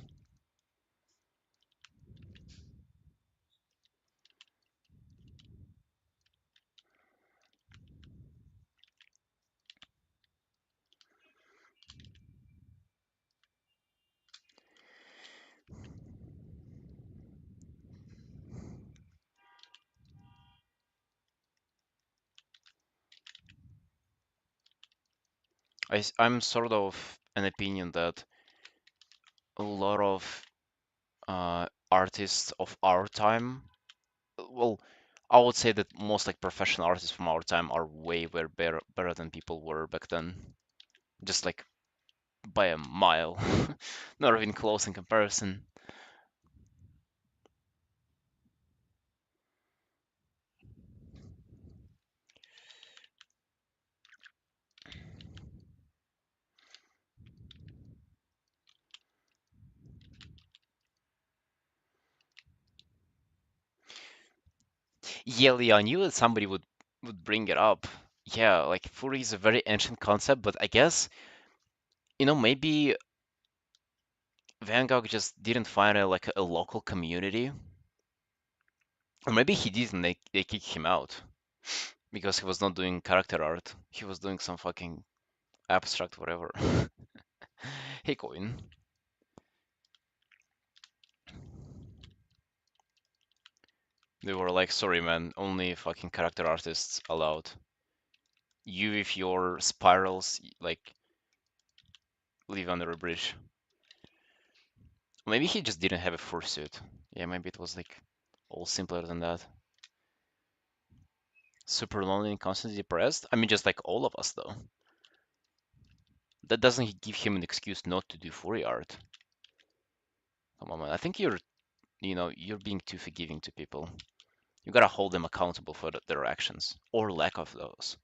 I'm sort of an opinion that a lot of artists of our time, well, I would say that most like professional artists from our time are way better than people were back then. Just like by a mile, not even close in comparison. Yeah, Leo, I knew that somebody would bring it up. Yeah, like furry is a very ancient concept, but I guess maybe Van Gogh just didn't find a local community, or maybe he didn't. They kicked him out because he was not doing character art. He was doing some fucking abstract whatever. Hey, Coin. They were like, sorry, man, only fucking character artists allowed. You, with your spirals, like, live under a bridge. Maybe he just didn't have a fursuit. Yeah, maybe it was like all simpler than that. Super lonely and constantly depressed? I mean, just like all of us, though. That doesn't give him an excuse not to do furry art. Come on, man. I think you're being too forgiving to people. You gotta hold them accountable for their actions, or lack of those.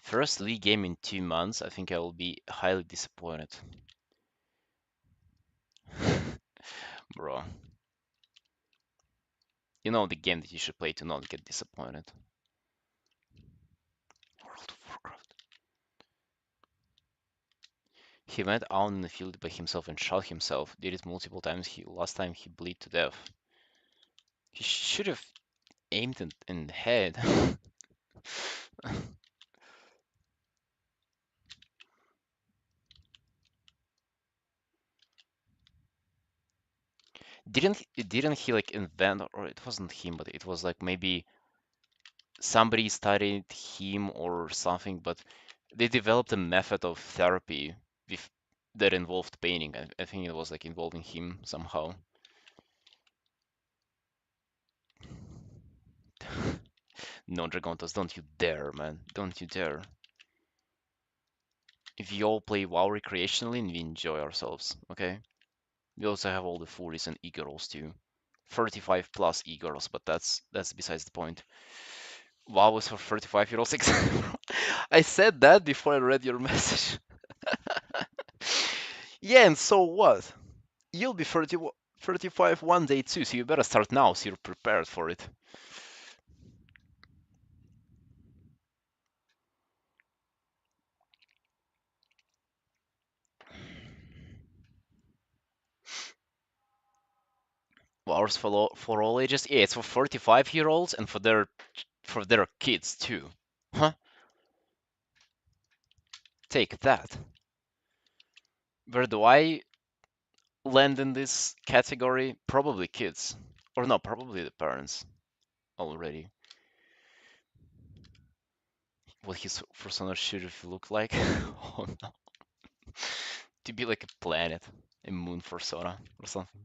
First league game in 2 months, I think I will be highly disappointed. Bro, you know the game that you should play to not get disappointed. World of Warcraft. He went out in the field by himself and shot himself. Did it multiple times. Last time he bled to death. He should have aimed in the head. didn't he like invent, or it wasn't him, but it was like maybe somebody studied him or something, but they developed a method of therapy with that involved painting. I think it was like involving him somehow. No, Dragontas, don't you dare, man. Don't you dare. If you all play WoW recreationally and we enjoy ourselves, okay? We also have all the furries and e-girls too. 35 plus e-girls, but that's besides the point. WoW is for 35-year-olds. I said that before I read your message. Yeah, and so what? You'll be 35 one day too, so you better start now so you're prepared for it. WoW's for all ages? Yeah, it's for 45-year-olds and for their kids too. Huh? Take that. Where do I land in this category? Probably kids. Or no, probably the parents already. What his persona should have looked like? Oh no. To be like a planet, a moon persona or something.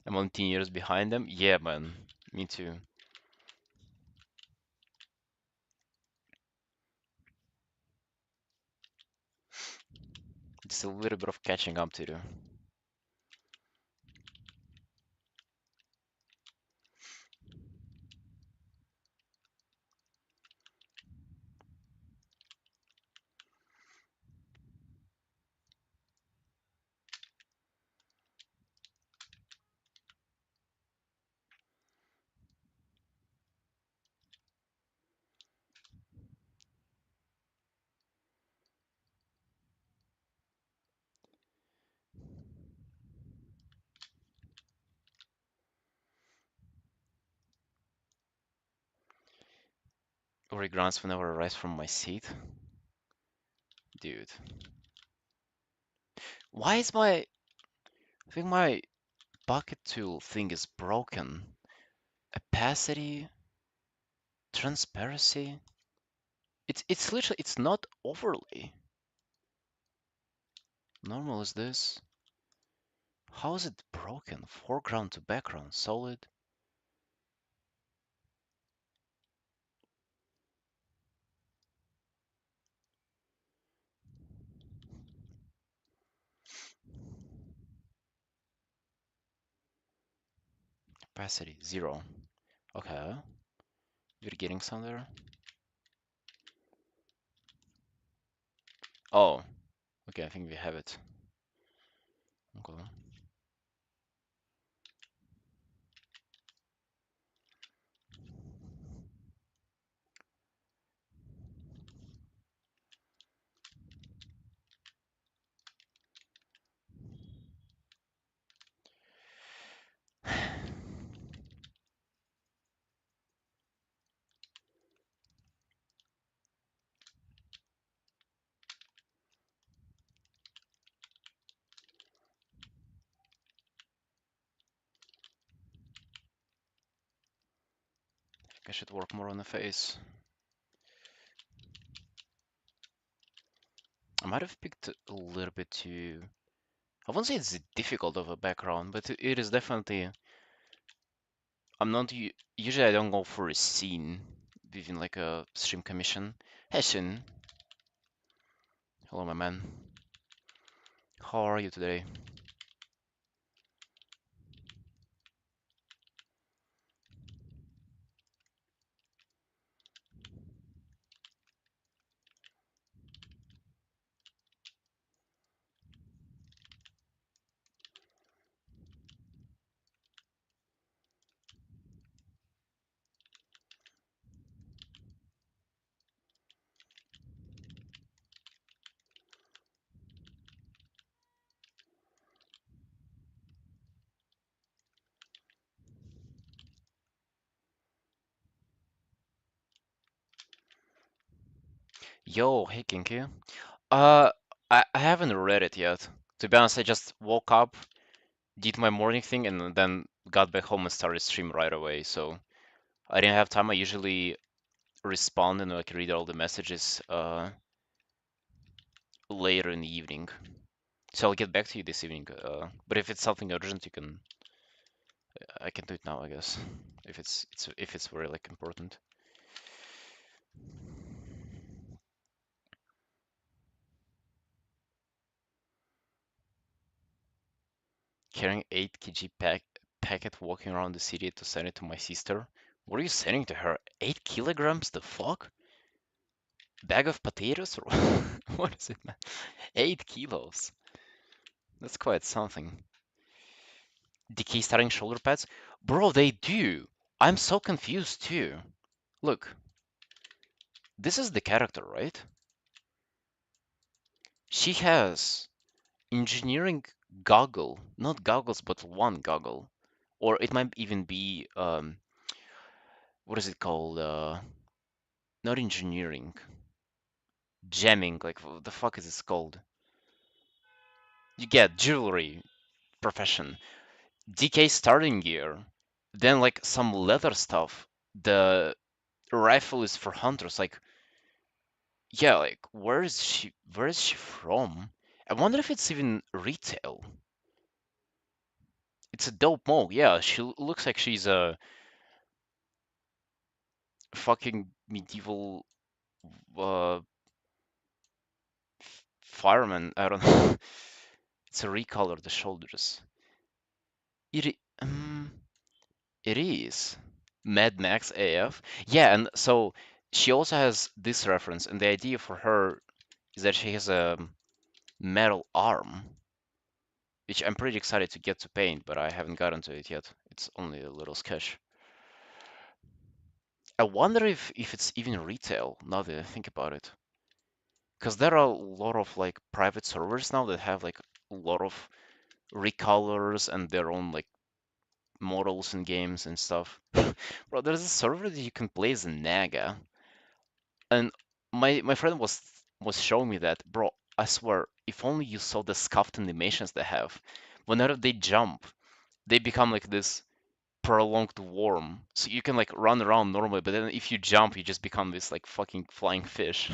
I'm only 10 years behind them. Yeah, man. Me too. Just a little bit of catching up to do. Ori grunts whenever I rise from my seat. Dude. Why is I think my bucket tool thing is broken. Opacity, transparency. It's literally it's not overlay. Normal is this. How is it broken? Foreground to background, solid. Opacity, 0. Okay, we're getting somewhere. Oh. Okay, I think we have it. Okay. I should work more on the face. I might have picked a little bit too. I won't say it's difficult of a background, but it is definitely. I'm not usually I don't go for a scene within like a stream commission. Hey Shin, hello my man. How are you today? Yo, hey Kinky. Uh, I haven't read it yet. To be honest, I just woke up, did my morning thing, and then got back home and started stream right away. So I didn't have time. I usually respond and like read all the messages later in the evening. So I'll get back to you this evening. But if it's something urgent, I can do it now, I guess. If it's very like important. Carrying 8 kg packet walking around the city to send it to my sister. What are you sending to her? 8 kilograms? The fuck? Bag of potatoes? Or what is it, man? 8 kilos. That's quite something. DK starting shoulder pads? Bro, they do. I'm so confused too. Look, this is the character, right? She has engineering goggle, not goggles, but one goggle. Or it might even be, what is it called? Not engineering, gemming, like what the fuck is this called? You get jewelry profession. DK starting gear, then like some leather stuff. The rifle is for hunters. Like, yeah, like where is she? Where is she from? I wonder if it's even retail. It's a dope mode. Yeah, she looks like she's a fucking medieval uh fireman. I don't know. It's a recolor the shoulders. It it is Mad Max AF. Yeah, and so she also has this reference, and the idea for her is that she has a metal arm, which I'm pretty excited to get to paint, but I haven't gotten to it yet. It's only a little sketch. I wonder if it's even retail now that I think about it, because there are a lot of like private servers now that have like a lot of recolors and their own like models and games and stuff. Bro, there's a server that you can play as a Naga, and my friend was showing me that, bro. I swear, if only you saw the scuffed animations they have. Whenever they jump, they become like this prolonged worm. So you can like run around normally, but then if you jump, you just become this like fucking flying fish.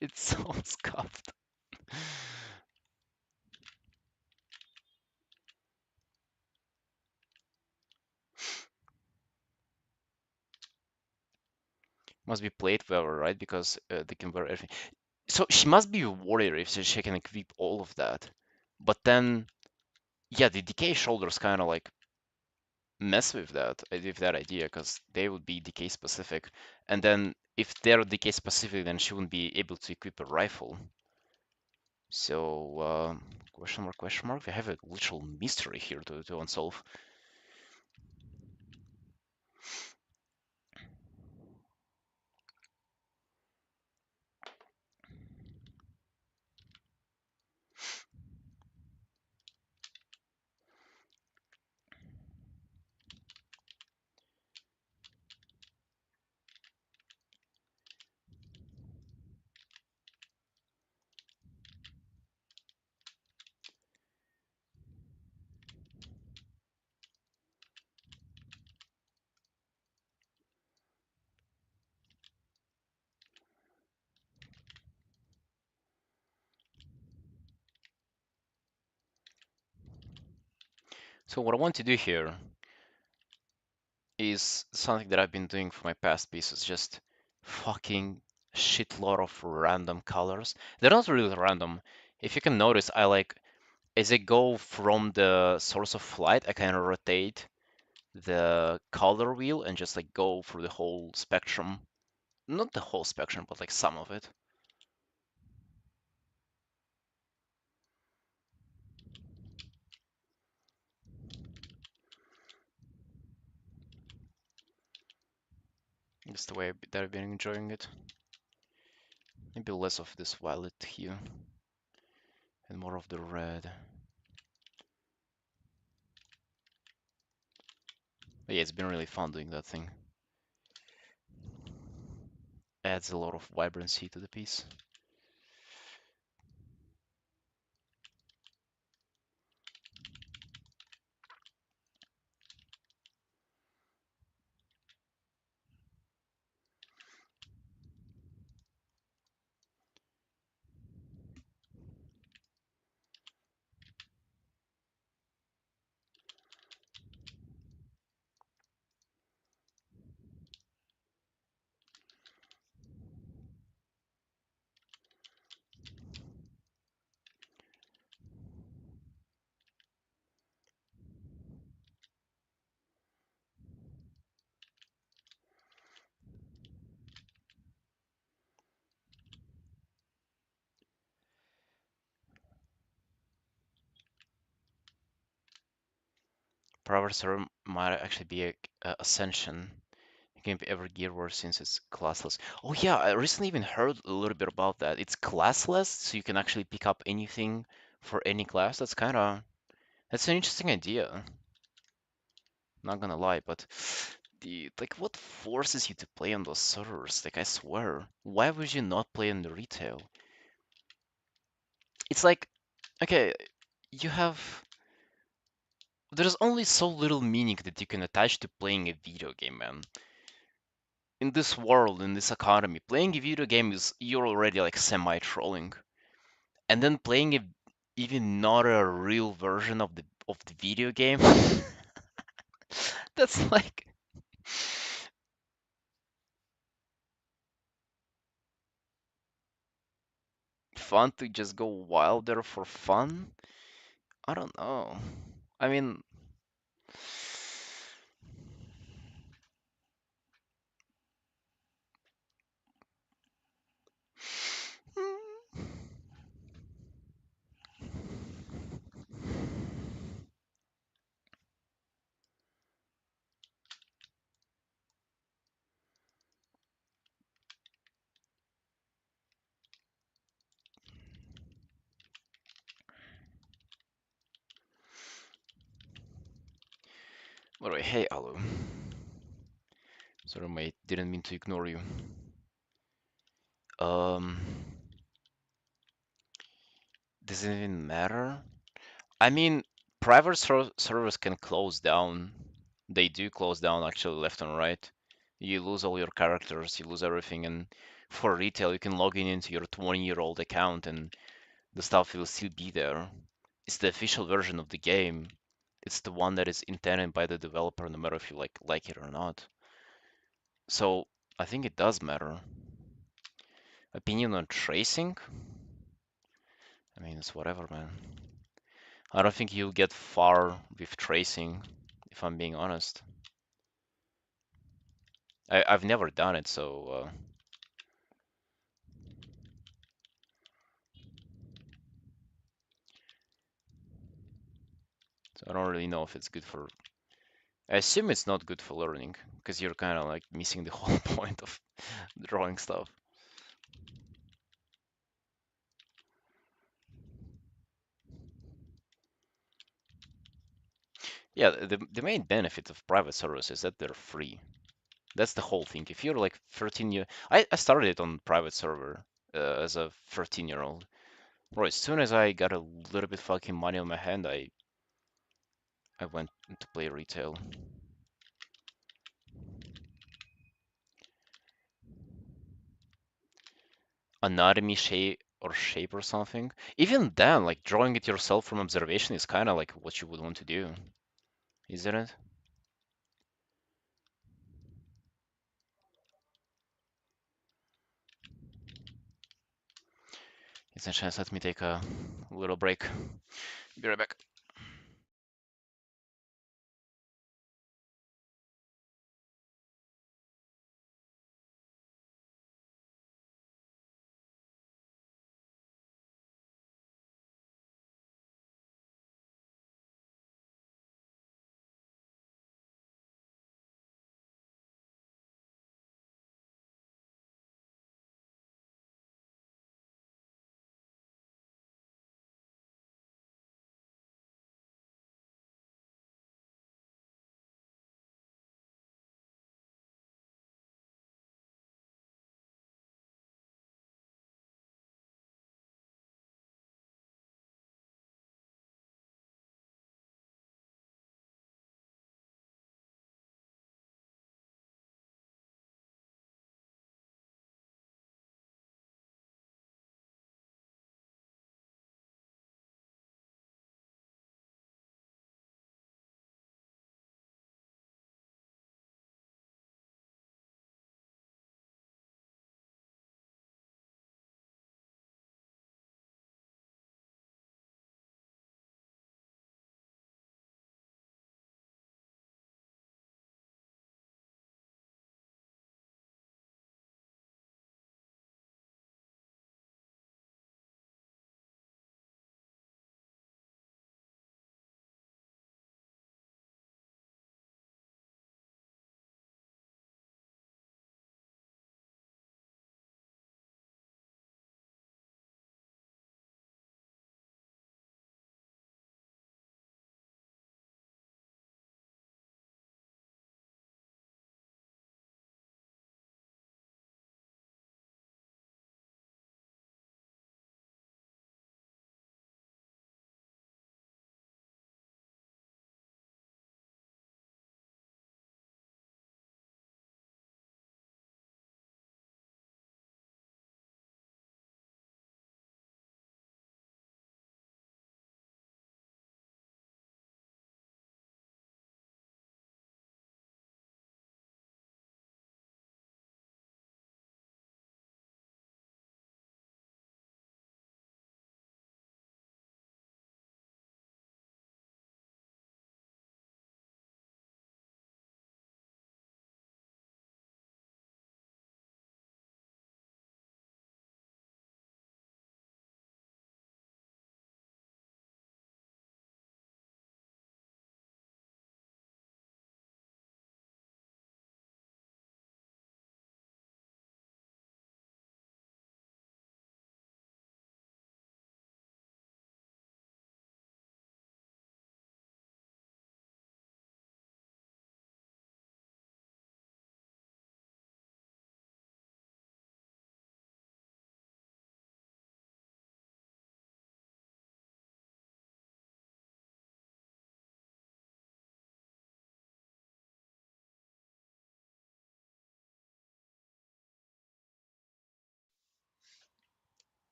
It's so scuffed. Must be played well, right? Because they can wear everything. So she must be a warrior if she can equip all of that. But then, yeah, the decay shoulders kind of like mess with that idea, because they would be decay specific. And then if they're decay specific, then she wouldn't be able to equip a rifle. So, question mark, question mark. We have a literal mystery here to unsolve. So what I want to do here is something that I've been doing for my past pieces, just fucking shitload of random colors. They're not really random. If you can notice, I like, as I go from the source of light, I kind of rotate the color wheel and just like go through the whole spectrum. Not the whole spectrum, but like some of it. That's the way that I've been enjoying it. Maybe less of this violet hue and more of the red. But yeah, it's been really fun doing that thing. Adds a lot of vibrancy to the piece. Private server might actually be a Ascension. It can be every gear word since it's classless. Oh yeah, I recently even heard a little bit about that. It's classless, so you can actually pick up anything for any class. That's an interesting idea. Not gonna lie, but like what forces you to play on those servers? Like I swear, why would you not play in the retail? It's like, okay, you have there's only so little meaning that you can attach to playing a video game, man. In this world, in this economy, playing a video game is you're already like semi-trolling. And then playing a even not a real version of the video game, that's like fun to just go wild there for fun. I don't know. I mean, by the way, hey Alu. Sorry, mate, didn't mean to ignore you. Um, does it even matter? I mean, private servers can close down. They do close down actually left and right. You lose all your characters, you lose everything, and for retail, you can log in into your 20-year-old account and the stuff will still be there. It's the official version of the game. It's the one that is intended by the developer, no matter if you like it or not. So I think it does matter. Opinion on tracing? I mean, it's whatever, man. I don't think you'll get far with tracing, if I'm being honest. I've never done it, so I don't really know if it's good for. I assume it's not good for learning because you're kind of like missing the whole point of drawing stuff. Yeah, the main benefit of private servers is that they're free. That's the whole thing. If you're like 13 year, I started it on private server as a 13-year-old. Bro, as soon as I got a little bit fucking money on my hand, I went to play retail. Anatomy, shape or something. Even then, like drawing it yourself from observation is kind of like what you would want to do, isn't it? It's a chance. Let me take a little break. Be right back.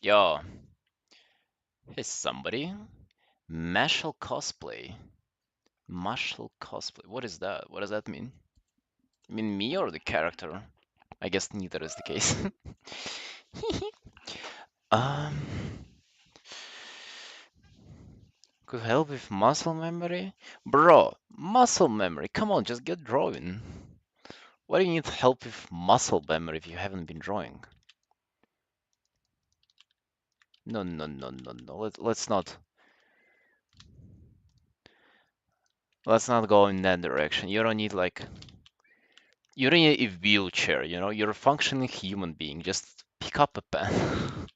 Yo, hey somebody. Mashal cosplay. Mashal cosplay. What is that? What does that mean? I mean me or the character? I guess neither is the case. Um, could help with muscle memory? Bro, muscle memory. Come on, just get drawing. Why do you need help with muscle memory if you haven't been drawing? No, no, no, no, no. Let's not go in that direction. You don't need like you don't need a wheelchair, you know? You're a functioning human being. Just pick up a pen.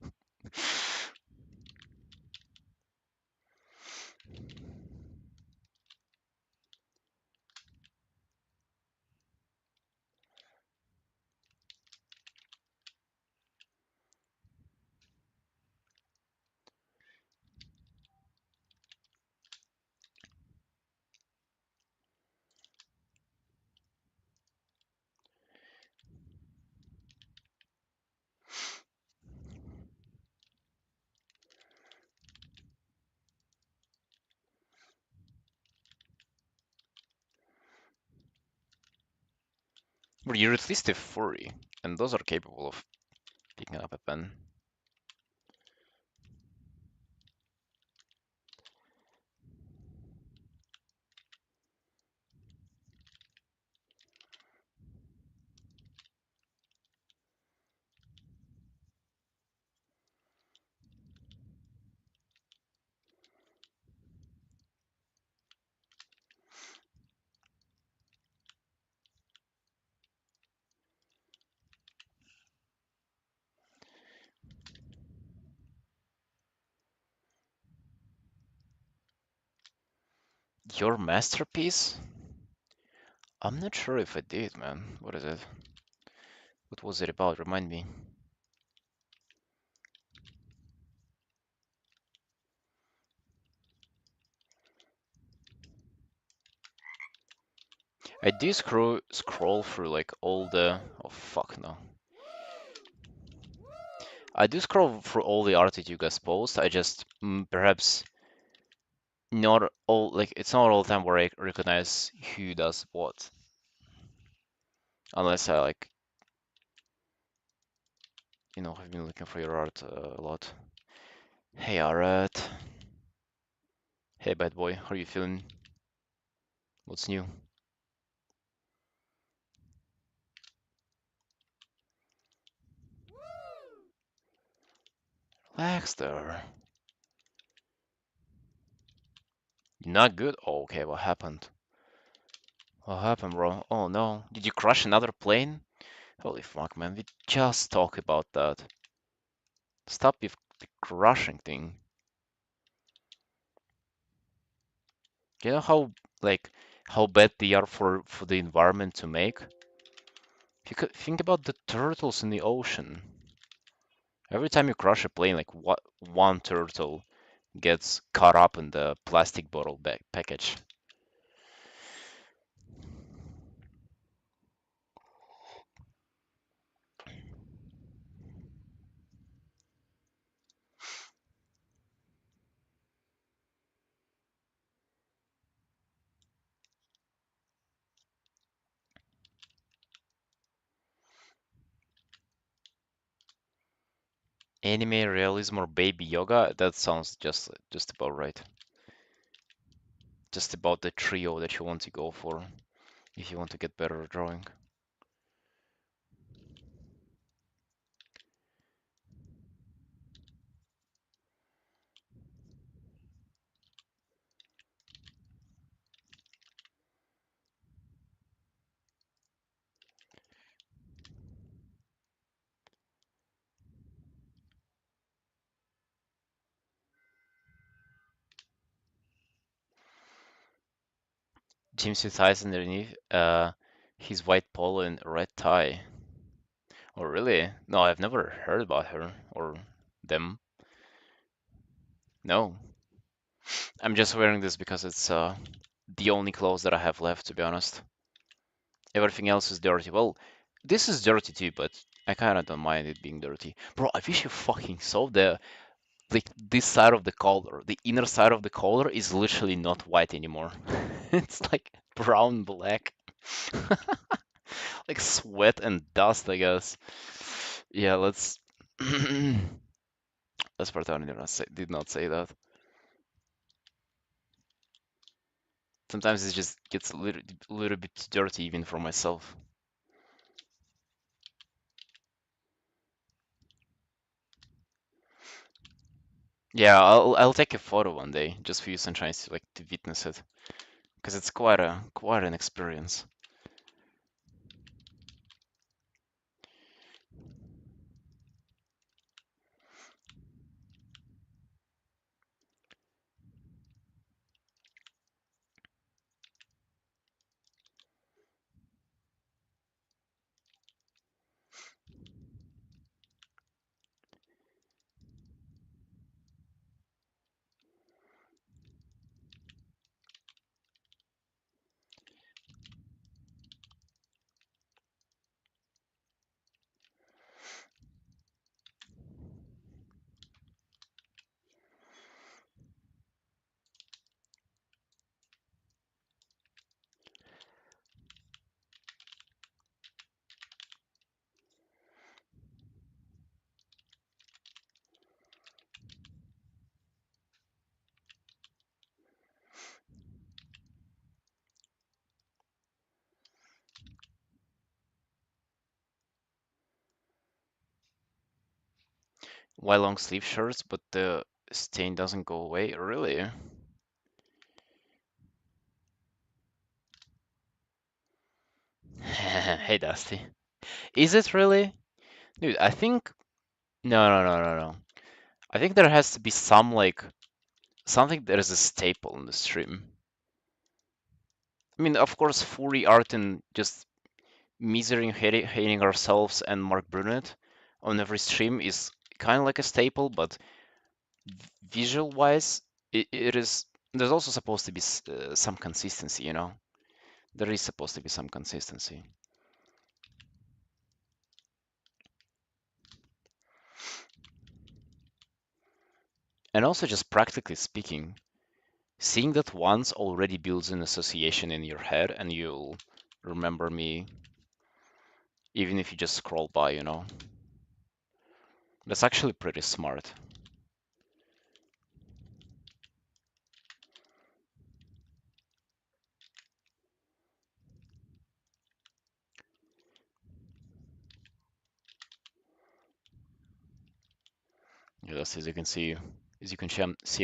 But you're at least a furry, and those are capable of picking up a pen. Your masterpiece? I'm not sure if I did, man. What is it? What was it about? Remind me. I do scroll through like all the. Oh fuck no. I do scroll through all the art that you guys post. I just perhaps not all like it's not all the time where I recognize who does what, unless I like have been looking for your art a lot. Hey art. Hey bad boy, how are you feeling? What's new? Relax there. You're not good? Oh, okay, what happened? What happened, bro? Oh no. Did you crush another plane? Holy fuck, man. We just talked about that. Stop with the crushing thing. You know how bad they are for the environment to make? If you could think about the turtles in the ocean. Every time you crush a plane, like what one turtle gets caught up in the plastic bottle package. Anime realism or baby yoga? That sounds just about right. Just about the trio that you want to go for if you want to get better at drawing. James with eyes underneath, his white polo and red tie. Oh, really? No, I've never heard about her or them. No. I'm just wearing this because it's the only clothes that I have left, to be honest. Everything else is dirty. Well, this is dirty too, but I kind of don't mind it being dirty. Bro, I wish you fucking saw like this side of the collar. The inner side of the collar is literally not white anymore. It's like brown black. Like sweat and dust, I guess. Yeah, let's pretend I did not say that. Sometimes it just gets a little bit dirty even for myself. Yeah, I'll take a photo one day just for you, Sunshine, to like to witness it, because it's quite an experience. Why long sleeve shirts, but the stain doesn't go away? Really? Hey, Dusty. Is it really? Dude, I think no. I think there has to be some like something that is a staple in the stream. I mean, of course, Fury art and just misering hating ourselves and Mark Brunet on every stream is kind of like a staple, but visual wise, it is. There's also supposed to be some consistency, you know. There is supposed to be some consistency. And also, just practically speaking, seeing that once already builds an association in your head, and you'll remember me even if you just scroll by, you know. That's actually pretty smart. Yes, as you can see,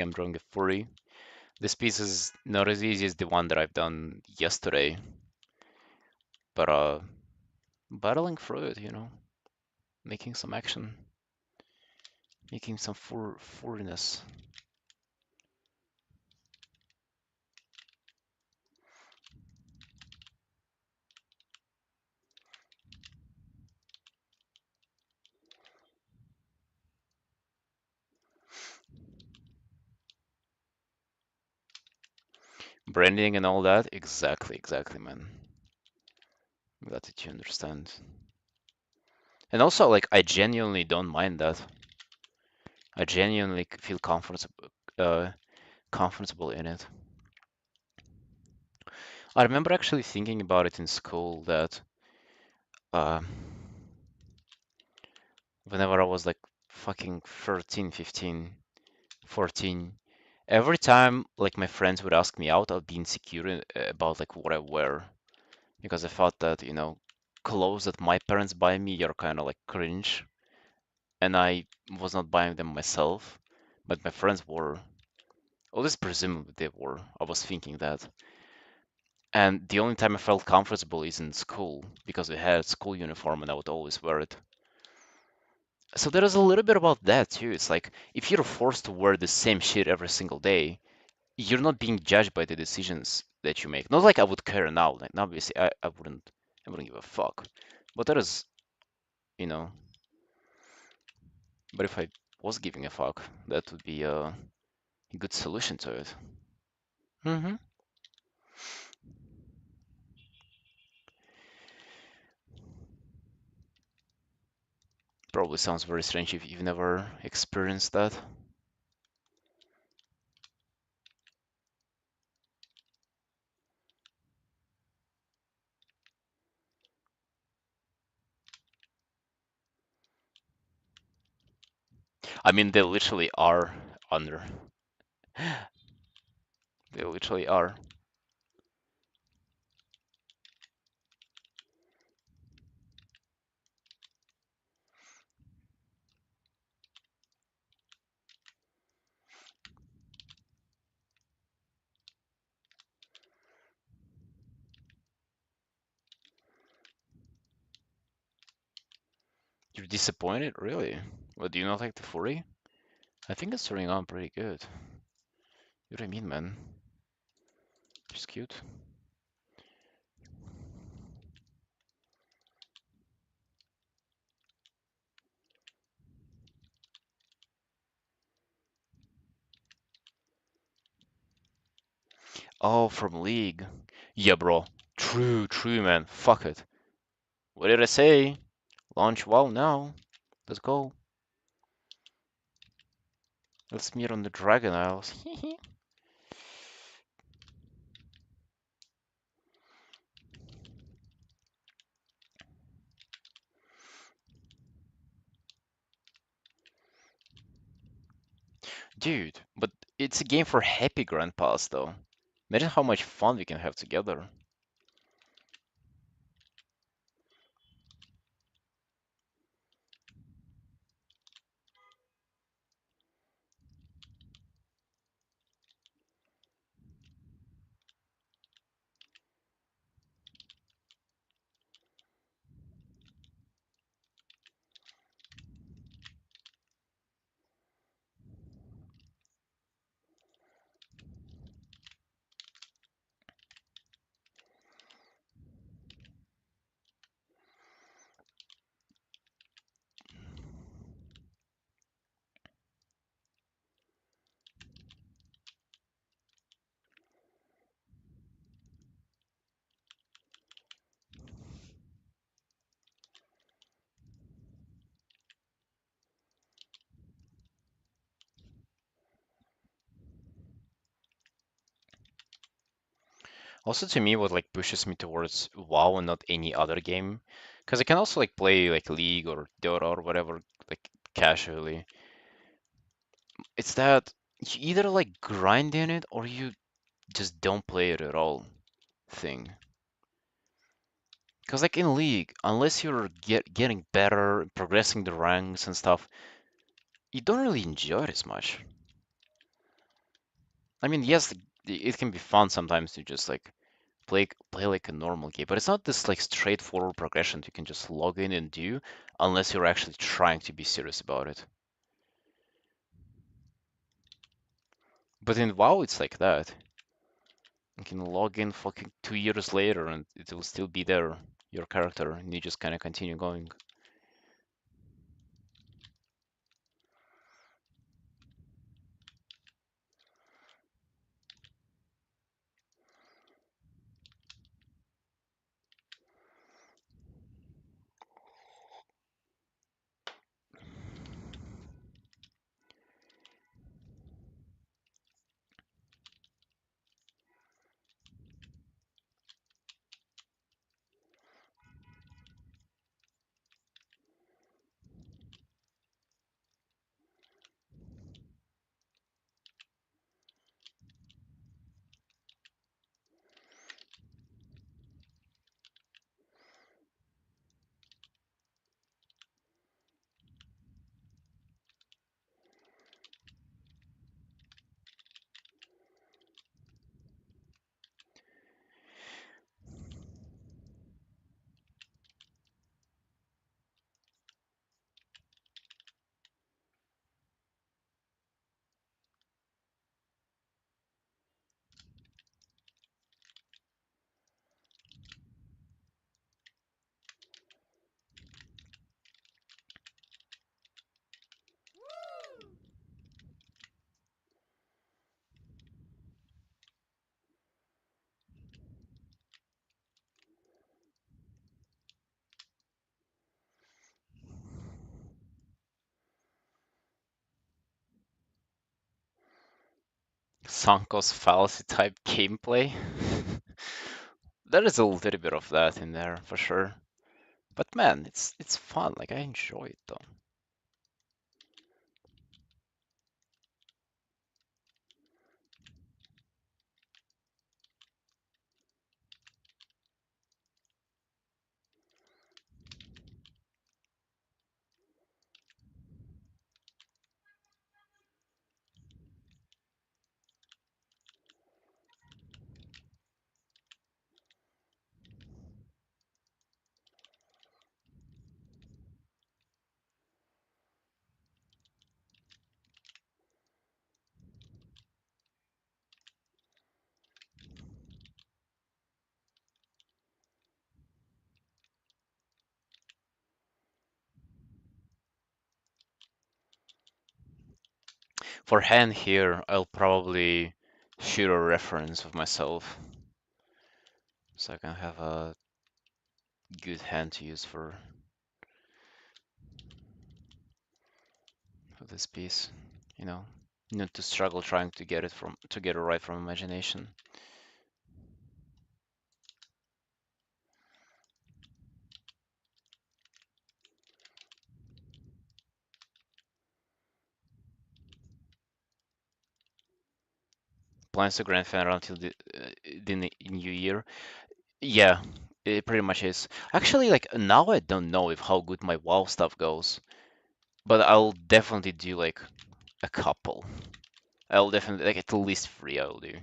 I'm drawing a furry. This piece is not as easy as the one that I've done yesterday, but battling through it, you know, making some action, making some furriness. Branding and all that. Exactly, man. I'm glad that you understand. And also, like, I genuinely don't mind that. I genuinely feel comfortable in it. I remember actually thinking about it in school that uh, whenever I was like fucking 13, 15, 14, every time like my friends would ask me out, I'd be insecure about like what I wear because I thought that, you know, clothes that my parents buy me are kind of like cringe, and I was not buying them myself, but my friends were. At least presumably they were. I was thinking that. And the only time I felt comfortable is in school because we had school uniform and I would always wear it. So there is a little bit about that too. It's like if you're forced to wear the same shit every single day, you're not being judged by the decisions that you make. Not like I would care now. Like obviously I wouldn't give a fuck. But that is, you know, but if I was giving a fuck, that would be a good solution to it. Hmm. Probably sounds very strange if you've never experienced that. I mean, they literally are under. They literally are. You're disappointed? Really? What, do you not like the 40? I think it's turning on pretty good. What do you mean, man? She's cute. Oh, from League. Yeah, bro. True, man. Fuck it. What did I say? Launch WoW now. Let's go. Let's meet on the Dragon Isles. Dude, but it's a game for happy grandpas, though. Imagine how much fun we can have together. Also, to me, what like pushes me towards WoW and not any other game, because I can also like play like League or Dota or whatever like casually. It's that you either like grind in it or you just don't play it at all thing. Because like in League, unless you're getting better, progressing the ranks and stuff, you don't really enjoy it as much. I mean, yes, it can be fun sometimes to just like play like a normal game, but it's not this like straightforward progression you can just log in and do unless you're actually trying to be serious about it. But in WoW, it's like that. You can log in fucking 2 years later and it will still be there, your character, and you just kind of continue going. Sanko's fallacy type gameplay. There is a little bit of that in there for sure. But man, it's fun. Like I enjoy it though. For hand here, I'll probably shoot a reference of myself so I can have a good hand to use for this piece. You know, not to struggle trying to get it right from imagination. Plans to grand final until the new year. Yeah, it pretty much is. Actually, like now I don't know if how good my WoW stuff goes, but I'll definitely do like a couple. I'll definitely like at least three I'll do.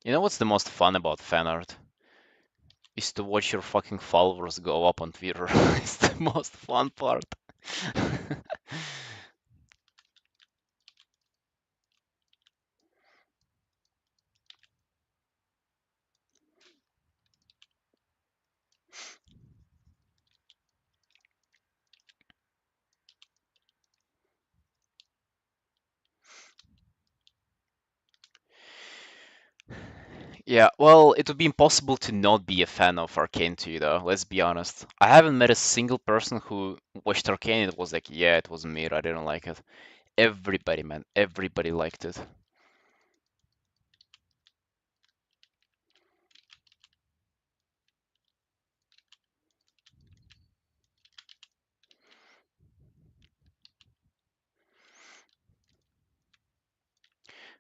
You know what's the most fun about fan art? Is to watch your fucking followers go up on Twitter. It's the most fun part. Yeah, well, it would be impossible to not be a fan of Arcane 2, though, let's be honest. I haven't met a single person who watched Arcane and was like, yeah, it was me, I didn't like it. Everybody, man, everybody liked it.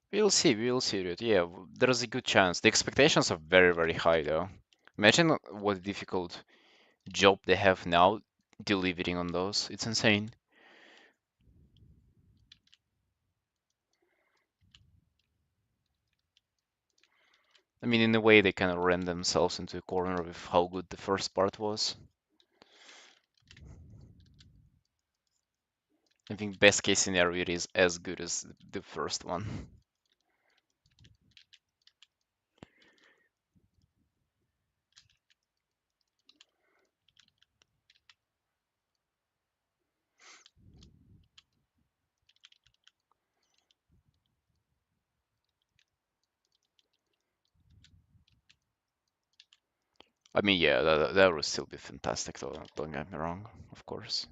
We will see, dude. Yeah, there's a good chance. The expectations are very, very high, though. Imagine what a difficult job they have now delivering on those. It's insane. I mean, in a way, they kind of ran themselves into a corner with how good the first part was. I think best case scenario it is as good as the first one. I mean, yeah, that would still be fantastic, though. Don't get me wrong, of course.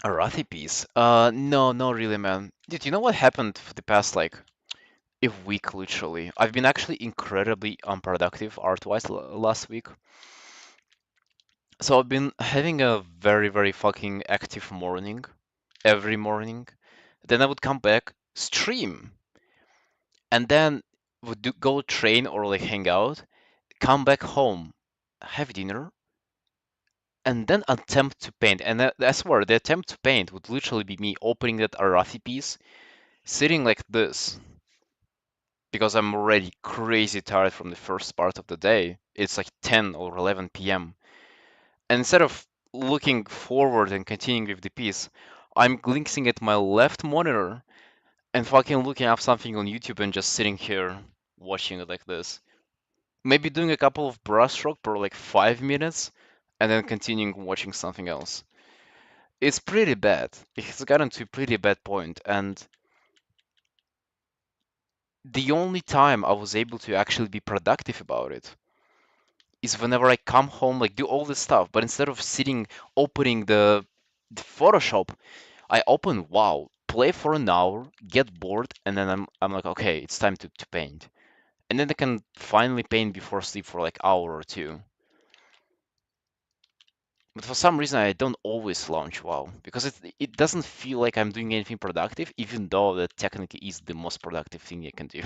A Rathi piece? No, not really, man. Dude, you know what happened for the past like a week, literally? I've been actually incredibly unproductive art-wise last week. So I've been having a very, very fucking active morning, every morning. Then I would come back, stream, and then go train or like hang out, come back home, have dinner, and then attempt to paint. And I swear, the attempt to paint would literally be me opening that Arathi piece, sitting like this, because I'm already crazy tired from the first part of the day. It's like 10 or 11 p.m. And instead of looking forward and continuing with the piece, I'm glancing at my left monitor and fucking looking up something on YouTube and just sitting here watching it like this. Maybe doing a couple of brushstroke for like 5 minutes and then continuing watching something else. It's pretty bad. It's gotten to a pretty bad point, and the only time I was able to actually be productive about it is whenever I come home, like do all this stuff, but instead of sitting opening the Photoshop, I open WoW, play for an hour, get bored, and then I'm like, okay, it's time to paint. And then I can finally paint before sleep for like hour or two. But for some reason, I don't always launch WoW because it doesn't feel like I'm doing anything productive, even though that technically is the most productive thing you can do.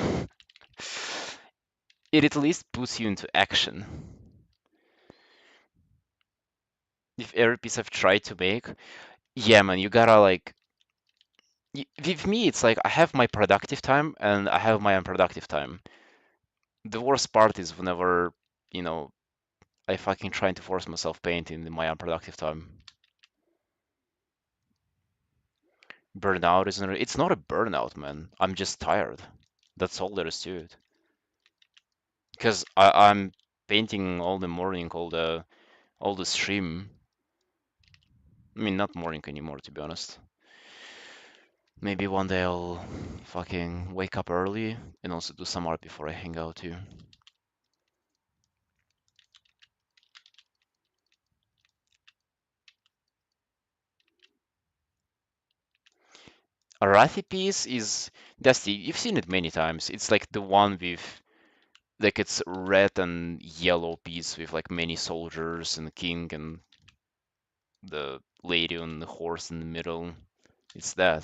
It at least puts you into action. If every piece I've tried to make, yeah, man, you gotta like. With me, it's like I have my productive time and I have my unproductive time. The worst part is whenever, you know, I fucking trying to force myself painting in my unproductive time. Burnout isn't. It's not a burnout, man. I'm just tired. That's all there is to it. Because I'm painting all the morning, all the stream. I mean, not morning anymore, to be honest. Maybe one day I'll fucking wake up early and also do some art before I hang out too. Arathi piece is Dusty. You've seen it many times. It's like the one with like it's red and yellow piece with like many soldiers and king and the lady on the horse in the middle. It's that.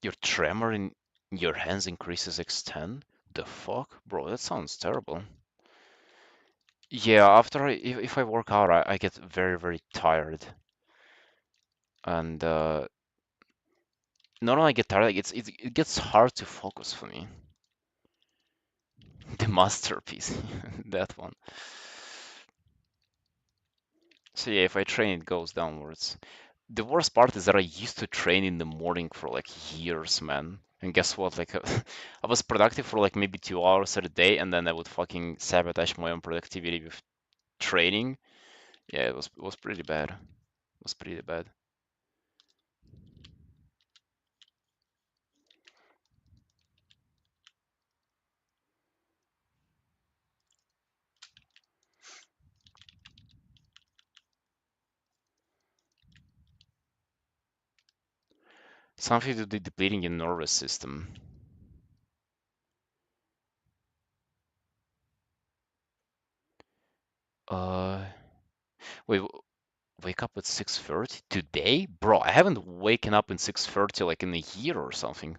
Your tremor in your hands increases extent? The fuck? Bro, that sounds terrible. Yeah, if I work out, I get very, very tired. And not only I get tired, like it gets hard to focus for me. The masterpiece, that one. So yeah, if I train, it goes downwards. The worst part is that I used to train in the morning for like years, man. And guess what? Like, I was productive for like maybe 2 hours a day, and then I would fucking sabotage my own productivity with training. Yeah, it was pretty bad. It was pretty bad. Something to do depleting your nervous system. Uh, wait, wake up at 6:30 today, bro? I haven't waken up in 6:30 like in a year or something.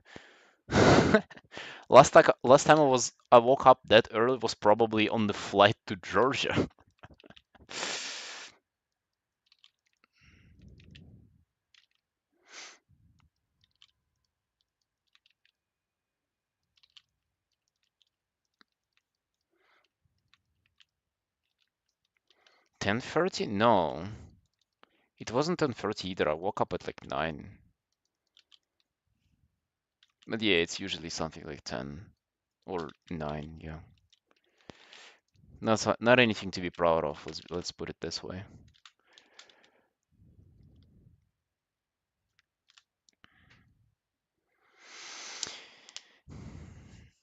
Last time I woke up that early was probably on the flight to Georgia. 10:30? No, it wasn't 10:30 either. I woke up at like 9. But yeah, it's usually something like 10 or 9. Yeah, not anything to be proud of. Let's put it this way.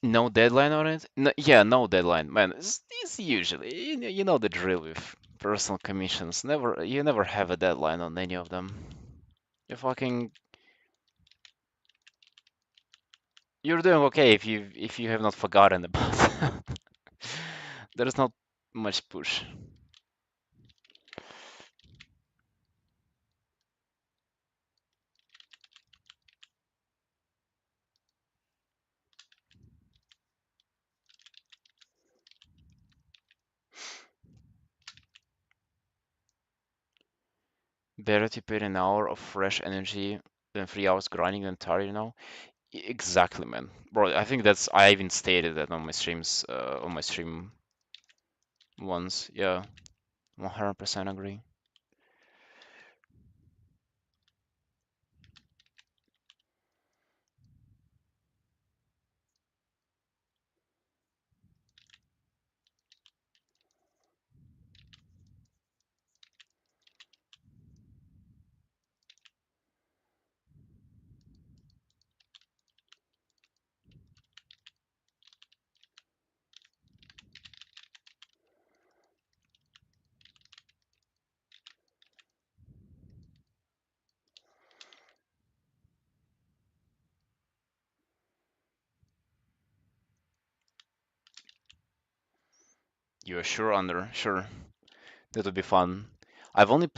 No deadline on it? No, yeah, no deadline, man. It's usually you know the drill with personal commissions. You never have a deadline on any of them. You fucking you're doing okay if you have not forgotten about. There's not much push. Better to put an hour of fresh energy than 3 hours grinding than tired, you know? Exactly, man. Bro, I think I even stated that on my streams, on my stream once. Yeah, 100% agree.
You're sure, Under? Sure. That would be fun. I've only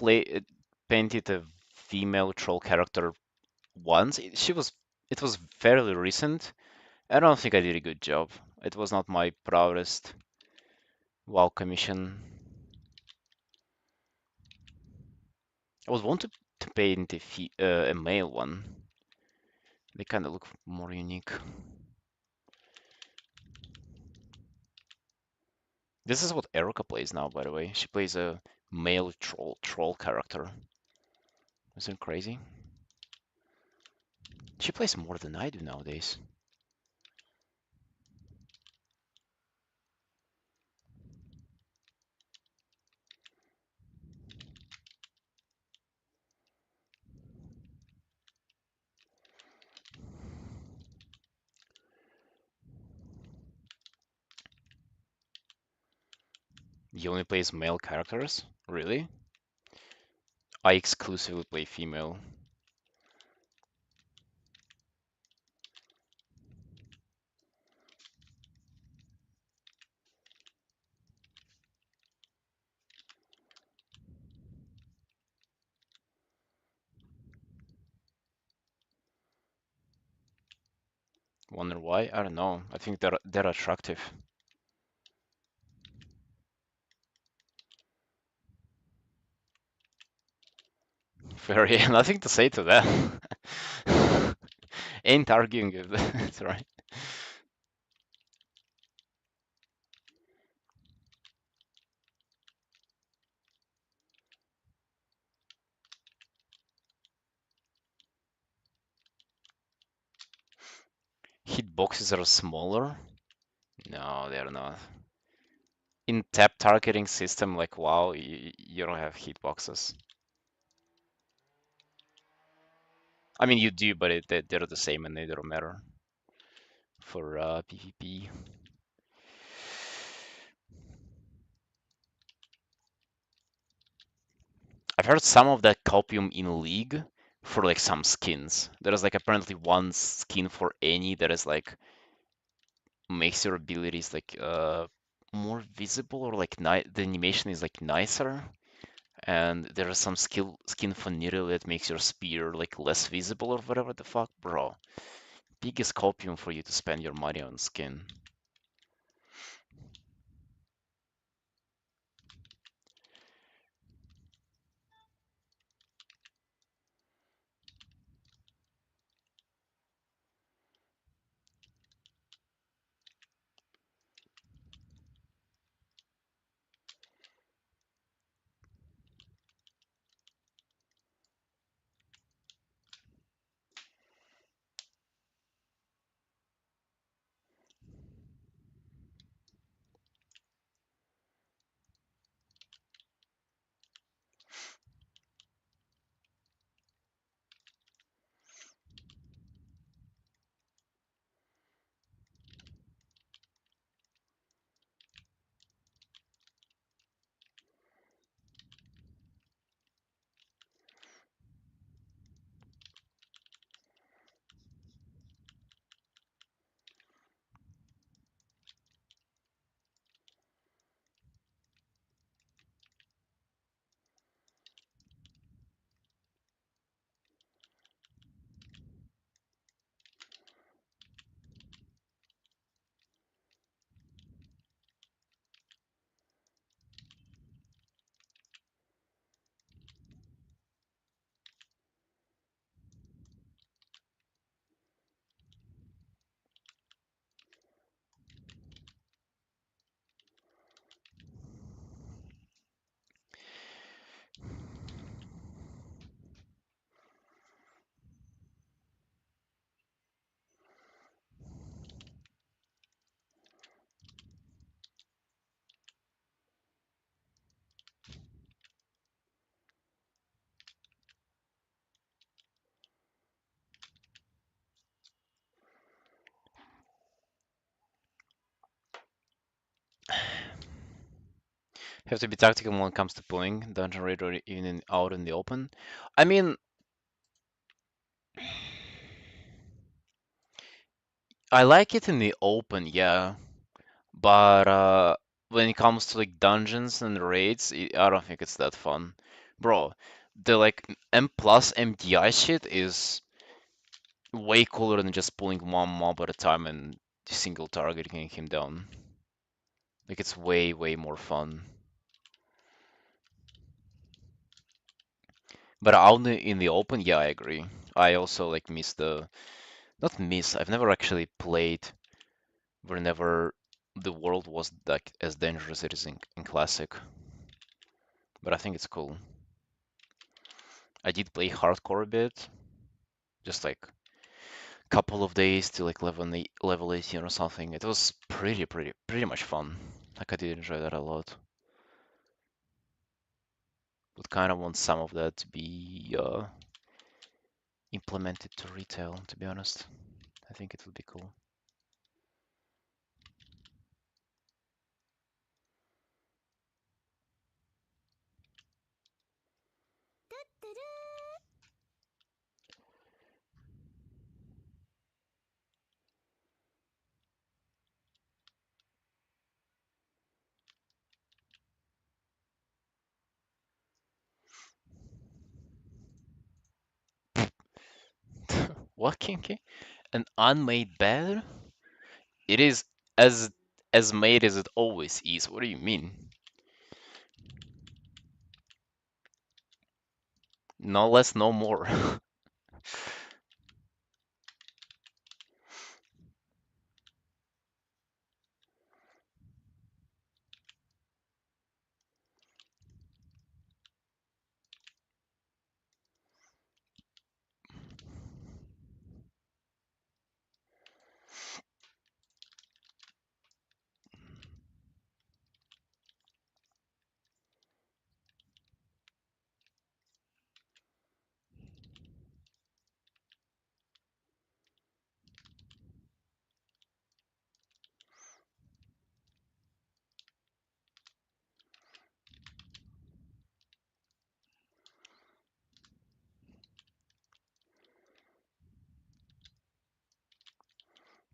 painted a female troll character once. It was fairly recent. I don't think I did a good job. It was not my proudest WoW commission. I was wanted to paint a male one. They kind of look more unique. This is what Erica plays now, by the way. She plays a male troll character. Isn't it crazy? She plays more than I do nowadays. He only plays male characters? Really? I exclusively play female. Wonder why? I don't know. I think they're attractive. Very nothing to say to that. Ain't arguing with that's right. Hitboxes are smaller? No, they're not. In tap targeting system like WoW, you don't have hitboxes. I mean, you do, but they're the same and they don't matter for PvP. I've heard some of that copium in League for like some skins. There is like apparently one skin for any that is like makes your abilities like more visible or like the animation is like nicer. And there is some skin for Nero that makes your spear like less visible or whatever the fuck, bro. Biggest copium for you to spend your money on skin. Have to be tactical when it comes to pulling dungeon raid or even out in the open. I mean, I like it in the open, yeah, but when it comes to like dungeons and raids, I don't think it's that fun. Bro, the like M plus MDI shit is way cooler than just pulling one mob at a time and single targeting him down. Like it's way, way more fun. But out in the open, yeah, I agree. I also like miss the not miss. I've never actually played whenever the world was like as dangerous as it is in classic. But I think it's cool. I did play hardcore a bit, just like couple of days to like level 18 or something. It was pretty much fun. Like I did enjoy that a lot. Would kind of want some of that to be implemented to retail, to be honest. I think it would be cool. What, Kinky? An unmade bed? It is as as made as it always is. What do you mean? No less, no more.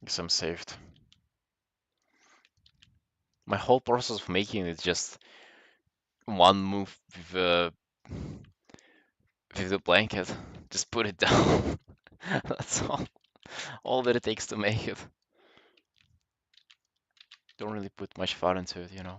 Guess I'm saved. My whole process of making it just one move with the blanket. Just put it down. That's all that it takes to make it. Don't really put much thought into it, you know.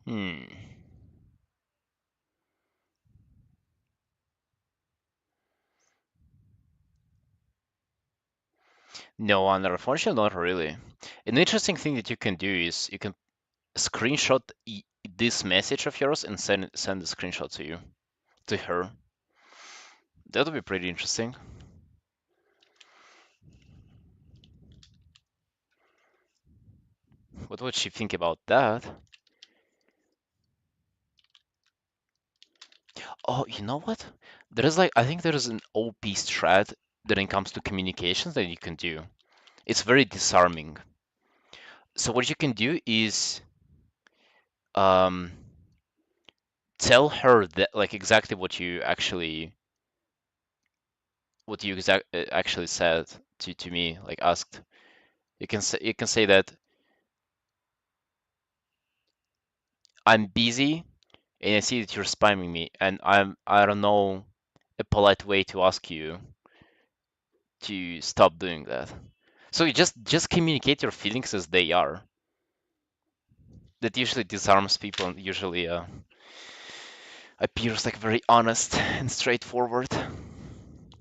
Hmm. No, unfortunately, not really. An interesting thing that you can do is you can screenshot this message of yours and send the screenshot to you, to her. That would be pretty interesting. What would she think about that? Oh, you know what? There is like, I think there is an OP strat that when it comes to communications that you can do. It's very disarming. So what you can do is um, tell her that like exactly what you actually said to me, like asked. You can say that I'm busy and I see that you're spamming me, and I don't know a polite way to ask you to stop doing that. So you just communicate your feelings as they are. That usually disarms people and usually appears like very honest and straightforward.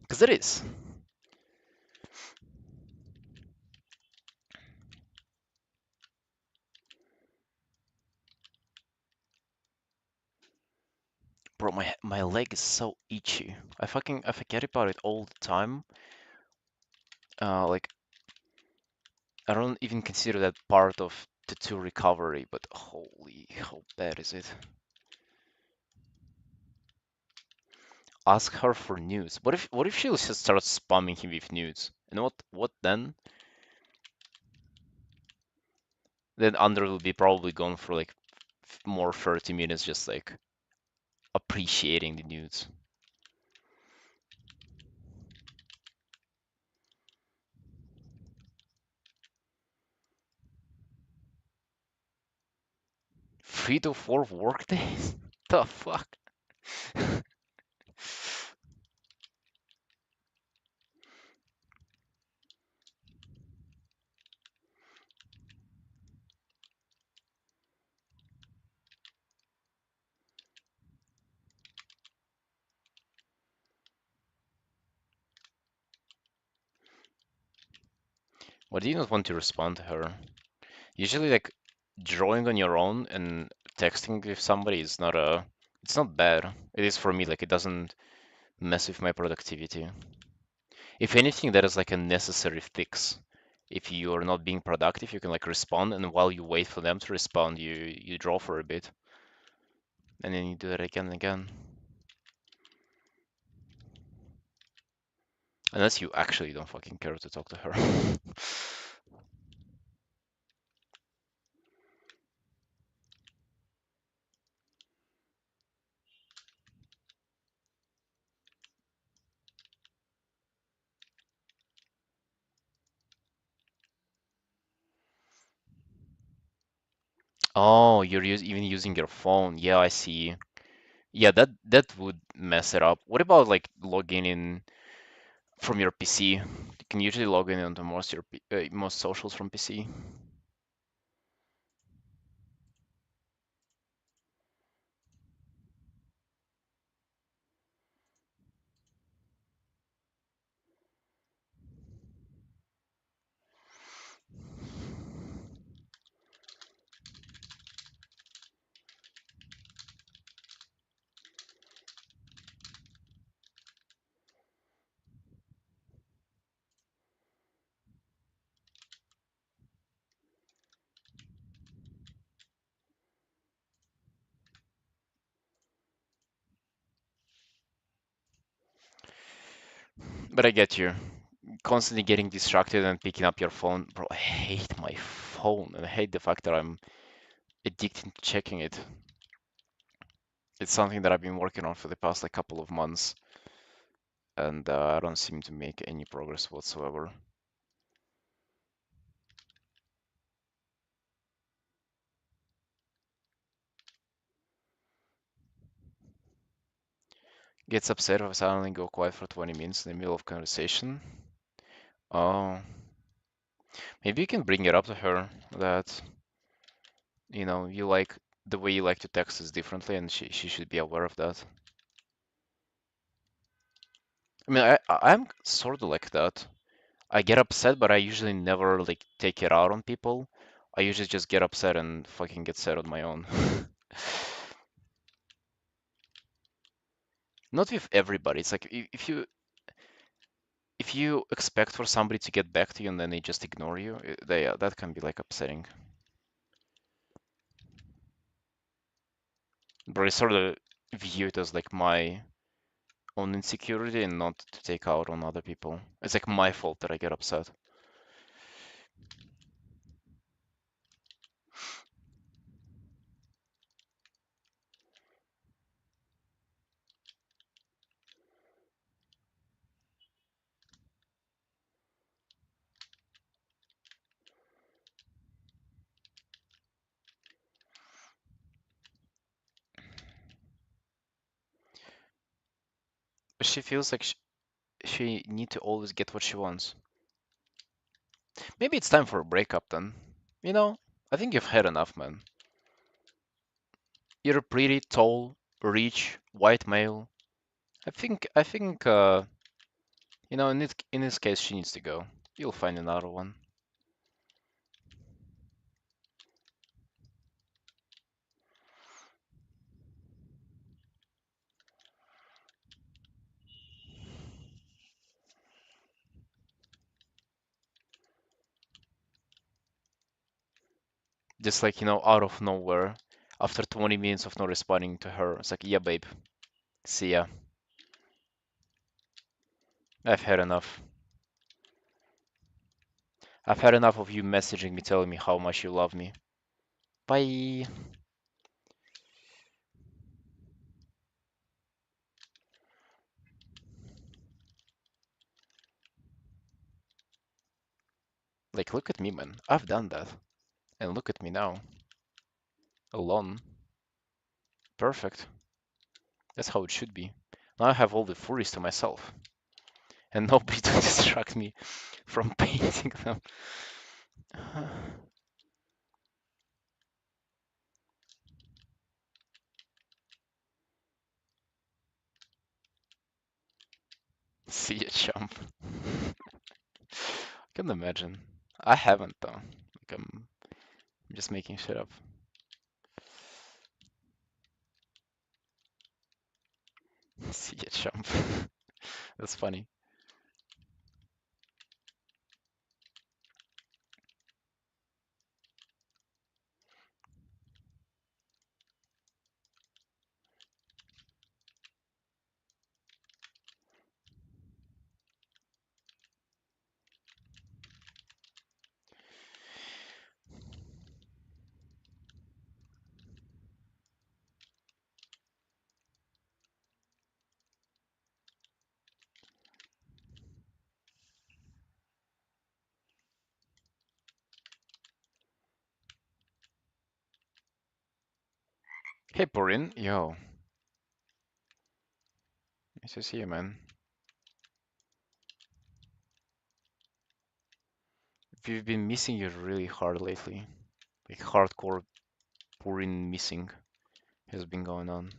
Because it is. Bro, my leg is so itchy. I forget about it all the time. Like I don't even consider that part of tattoo recovery, but holy, how bad is it? Ask her for news. What if she just starts spamming him with news? And what then? Then Under will be probably gone for like more 30 minutes just like appreciating the news. Three to four work days? The fuck? Why do you not want to respond to her? Usually like drawing on your own and texting with somebody is not a it's not bad. It is for me, like it doesn't mess with my productivity. If anything, that is like a necessary fix. If you are not being productive, you can like respond, and while you wait for them to respond, you draw for a bit, and then you do it again and again. Unless you actually don't fucking care to talk to her. Oh, you're even using your phone. Yeah, I see. Yeah, that would mess it up. What about like logging in from your PC? You can usually log in onto most socials from PC. But I get you. Constantly getting distracted and picking up your phone. Bro, I hate my phone and I hate the fact that I'm addicted to checking it. It's something that I've been working on for the past like couple of months, and I don't seem to make any progress whatsoever. Gets upset if I suddenly go quiet for 20 minutes in the middle of conversation. Oh, maybe you can bring it up to her that, you like the way you like to text is differently, and she should be aware of that. I mean, I'm sort of like that. I get upset, but I usually never like take it out on people. I usually just get upset and fucking get sad on my own. Not with everybody. It's like if you expect for somebody to get back to you and then they just ignore you, that can be like upsetting. But I sort of view it as like my own insecurity and not to take out on other people. It's like my fault that I get upset. But she feels like she need to always get what she wants. Maybe it's time for a breakup then. You know, I think you've had enough, man. You're a pretty, tall, rich, white male. I think, in this case, she needs to go. You'll find another one. Just like, out of nowhere, after 20 minutes of not responding to her, it's like, yeah, babe, see ya. I've had enough. I've had enough of you messaging me telling me how much you love me. Bye. Like, look at me, man. I've done that. And look at me now. Alone. Perfect. That's how it should be. Now I have all the furries to myself. And nobody to distract me from painting them. See ya, chump. Can imagine. I haven't though. Like I'm just making shit up. See ya, chump. That's funny. 'Hey, Porin. Yo, nice to see you, man. We've been missing you really hard lately. Like hardcore Porin missing has been going on.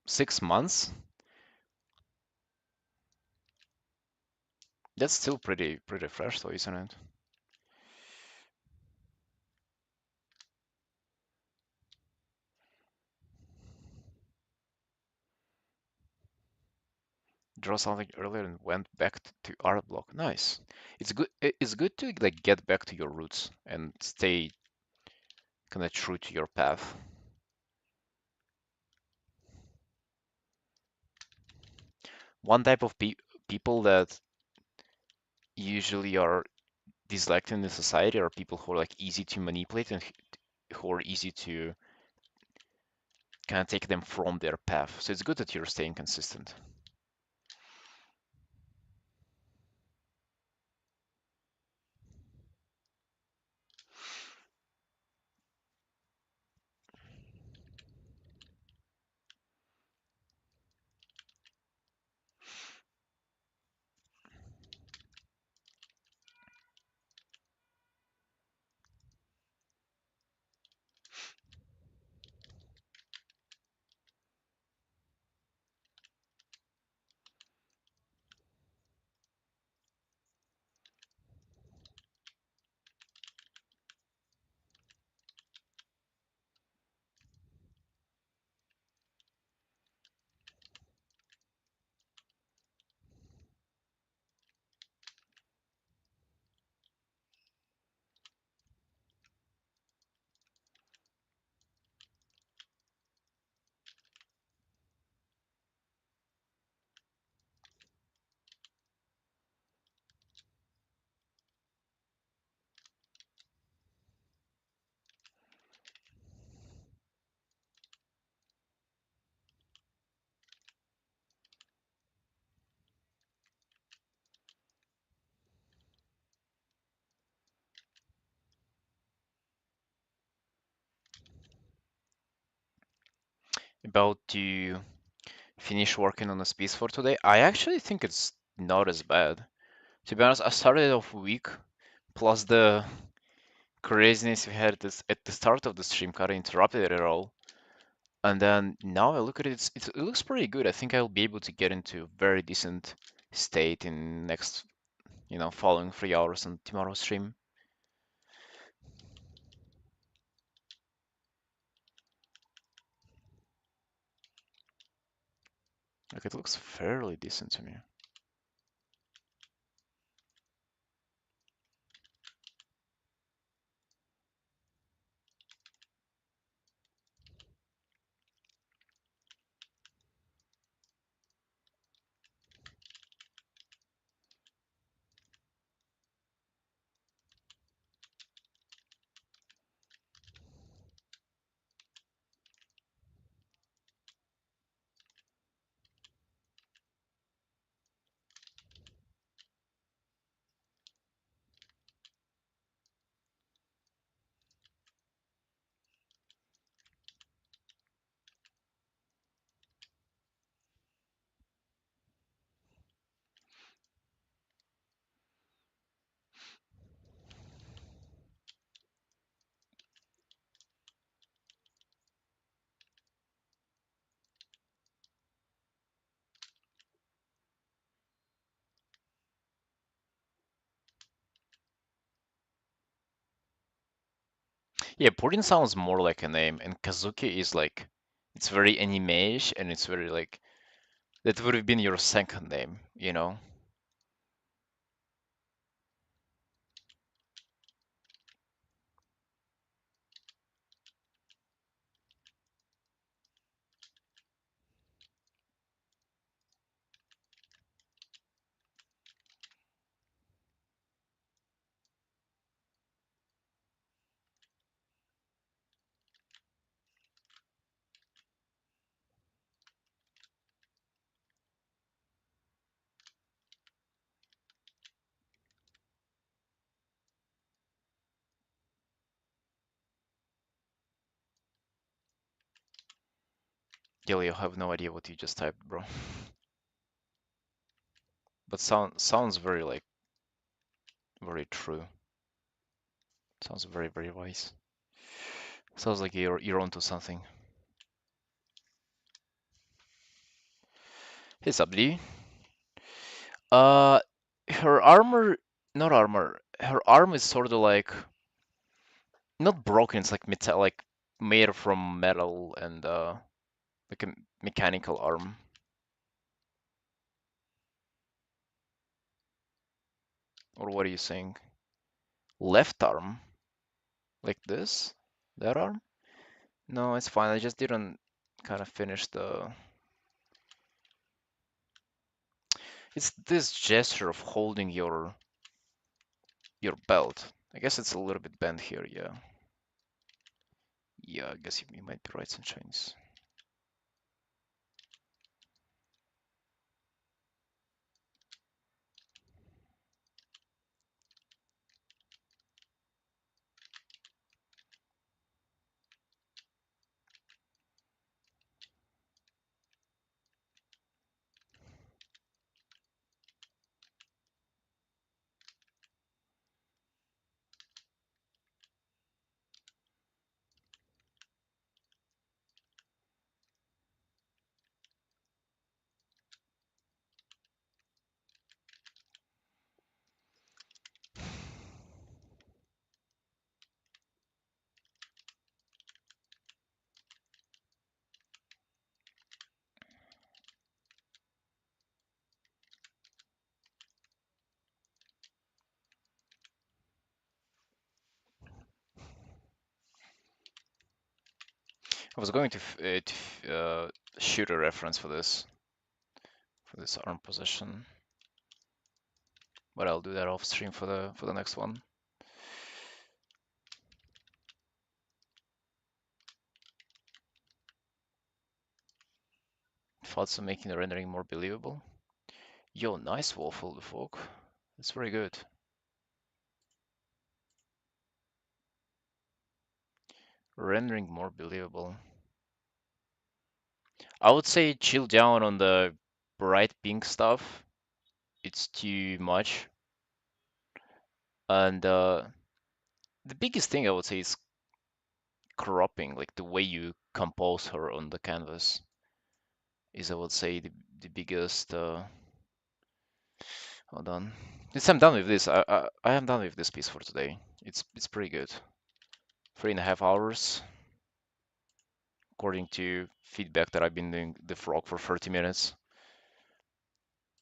6 months? That's still pretty fresh though, isn't it? Draw something earlier and went back to art block. Nice. It's good to like get back to your roots and stay kind of true to your path. One type of people that usually are disliked in the society are people who are like easy to manipulate and who are easy to kind of take them from their path. So it's good that you're staying consistent. About to finish working on this piece for today. I actually think it's not as bad. To be honest, I started off weak, plus the craziness we had at the start of the stream kind of interrupted it all. And then now I look at it, it looks pretty good. I think I'll be able to get into a very decent state in next, following 3 hours on tomorrow's stream. Like it looks fairly decent to me. Yeah, Purin sounds more like a name, and Kazuki is like, it's very anime-ish, and it's very like, that would have been your second name, you know? Gilly, I have no idea what you just typed, bro. But sounds very like, very true. Sounds very, very wise. Sounds like you're onto something. Hey, Sabdi. Uh, her armor, not armor. Her arm is sort of like not broken. It's like metal, like made from metal and like a mechanical arm. Or what are you saying? Left arm, like this? That arm? No, it's fine. I just didn't kind of finish the. It's this gesture of holding your belt. I guess it's a little bit bent here. Yeah. Yeah, I guess you might be right, Sunshines. I was going to shoot a reference for this arm position, but I'll do that off stream for the next one. Thoughts on making the rendering more believable? Yo, nice Waffle the Folk. That's very good. Rendering more believable. I would say chill down on the bright pink stuff. It's too much. And the biggest thing I would say is cropping, like the way you compose her on the canvas is, I would say, the biggest. Hold on. Yes, I'm done with this. I am done with this piece for today. It's pretty good. 3.5 hours, according to feedback that I've been doing the frog for 30 minutes.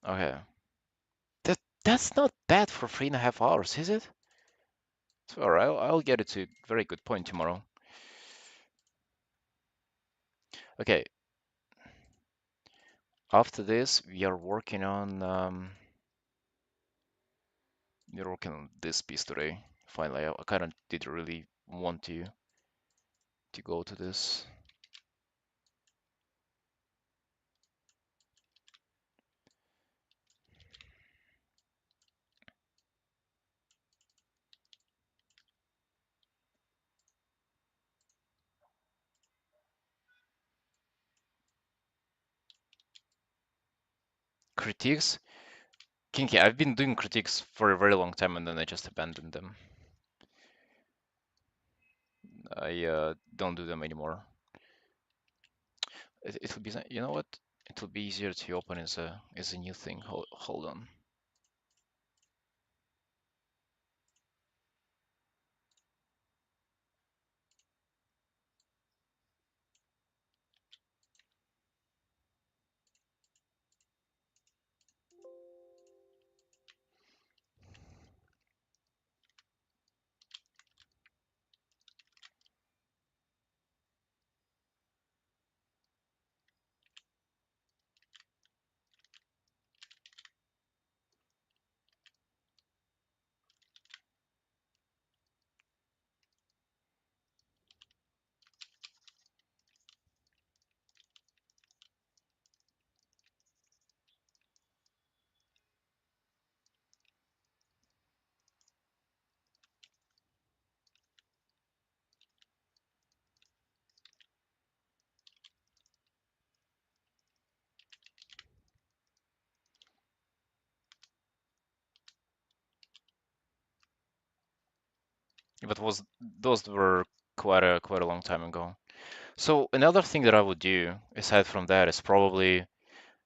Okay. That's not bad for 3.5 hours, is it? It's all right. I'll get it to a very good point tomorrow. Okay. After this, we're working on this piece today. Finally, I kind of did really want to go to this. Critiques? Kinky, I've been doing critiques for a very long time and then I just abandoned them. I don't do them anymore. It'll be, you know what? It'll be easier to open as a new thing. Hold on. But was those were quite a long time ago. So another thing that I would do aside from that is probably,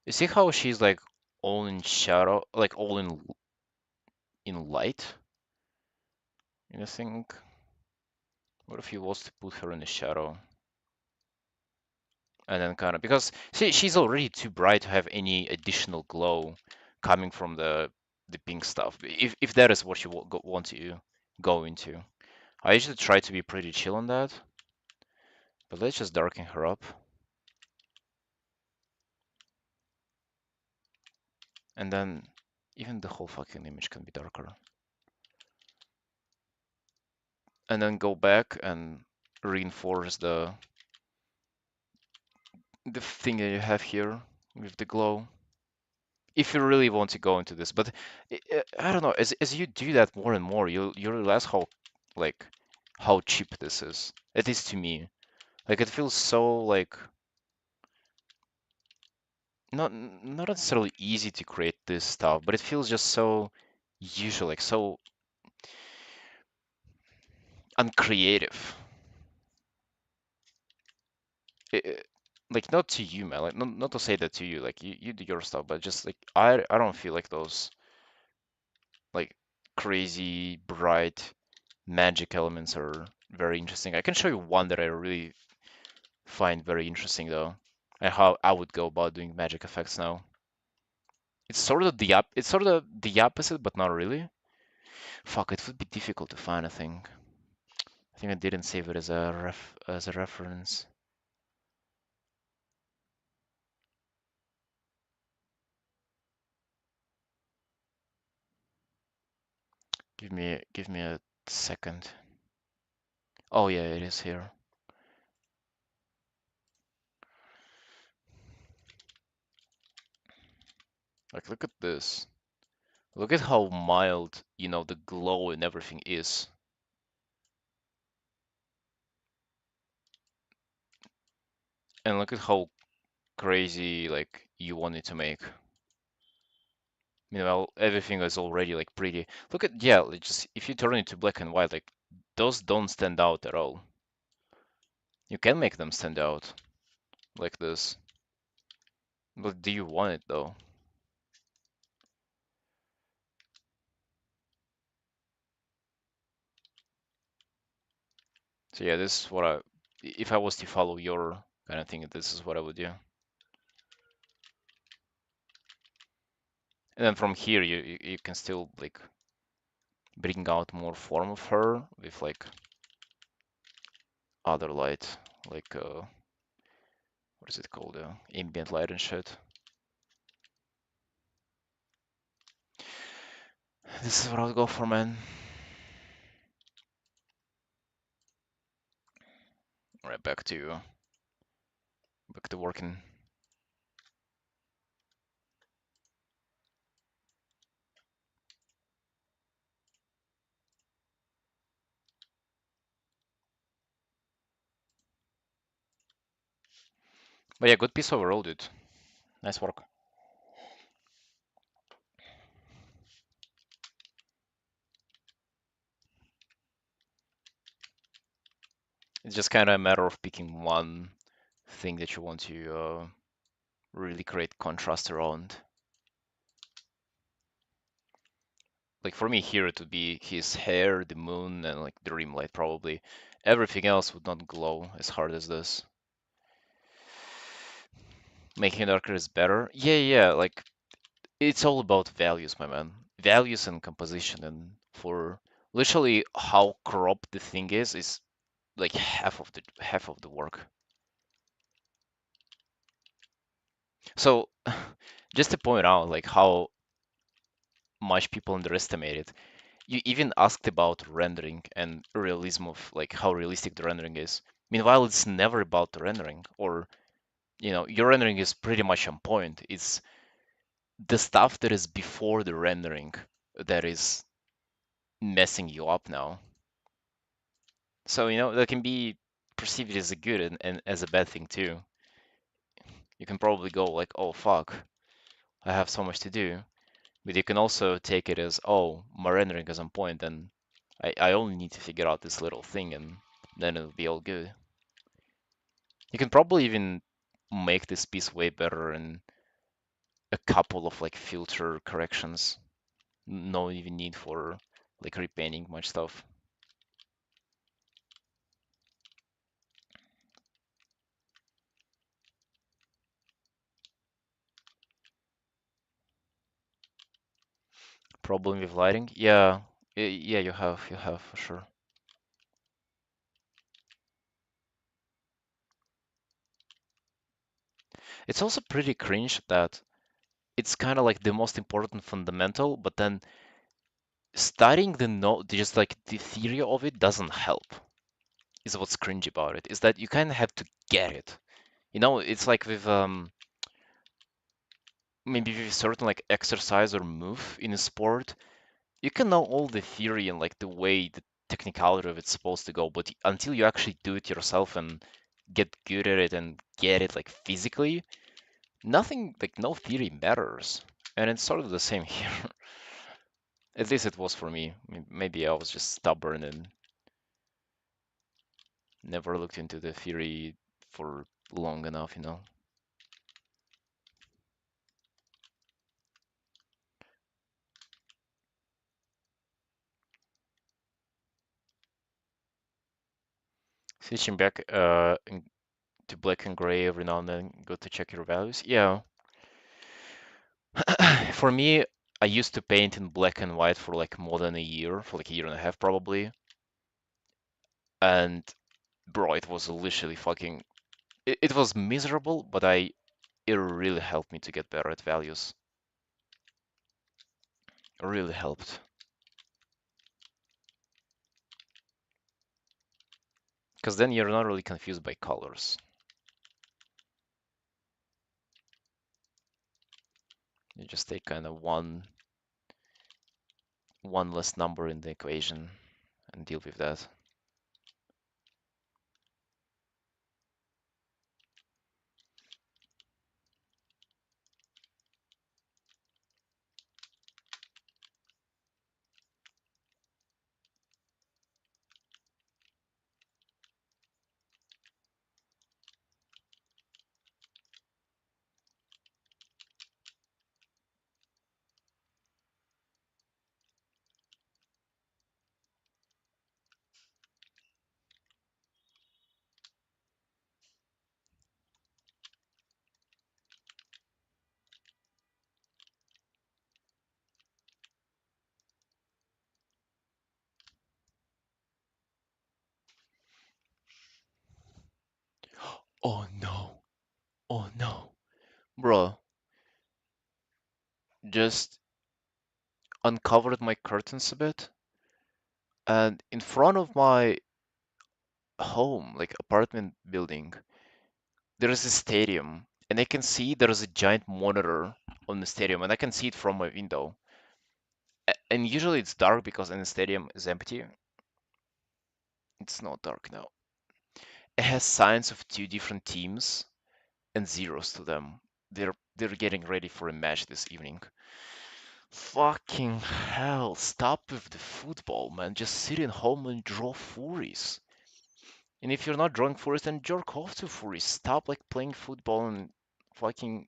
you see how she's like all in shadow, like all in light? You think, what if you was to put her in the shadow and then kind of, because she's already too bright to have any additional glow coming from the pink stuff. If that is what you want to go into, I usually try to be pretty chill on that. But let's just darken her up, and then even the whole fucking image can be darker. And then go back and reinforce the thing that you have here with the glow. If you really want to go into this, but I don't know. As you do that more and more, you realize how like how cheap this is. At least to me. Like it feels so like not necessarily easy to create this stuff, but it feels just so usual, like so uncreative. It, like not to you, man. Like not to say that to you. Like you do your stuff, but just like I don't feel like those like crazy bright magic elements are very interesting. I can show you one that I really find very interesting though, and how I would go about doing magic effects now. It's sort of the opposite, but not really. Fuck, it would be difficult to find, I think. I think I didn't save it as a reference. Give me a second. Oh yeah, it is here. Like look at this. Look at how mild, the glow and everything is. And look at how crazy like you wanted to make. Meanwhile, everything is already like pretty. Look at, yeah, like just if you turn it to black and white, like those don't stand out at all. You can make them stand out like this, but do you want it though? So yeah, this is what if I was to follow your kind of thing, this is what I would do. And then from here, you can still like bring out more form of her with like other light, like what is it called? Ambient light and shit. This is what I'll go for, man. Right, back to working. But yeah, good piece overall, dude. Nice work. It's just kind of a matter of picking one thing that you want to really create contrast around. Like for me here, it would be his hair, the moon, and like the rim light probably. Everything else would not glow as hard as this. Making it darker is better. Yeah, yeah, like it's all about values, my man. Values and composition, and for literally how cropped the thing is like half of the work. So just to point out like how much people underestimate it. You even asked about rendering and realism of like how realistic the rendering is. Meanwhile, it's never about the rendering, or your rendering is pretty much on point. It's the stuff that is before the rendering that is messing you up now. So, that can be perceived as a good and as a bad thing too. You can probably go like, oh fuck, I have so much to do. But you can also take it as, oh, my rendering is on point, and I only need to figure out this little thing, and then it'll be all good. You can probably even make this piece way better in a couple of like filter corrections. No even need for like repainting much stuff. Problem with lighting? Yeah, yeah, you have for sure. It's also pretty cringe that it's kind of like the most important fundamental, but then studying the no just like the theory of it doesn't help. Is what's cringe about it. Is that you kind of have to get it. It's like with maybe with a certain like exercise or move in a sport, you can know all the theory and like the way the technicality of it's supposed to go, but until you actually do it yourself and get good at it and get it like physically, nothing like no theory matters. And it's sort of the same here. At least it was for me. Maybe I was just stubborn and never looked into the theory for long enough. Switching back to black and gray every now and then, go to check your values. Yeah, for me, I used to paint in black and white for like more than a year, for like a year and a half probably. And bro, it was literally fucking. It was miserable, but it really helped me to get better at values. It really helped. Because then you're not really confused by colors. You just take kind of one less number in the equation and deal with that.
Oh no. Oh no. Bro, just uncovered my curtains a bit, and in front of my home, like apartment building, there is a stadium, and I can see there is a giant monitor on the stadium, and I can see it from my window. And usually it's dark because in the stadium is empty. It's not dark now. It has signs of two different teams and zeros to them. They're getting ready for a match this evening. Fucking hell, stop with the football, man. Just sit in home and draw furies. And if you're not drawing furies, then jerk off to furies. Stop like playing football and fucking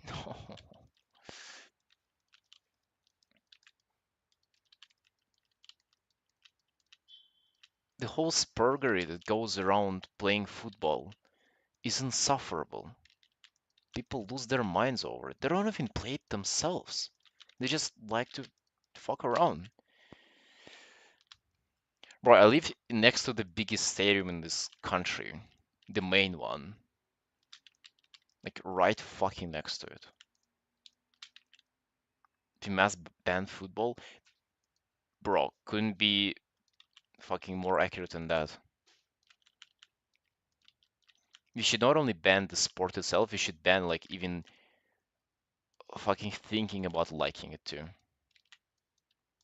no. The whole spurgery that goes around playing football is insufferable. People lose their minds over it. They don't even play it themselves. They just like to fuck around. Bro, I live next to the biggest stadium in this country, the main one, like right fucking next to it. If you mass ban football, bro, couldn't be fucking more accurate than that. You should not only ban the sport itself, you should ban like even fucking thinking about liking it too.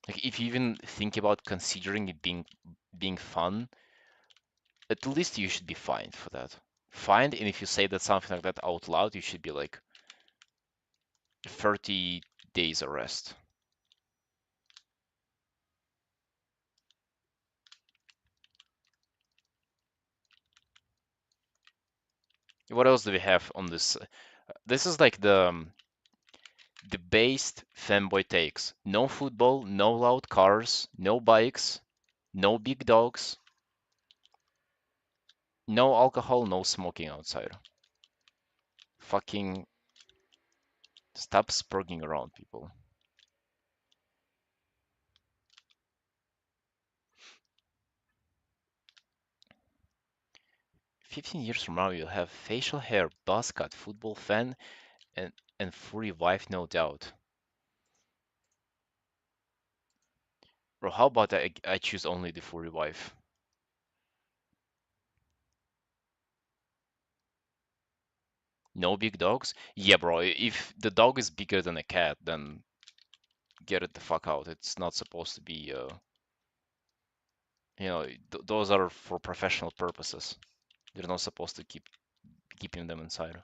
Like if you even think about considering it being fun, at least you should be fined for that. Fined, and if you say that something like that out loud, you should be like 30 days arrest. What else do we have on this? This is like the based fanboy takes. No football, no loud cars, no bikes, no big dogs, no alcohol, no smoking outside. Fucking stop spurging around people. 15 years from now, you'll have facial hair, buzz cut, football fan, and furry wife, no doubt. Bro, how about I choose only the furry wife? No big dogs? Yeah, bro, if the dog is bigger than a cat, then get it the fuck out. It's not supposed to be, those are for professional purposes. They're not supposed to keeping them inside.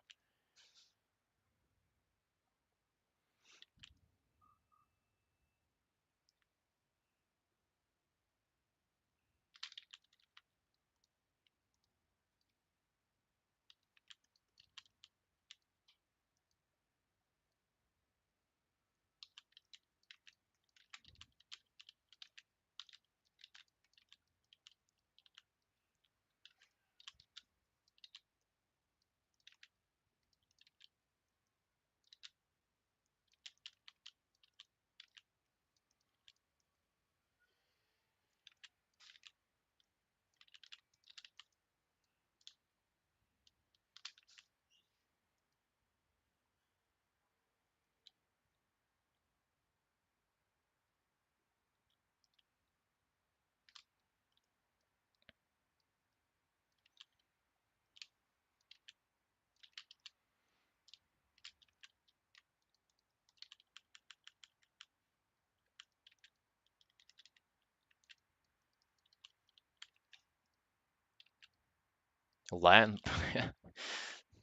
Land?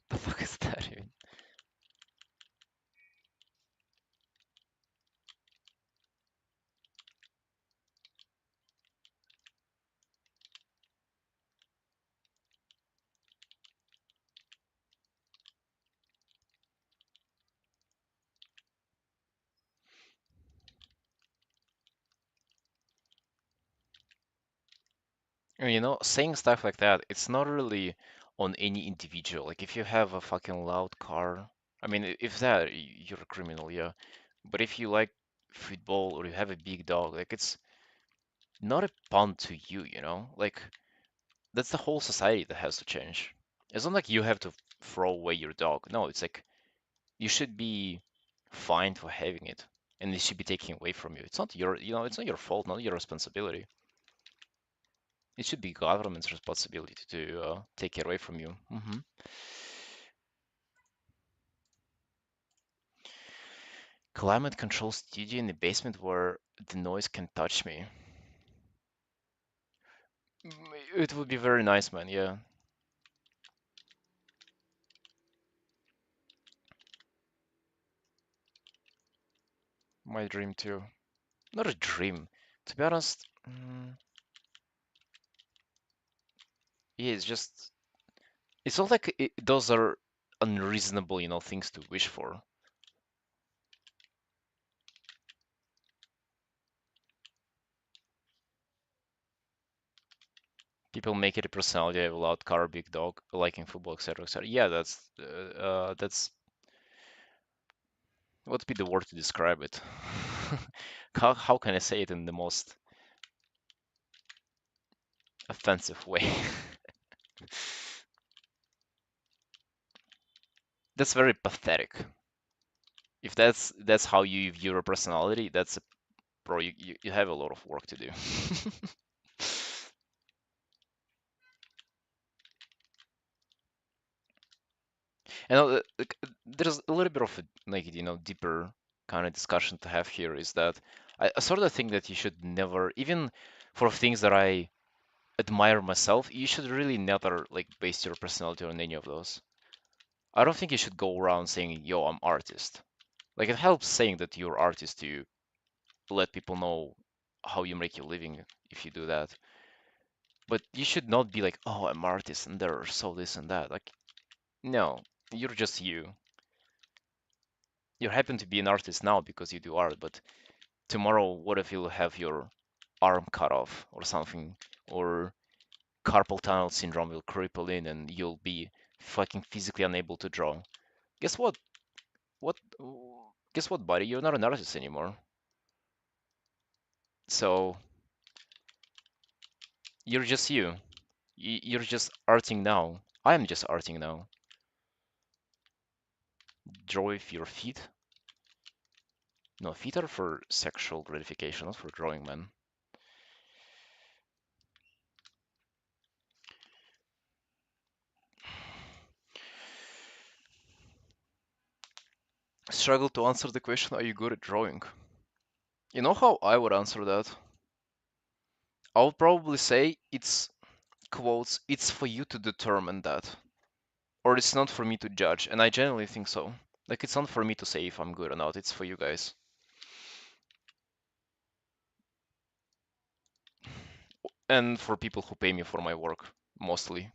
The fuck is that even? Saying stuff like that, it's not really on any individual. Like if you have a fucking loud car, I mean, if that, you're a criminal, yeah. But if you like football or you have a big dog, like it's not a pun to you, you know? Like that's the whole society that has to change.
It's not like you have to throw away your dog. No, it's like you should be fined for having it, and it should be taken away from you. It's not your, it's not your fault, not your responsibility. It should be government's responsibility to take it away from you. Climate control studio in the basement where the noise can touch me. It would be very nice, man. Yeah, my dream too. Not a dream, to be honest. Yeah, it's just it's not like those are unreasonable, things to wish for. People make it a personality, have a loud car, big dog, liking football, etc., etc. Yeah, that's what would be the word to describe it? How can I say it in the most offensive way? That's very pathetic. If that's how you view your personality, that's bro, you have a lot of work to do. And there's a little bit of a like deeper kind of discussion to have here is that I sort of think that you should never, even for things that I admire myself, you should really never like base your personality on any of those. I don't think you should go around saying, "Yo, I'm artist." Like it helps saying that you're artist to let people know how you make your living if you do that. But you should not be like, "Oh, I'm artist and they're so this and that." Like, no, you're just you. You happen to be an artist now because you do art, but tomorrow, what if you have your arm cut off or something, or carpal tunnel syndrome will cripple in and you'll be fucking physically unable to draw? Guess what? What? Guess what, buddy? You're not an artist anymore. So you're just you. You're just arting now. I'm just arting now. Draw with your feet. No, feet are for sexual gratification, not for drawing, man. Struggle to answer the question, are you good at drawing? You know how I would answer that? I would probably say it's, quotes, it's for you to determine that. Or it's not for me to judge, and I genuinely think so. Like, it's not for me to say if I'm good or not, it's for you guys. And for people who pay me for my work, mostly.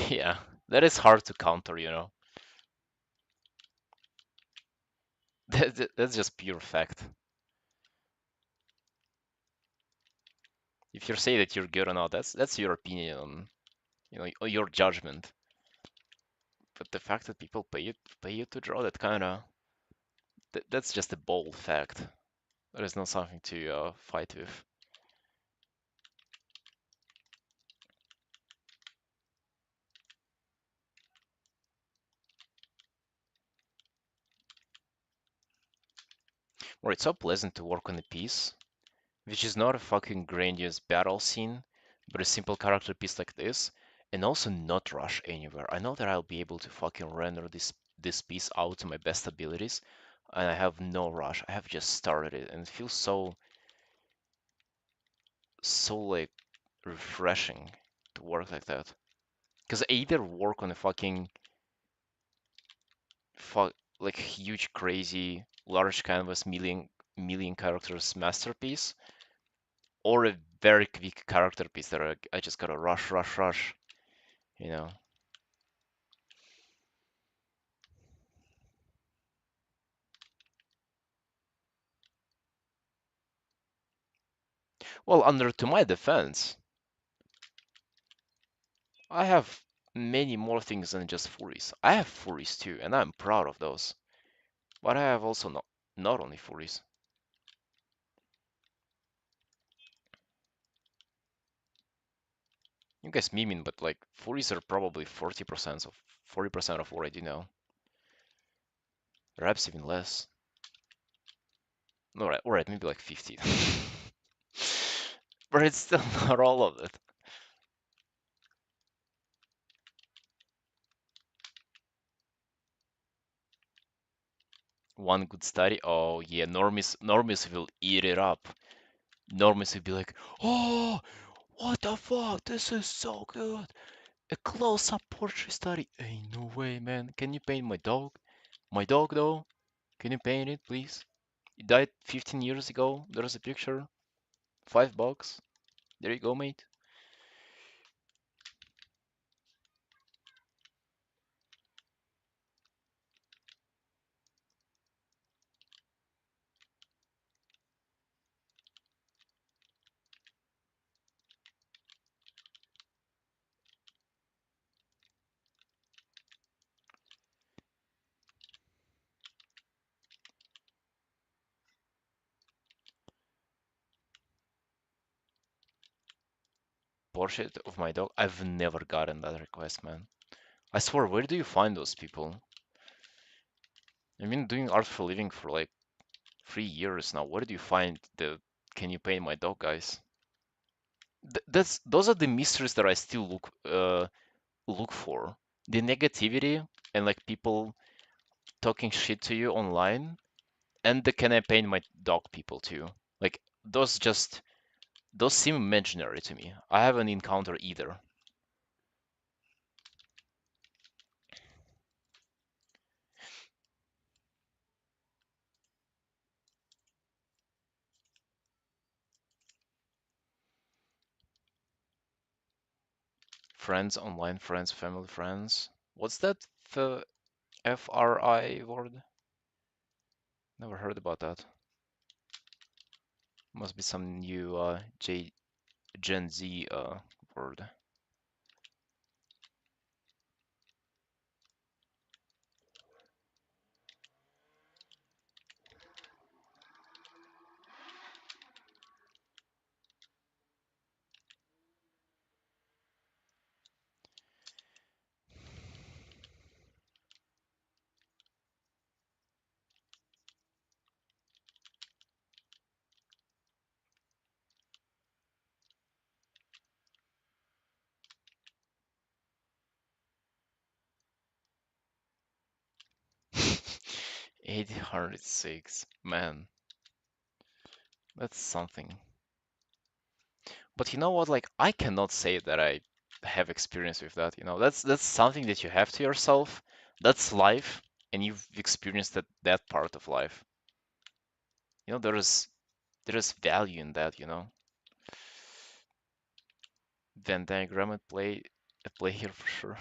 Yeah, that is hard to counter. That's just pure fact. If you say that you're good or not, that's your opinion on, your judgment. But the fact that people pay you to draw, that's just a bold fact. That is not something to fight with. Or it's so pleasant to work on a piece, which is not a fucking grandiose battle scene, but a simple character piece like this, and also not rush anywhere. I know that I'll be able to fucking render this piece out to my best abilities, and I have no rush. I have just started it, and it feels so like refreshing to work like that. Because I either work on a fucking like huge, crazy, large canvas million characters masterpiece, or a very quick character piece that I just gotta rush, rush, rush. You know.
Well, under to my defense, I have many more things than just furries. I have furries too, and I'm proud of those. But I have also not only furries. You guys memeing, but like furries are probably 40% of what I do now. Perhaps even less. Alright, maybe like 50. But it's still not all of it. One good study. Oh yeah, normies will eat it up. Normies will be like, oh, what the fuck? This is so good. A close-up portrait study. Ain't no way, man. Can you paint my dog? My dog, though? Can you paint it, please? He died 15 years ago. There's a picture. $5. There you go, mate. Portrait of my dog. I've never gotten that request, man. I swear, where do you find those people? I've been doing art for a living for like 3 years now. Where do you find the can you paint my dog guys? That's those are the mysteries that I still look for. The negativity and like people talking shit to you online, and the can I paint my dog people too. Like those seem imaginary to me. I haven't encountered either. Friends, online friends, family friends. What's that? The FRI word? Never heard about that. Must be some new Gen Z word. 806. Man, that's something. But you know what? Like, I cannot say that I have experience with that. That's something that you have to yourself. That's life, and you've experienced that part of life. There is value in that. Venn diagram at play here for sure.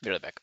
Be right back.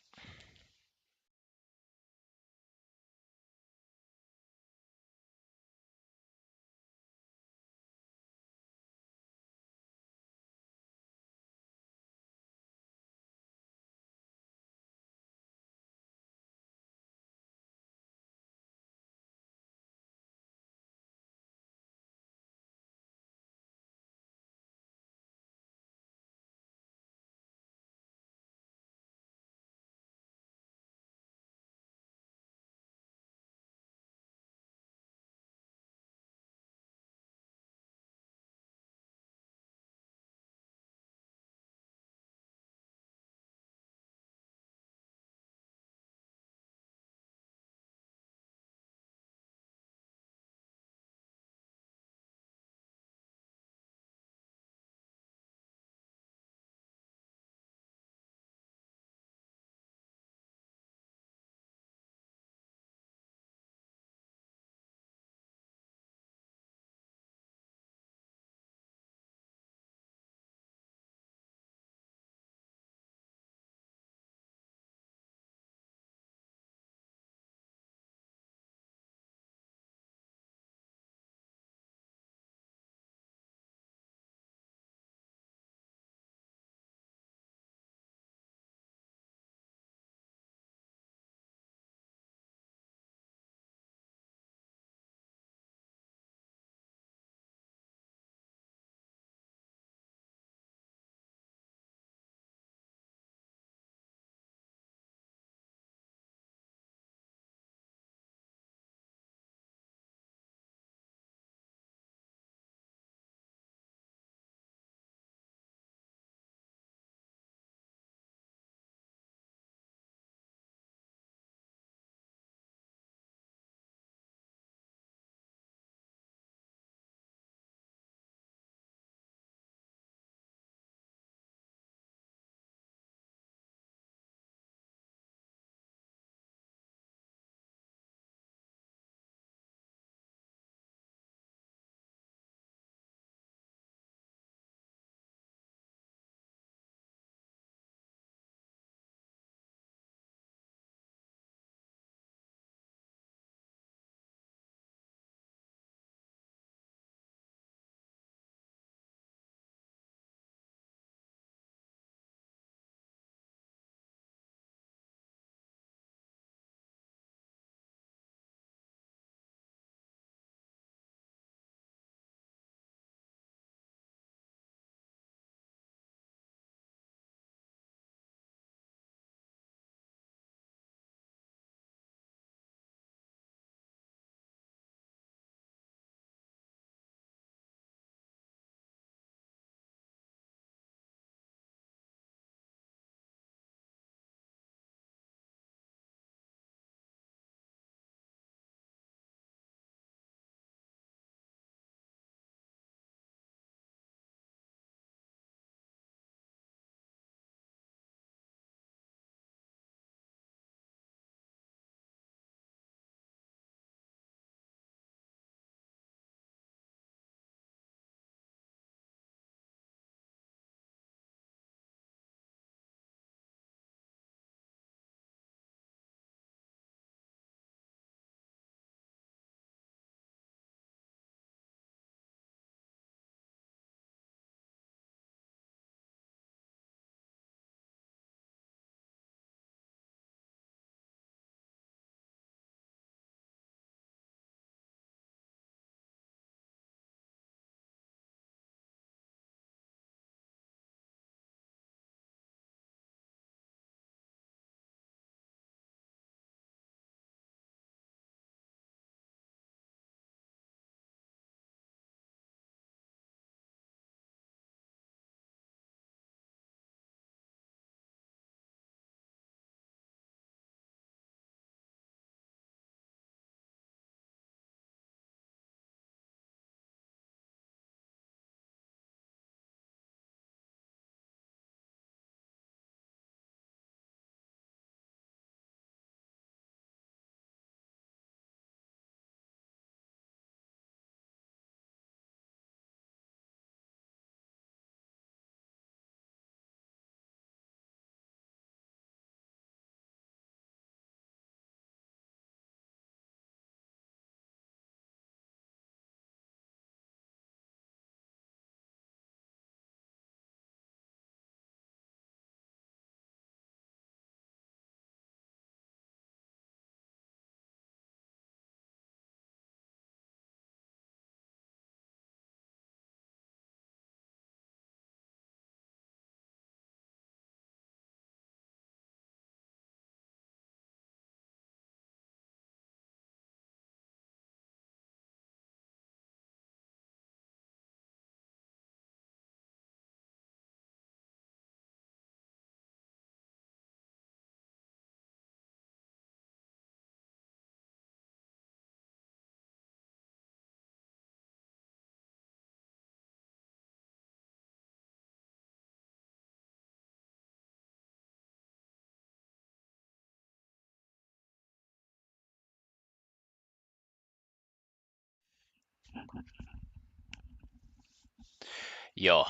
Yo,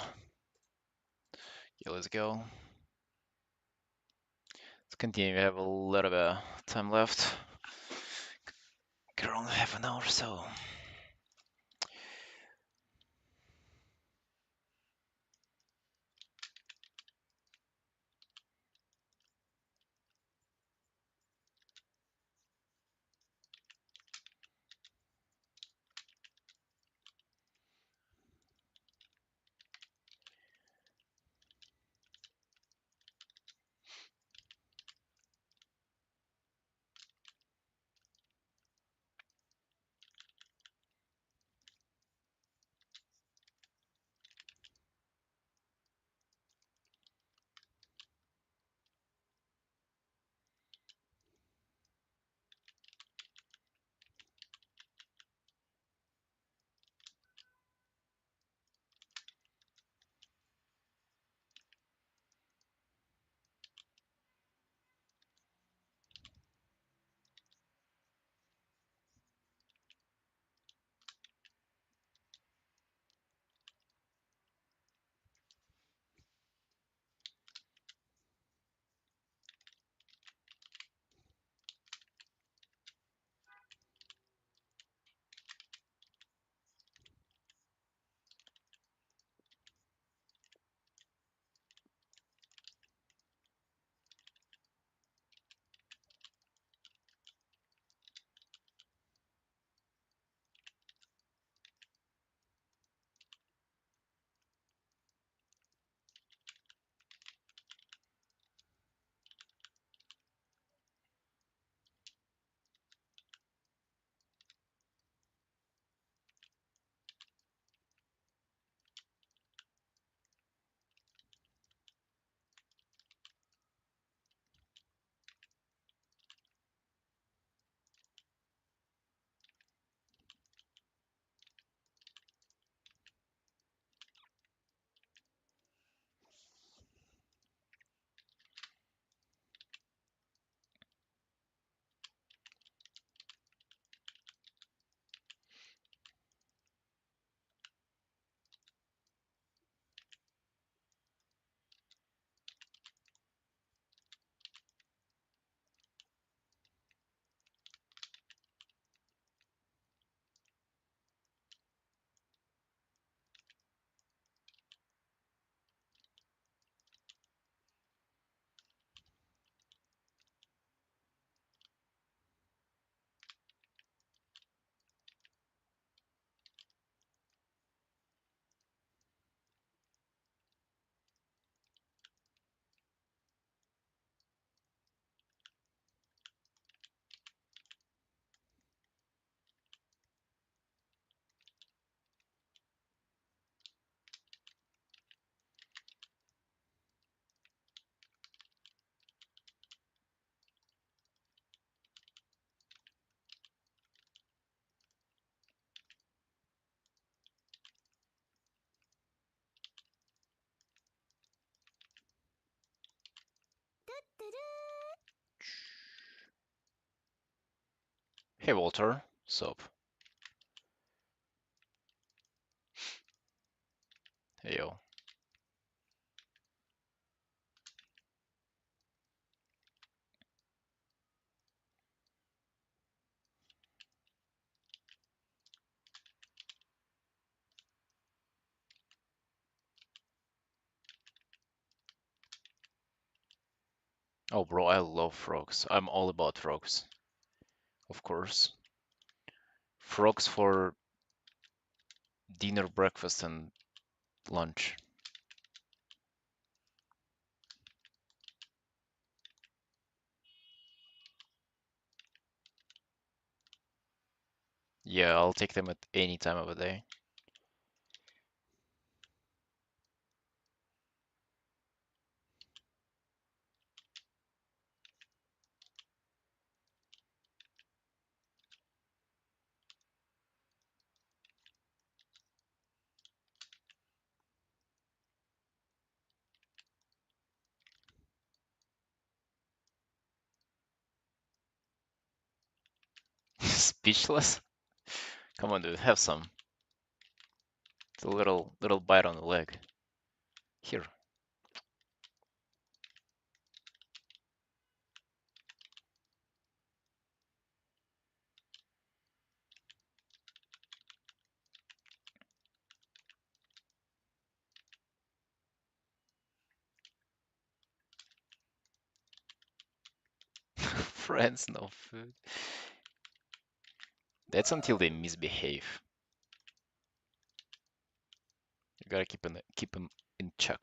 let's go. Let's continue. We have a little bit of time left. Around half an hour or so. Hey Walter, sup? Hey yo. Oh bro, I love frogs. I'm all about frogs, of course. Frogs for dinner, breakfast, and lunch. Yeah, I'll take them at any time of the day. Speechless? Come on, dude, have some.
It's a little bite on the leg. Here. Friends, no food. That's until they misbehave. You gotta keep them in check.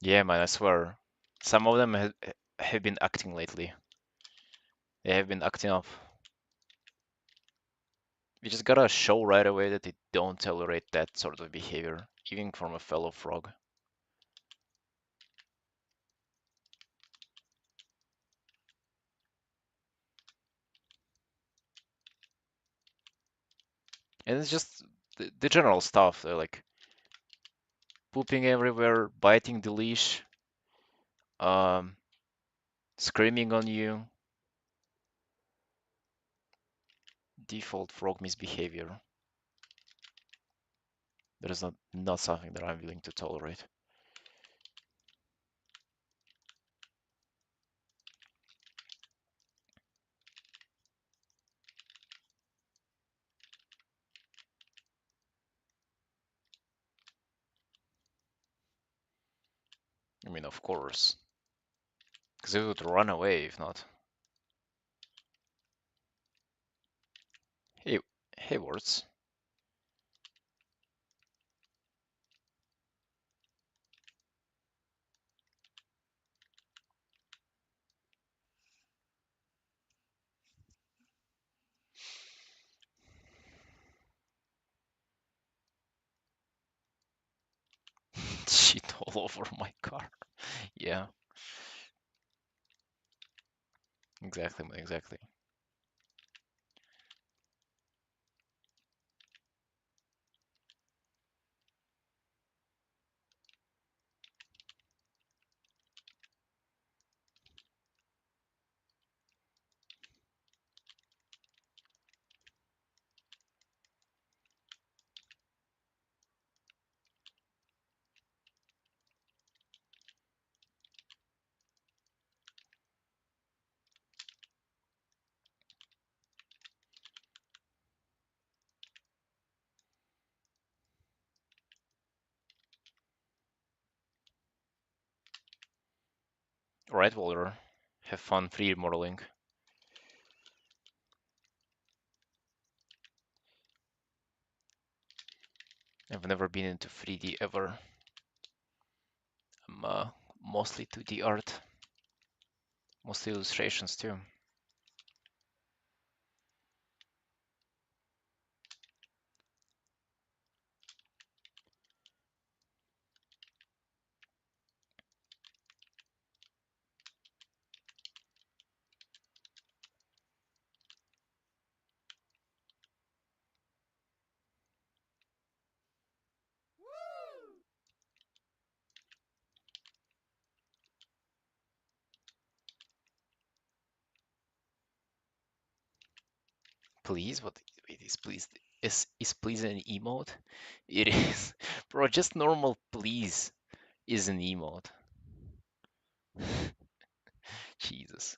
Yeah, man, I swear. Some of them have been acting lately. They have been acting up. You just gotta show right away that they don't tolerate that sort of behavior, even from a fellow frog. And it's just the general stuff. They're like pooping everywhere, biting the leash, um, screaming on you. Default frog misbehavior. That is not something that I'm willing to tolerate. I mean, of course, because it would run away if not. Hey, hey, words. Shit all over my car. Yeah, exactly, man, exactly. All right, Walter. Have fun 3D modeling. I've never been into 3D ever. I'm mostly 2D art, mostly illustrations too. Please, what it is please is please an emote? It is, bro. Just normal please is an emote. Jesus.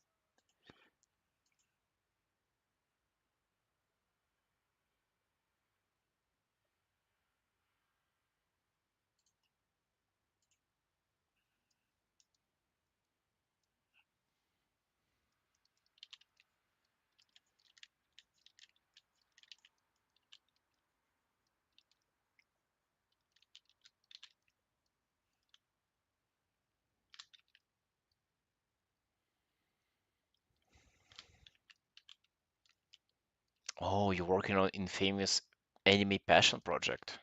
Oh, you're working on infamous anime passion project.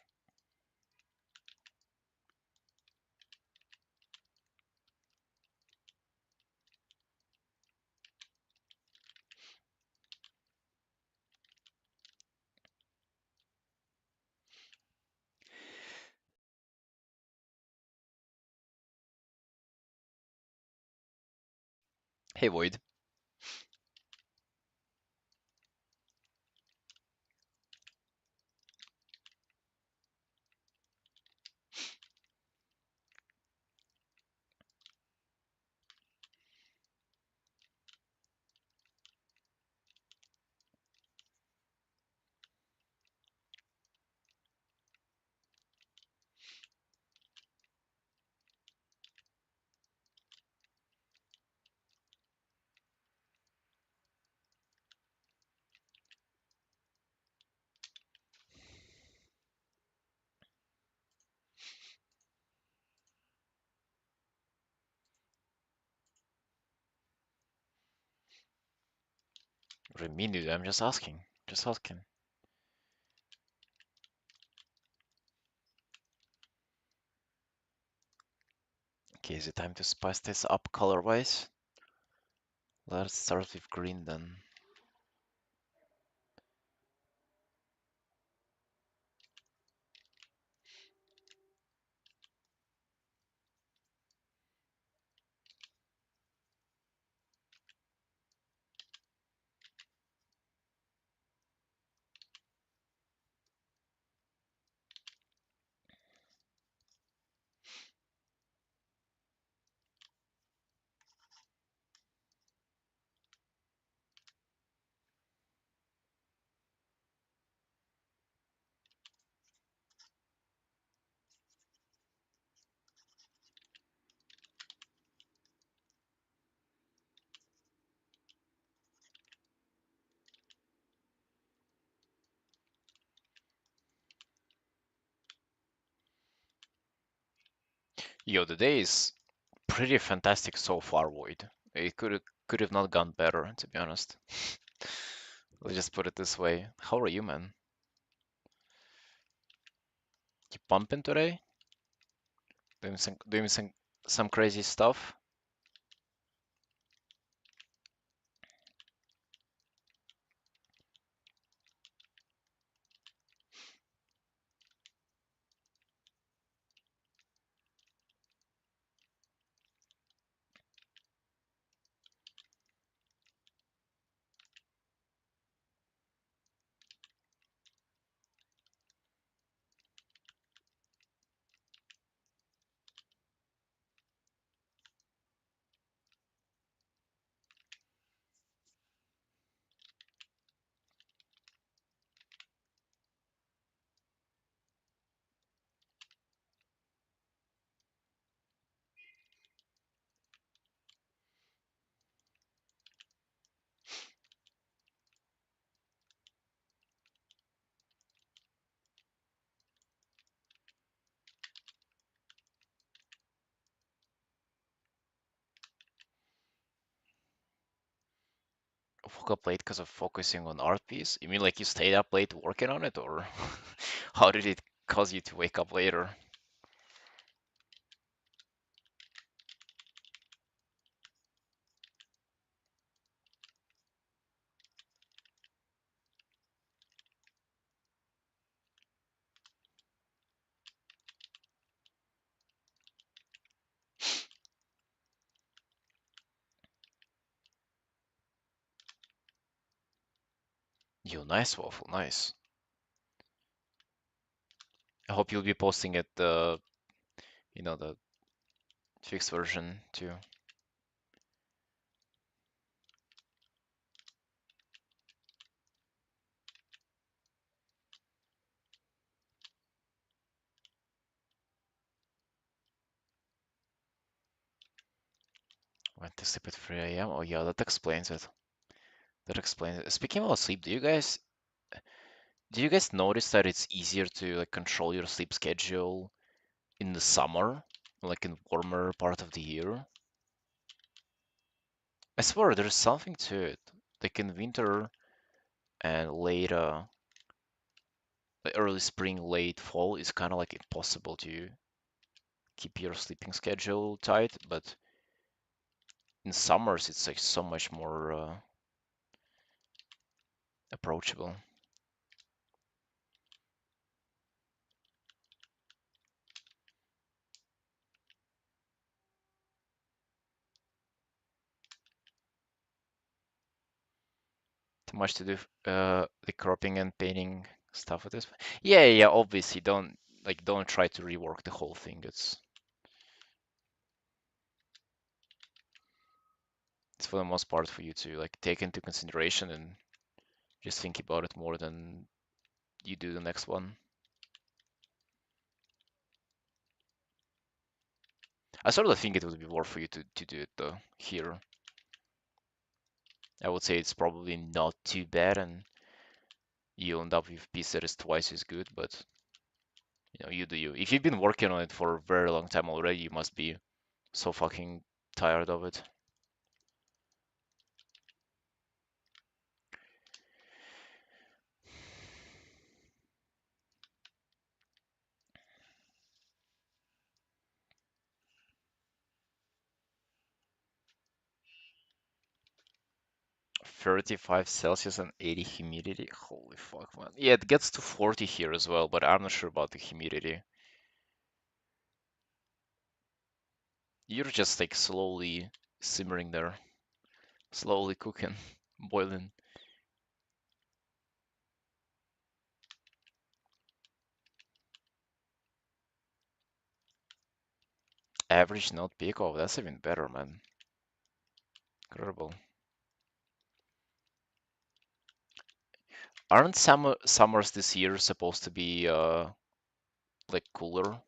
Hey, Void. What do you mean, dude? I'm just asking. Just asking. Okay, is it time to spice this up color-wise? Let's start with green then. Yo, the day is pretty fantastic so far, Void. It could have not gone better, to be honest. Let's just put it this way. How are you, man? You pumping today? Doing some crazy stuff? Woke up late because of focusing on art piece? You mean like you stayed up late working on it, or how did it cause you to wake up later? Yo, nice waffle, nice. I hope you'll be posting it, the fixed version too. Went to sleep at 3 a.m. Oh yeah, that explains it. That explains it. Speaking about sleep, do you guys notice that it's easier to like control your sleep schedule in the summer, like in warmer part of the year? I swear there's something to it. Like in winter and like early spring, late fall, it's kind of like impossible to keep your sleeping schedule tight, but in summers it's like so much more approachable. Too much to do the cropping and painting stuff with this. Yeah, yeah, obviously don't try to rework the whole thing. It's for the most part for you to like take into consideration and just think about it more than you do the next one. I sort of think it would be worth for you to do it though here. I would say it's probably not too bad and you end up with a piece that is twice as good, but you do you. If you've been working on it for a very long time already, you must be so fucking tired of it. 35 Celsius and 80 humidity. Holy fuck, man. Yeah, it gets to 40 here as well, but I'm not sure about the humidity. You're just like slowly simmering there, slowly cooking, boiling. Average, not peak. Oh, that's even better, man. Incredible. Aren't summers this year supposed to be like cooler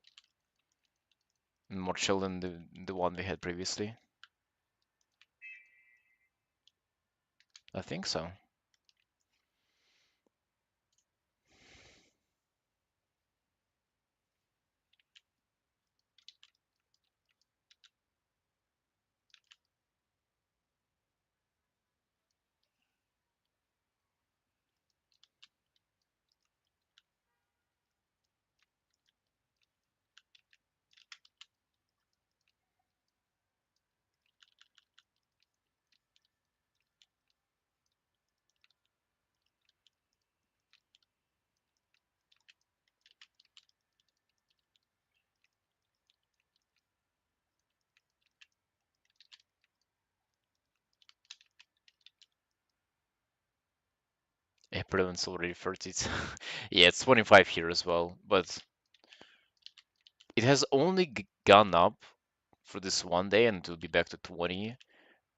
and more chill than the one we had previously? I think so. April and already 30. Yeah, it's 25 here as well, but it has only gone up for this one day and it'll be back to 20.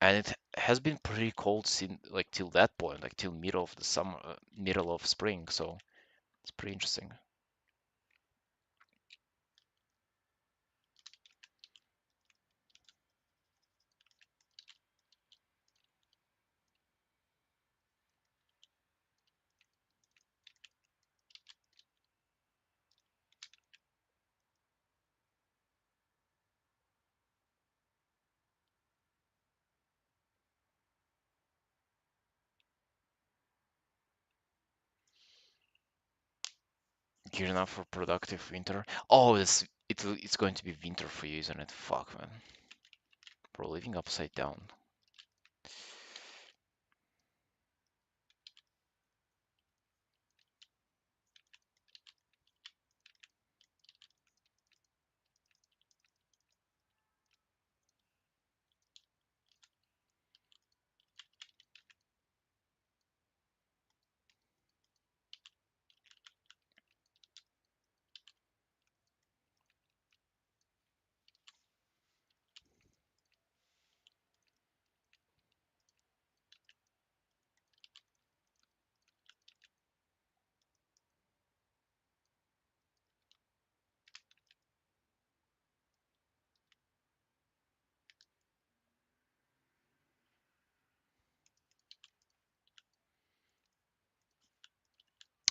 And it has been pretty cold since like till that point, like till middle of the summer, middle of spring. So it's pretty interesting. Gearing up for productive winter. Oh, it's going to be winter for you, isn't it? Fuck, man. Bro, living upside down.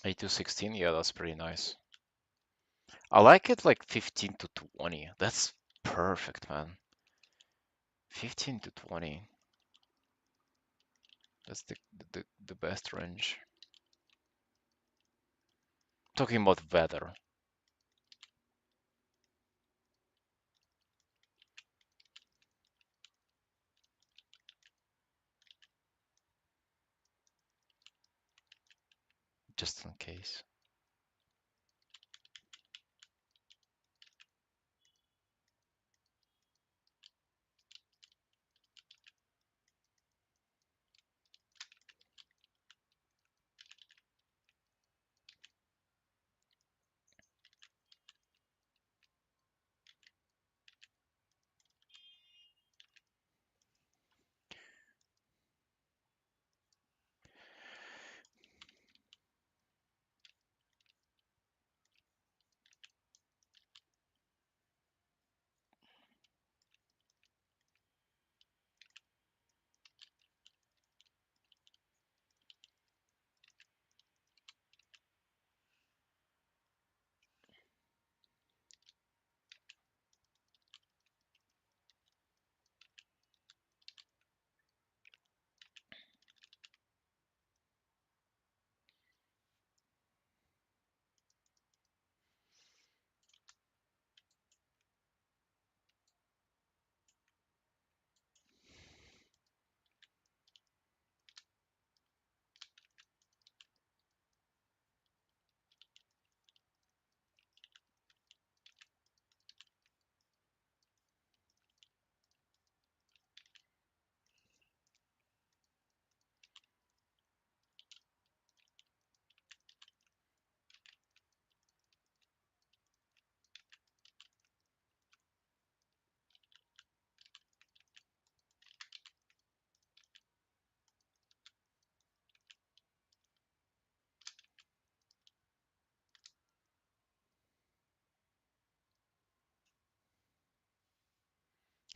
8 to 16, yeah, that's pretty nice. I like it like 15 to 20. That's perfect, man. 15 to 20. That's the best range. Talking about weather. Just in case.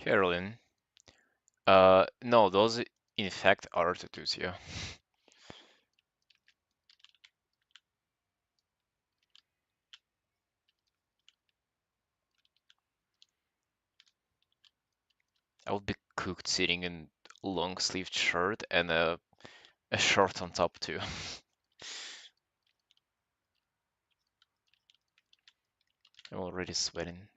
Carolyn. No, those in fact are tattoos, yeah. I would be cooked sitting in a long sleeved shirt and a short on top too. I'm already sweating.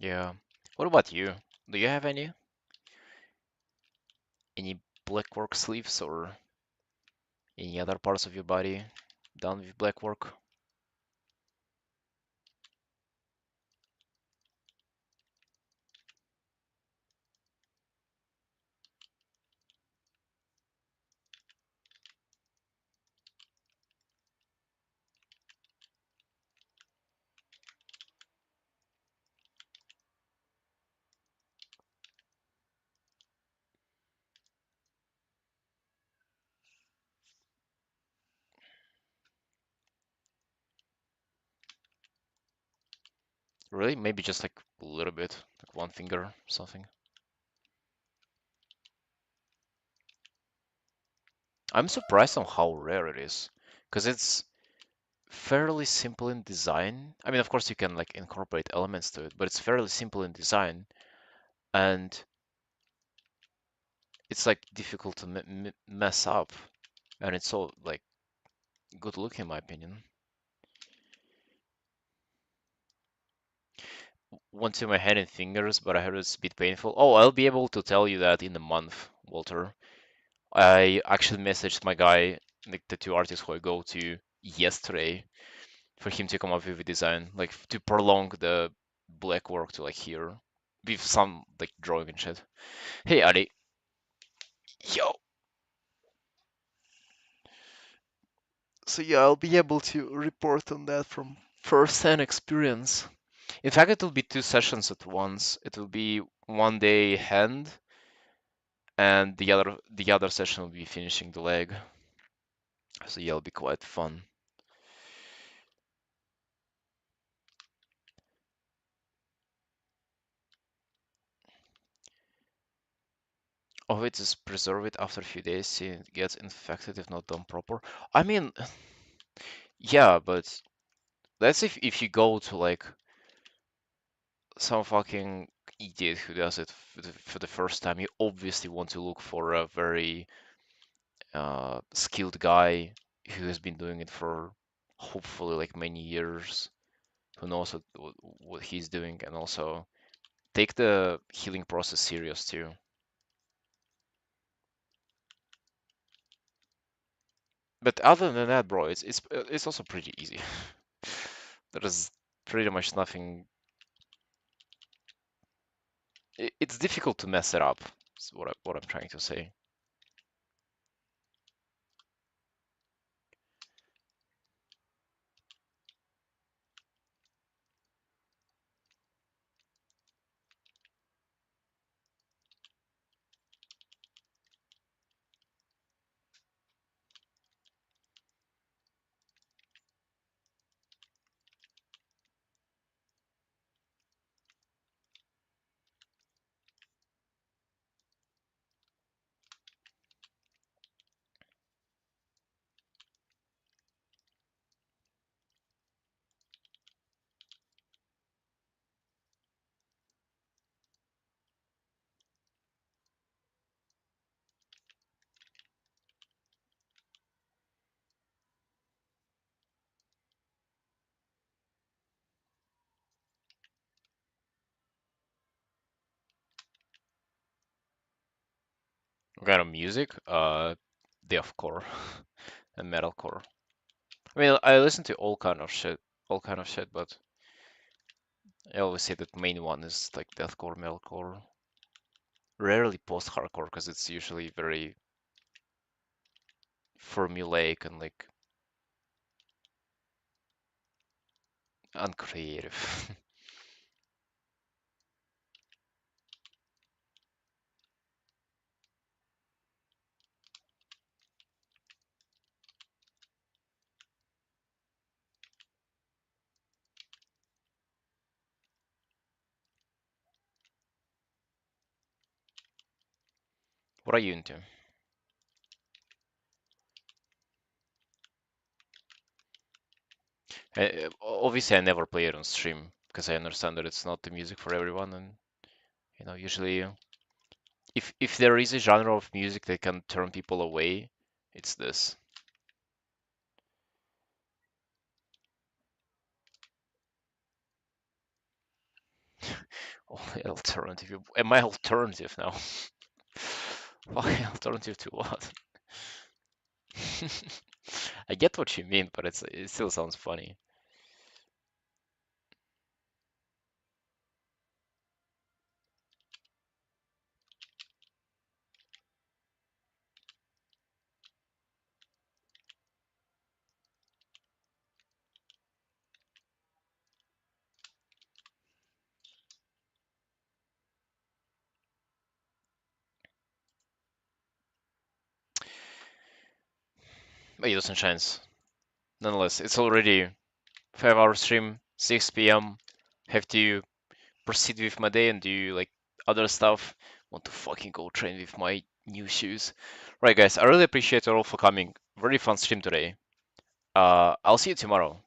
Yeah. What about you? Do you have any black work sleeves or any other parts of your body done with black work? Really? Maybe just like a little bit, like one finger or something. I'm surprised on how rare it is, because it's fairly simple in design. I mean, of course, you can like incorporate elements to it, but it's fairly simple in design, and it's like difficult to mess up, and it's so like good looking in my opinion. Went to my hand and fingers, but I heard it's a bit painful. Oh, I'll be able to tell you that in a month, Walter. I actually messaged my guy, like the two artists who I go to yesterday, for him to come up with a design, like to prolong the black work to like here, with some like drawing and shit. Hey, Ali. Yo. So yeah, I'll be able to report on that from first-hand experience. In fact, it will be two sessions at once. It will be one day hand, and the other session will be finishing the leg. So yeah, it'll be quite fun. Oh, it is preserve it after a few days, see it gets infected if not done proper. I mean, yeah, but that's if you go to like some fucking idiot who does it for the first time. You obviously want to look for a very skilled guy who has been doing it for hopefully like many years, who knows what he's doing, and also take the healing process serious too. But other than that, bro, it's also pretty easy. There is pretty much nothing. It's difficult to mess it up. Is what I'm trying to say. What kind of music? Deathcore and metalcore. I mean, I listen to all kind of shit, but I always say that main one is like deathcore, metalcore.
rarely post-hardcore because it's usually very formulaic and like uncreative. What are you into? Obviously, I never play it on stream because I understand that it's not the music for everyone, and usually if there is a genre of music that can turn people away, it's this. Oh, alternative. Am I alternative now? Why alternative to what? I get what you mean, but it still sounds funny. But it sunshines. Nonetheless, it's already 5 hour stream, 6 p.m. Have to proceed with my day and do like other stuff. Want to fucking go train with my new shoes. Right, guys, I really appreciate you all for coming. Very fun stream today. I'll see you tomorrow.